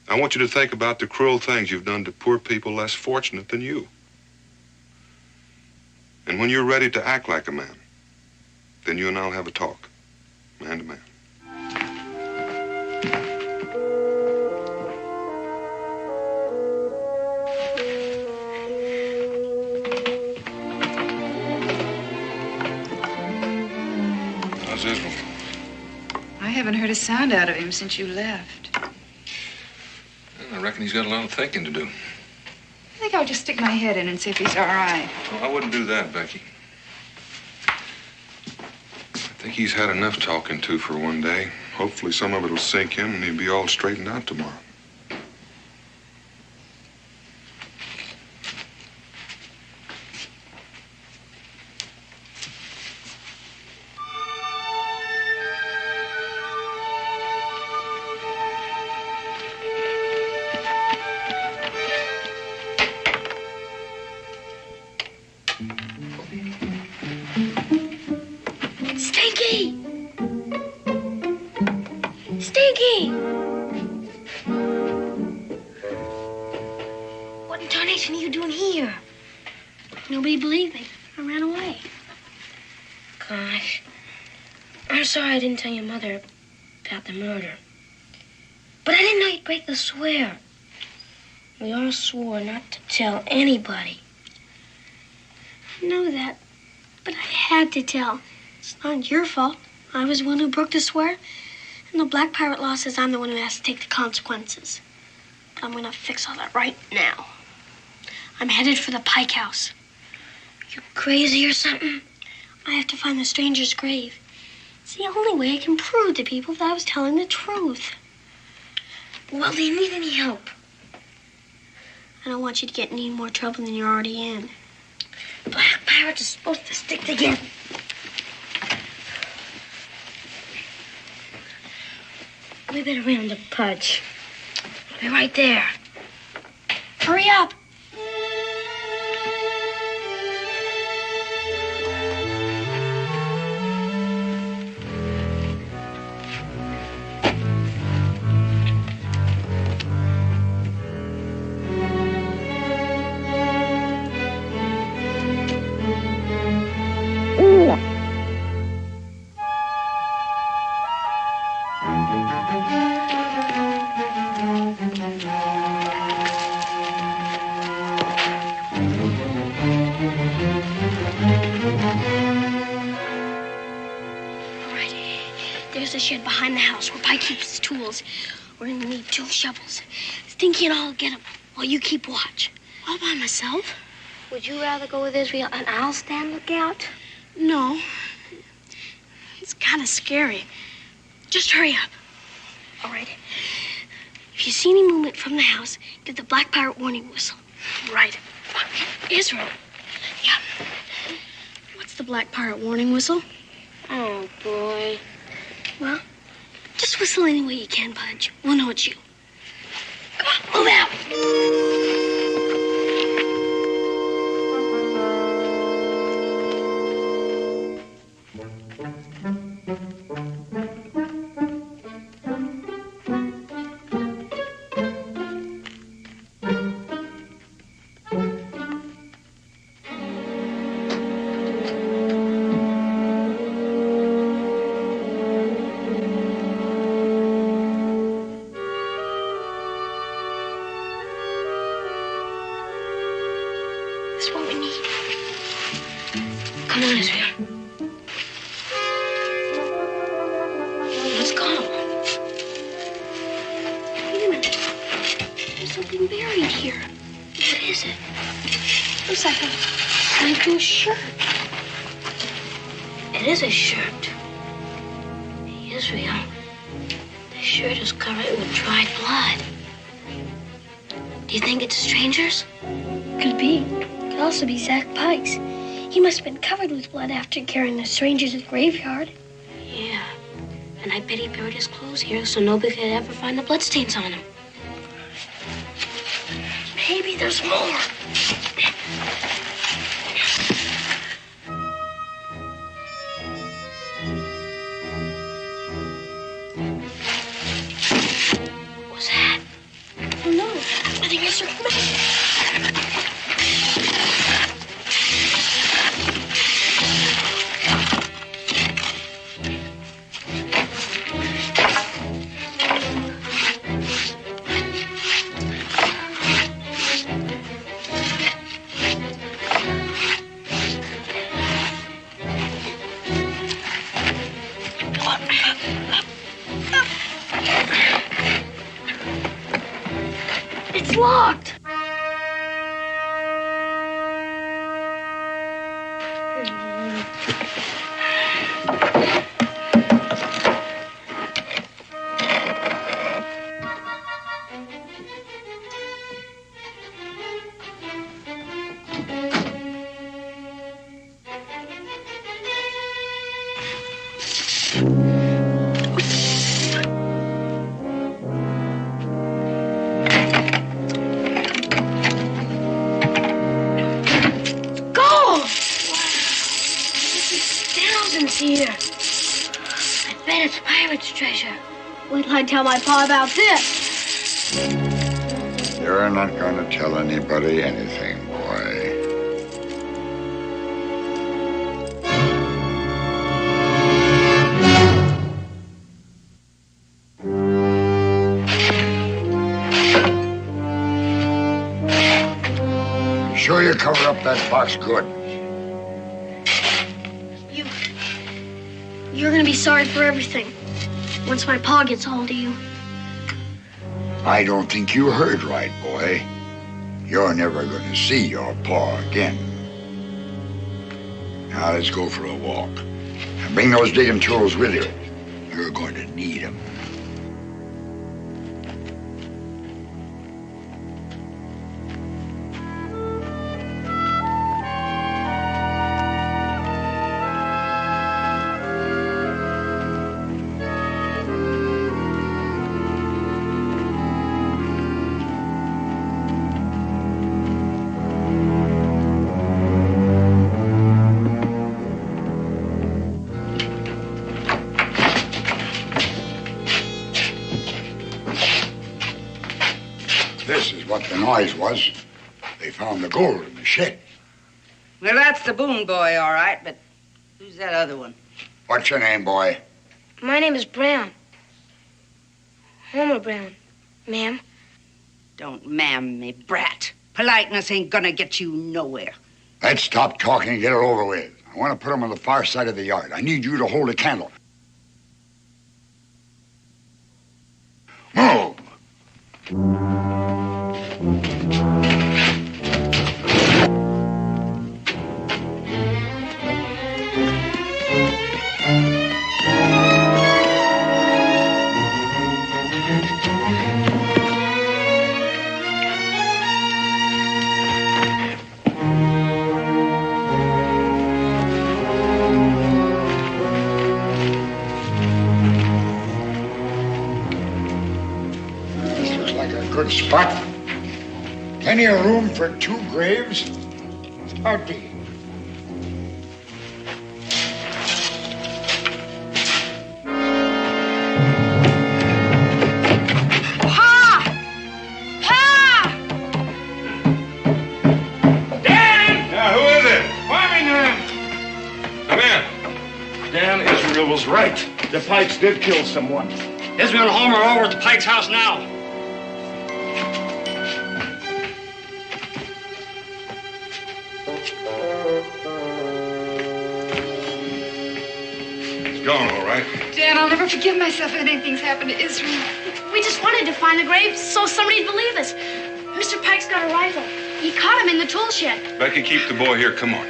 I: I want you to think about the cruel things you've done to poor people less fortunate than you. And when you're ready to act like a man, then you and I'll have a talk, man to man. How's Israel?
A: I haven't heard a sound out of him since you left.
I: I reckon he's got a lot of thinking to do.
A: I think I'll just stick my head in and see if he's all right.
I: Well, I wouldn't do that, Becky. I think he's had enough talking to for one day. Hopefully some of it'll sink in and he'll be all straightened out tomorrow.
C: Sorry I didn't tell your mother about the murder. But I didn't know you'd break the swear. We all swore not to tell anybody. I know that, but I had to tell. It's not your fault. I was the one who broke the swear, and the Black Pirate law says I'm the one who has to take the consequences. But I'm gonna fix all that right now. I'm headed for the Pike House. You crazy or something? I have to find the stranger's grave. It's the only way I can prove to people that I was telling the truth. Well, do you need any help? I don't want you to get in any more trouble than you're already in. Black pirates are supposed to stick together. We better round up Pudge. I'll be right there. Hurry up. Shed behind the house where Pike keeps his tools. We're gonna need 2 shovels. Stinky and I'll get them while you keep watch. All by myself? Would you rather go with Israel and I'll stand lookout? No. It's kind of scary. Just hurry up. All right. If you see any movement from the house, give the Black Pirate warning whistle. Right. Israel. Yeah. What's the Black Pirate warning whistle? Oh, boy. Well, just whistle any way you can, Pudge. We'll know it's you. Come on, move out. After carrying the stranger to the graveyard. Yeah. And I bet he buried his clothes here so nobody could ever find the bloodstains on him. Maybe there's more. I think Mr. Clements. It's locked. Here. I bet it's pirate's treasure. Wait till I tell my pa about this.
S: You're not going to tell anybody anything, boy. You sure you cover up that box good?
C: You're gonna be sorry for everything once my pa gets hold of you.
S: I don't think you heard right, boy. You're never gonna see your pa again. Now let's go for a walk. And bring those digging tools with you. You're going to need them. This is what the noise was. They found the gold in the shed.
U: Well, that's the Boone boy, all right, but who's that other one?
S: What's your name, boy?
C: My name is Brown. Homer Brown, ma'am.
U: Don't ma'am me, brat. Politeness ain't gonna get you nowhere.
S: Let's stop talking and get it over with. I want to put them on the far side of the yard. I need you to hold a candle. Move! Good spot. Plenty of room for 2 graves. Start digging.
K: Pa! Pa! Dan!
I: Yeah, who is it?
K: Farming
I: Come in.
O: Dan, Israel was right. The Pikes did kill someone.
B: Israel and Homer are over at the Pike's house now.
I: Gone, all right.
A: Dan, I'll never forgive myself if anything's happened to Israel.
G: We just wanted to find the grave so somebody'd believe us. Mr. Pike's got a rifle. He caught him in the tool shed.
I: Becky, keep the boy here. Come on.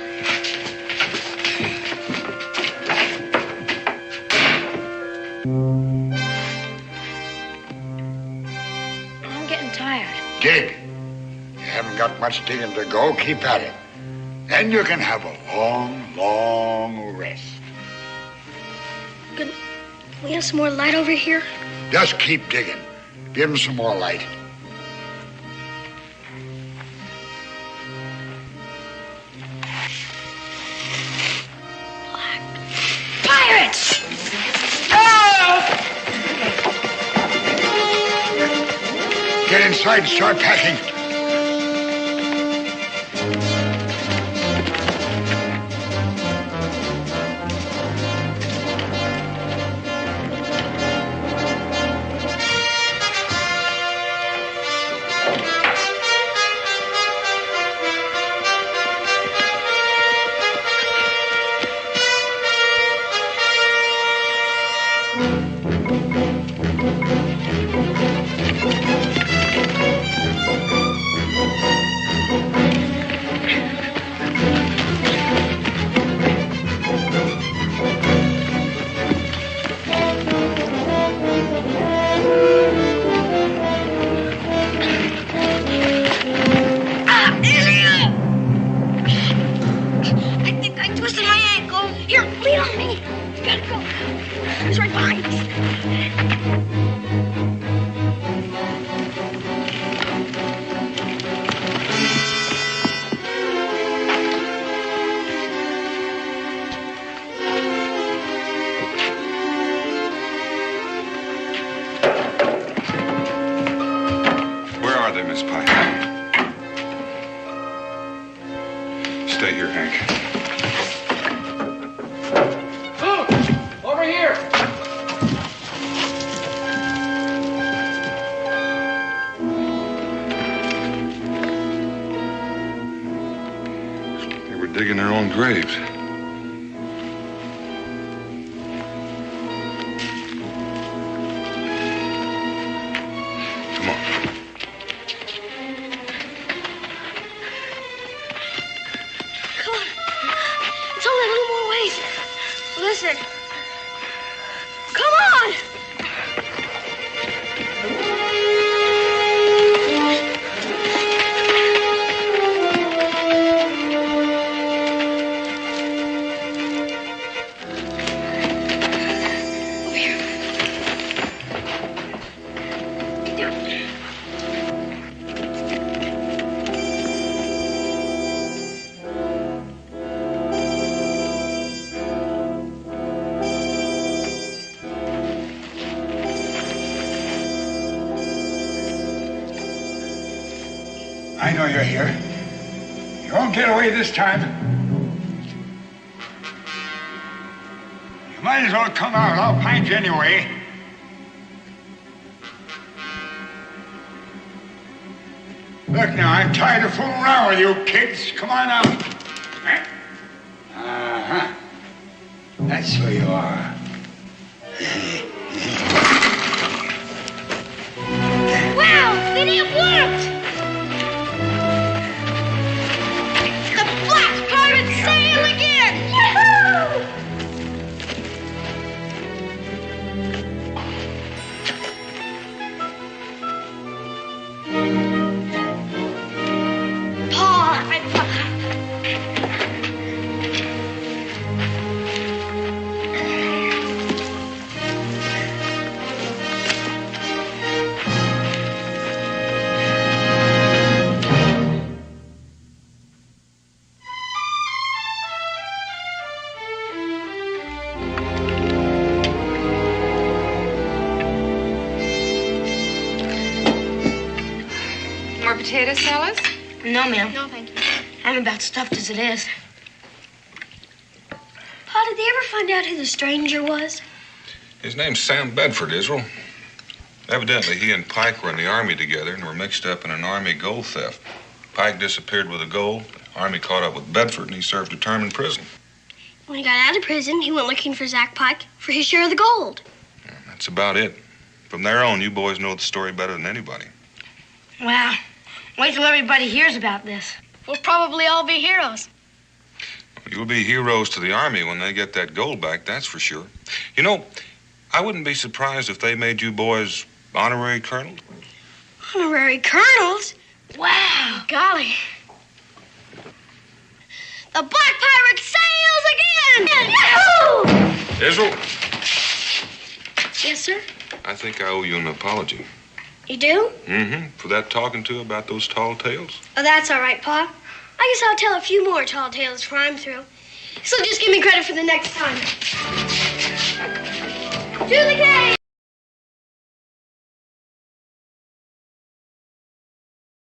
C: I'm getting tired.
S: Dig. You haven't got much digging to go. Keep at it. Then you can have a long, long rest.
C: Can we have some more light over here?
S: Just keep digging. Give him some more light.
C: Pirates!
S: Get get inside and start packing.
I: Digging their own graves. Come on.
C: Come on. It's only a little more ways. Listen. Come on!
S: I know you're here. You won't get away this time. You might as well come out. I'll find you anyway. Look now, I'm tired of fooling around with you kids. Come on out. Uh-huh. That's who you are.
C: Wow, Vinny, it worked! Sail again! Yahoo!
A: Potato salad?
G: No, ma'am.
C: No, thank you.
G: I'm about stuffed as it is.
C: Pa, did they ever find out who the stranger was?
I: His name's Sam Bedford, Israel. Evidently, he and Pike were in the Army together and were mixed up in an Army gold theft. Pike disappeared with the gold. The Army caught up with Bedford, and he served a term in prison.
C: When he got out of prison, he went looking for Zach Pike for his share of the gold.
I: Yeah, that's about it. From there on, you boys know the story better than anybody.
G: Wow. Wait till everybody hears about this.
C: We'll probably all be heroes.
I: You'll be heroes to the Army when they get that gold back, that's for sure. You know, I wouldn't be surprised if they made you boys honorary colonels.
C: Honorary colonels? Wow. Golly. The Black Pirate sails again! Yahoo!
I: Israel,
C: Yes, sir?
I: I think I owe you an apology.
C: You do?
I: Mm-hmm. For that talking to about those tall tales.
C: Oh, that's all right, Pa. I guess I'll tell a few more tall tales before I'm through. So just give me credit for the next time. To the game!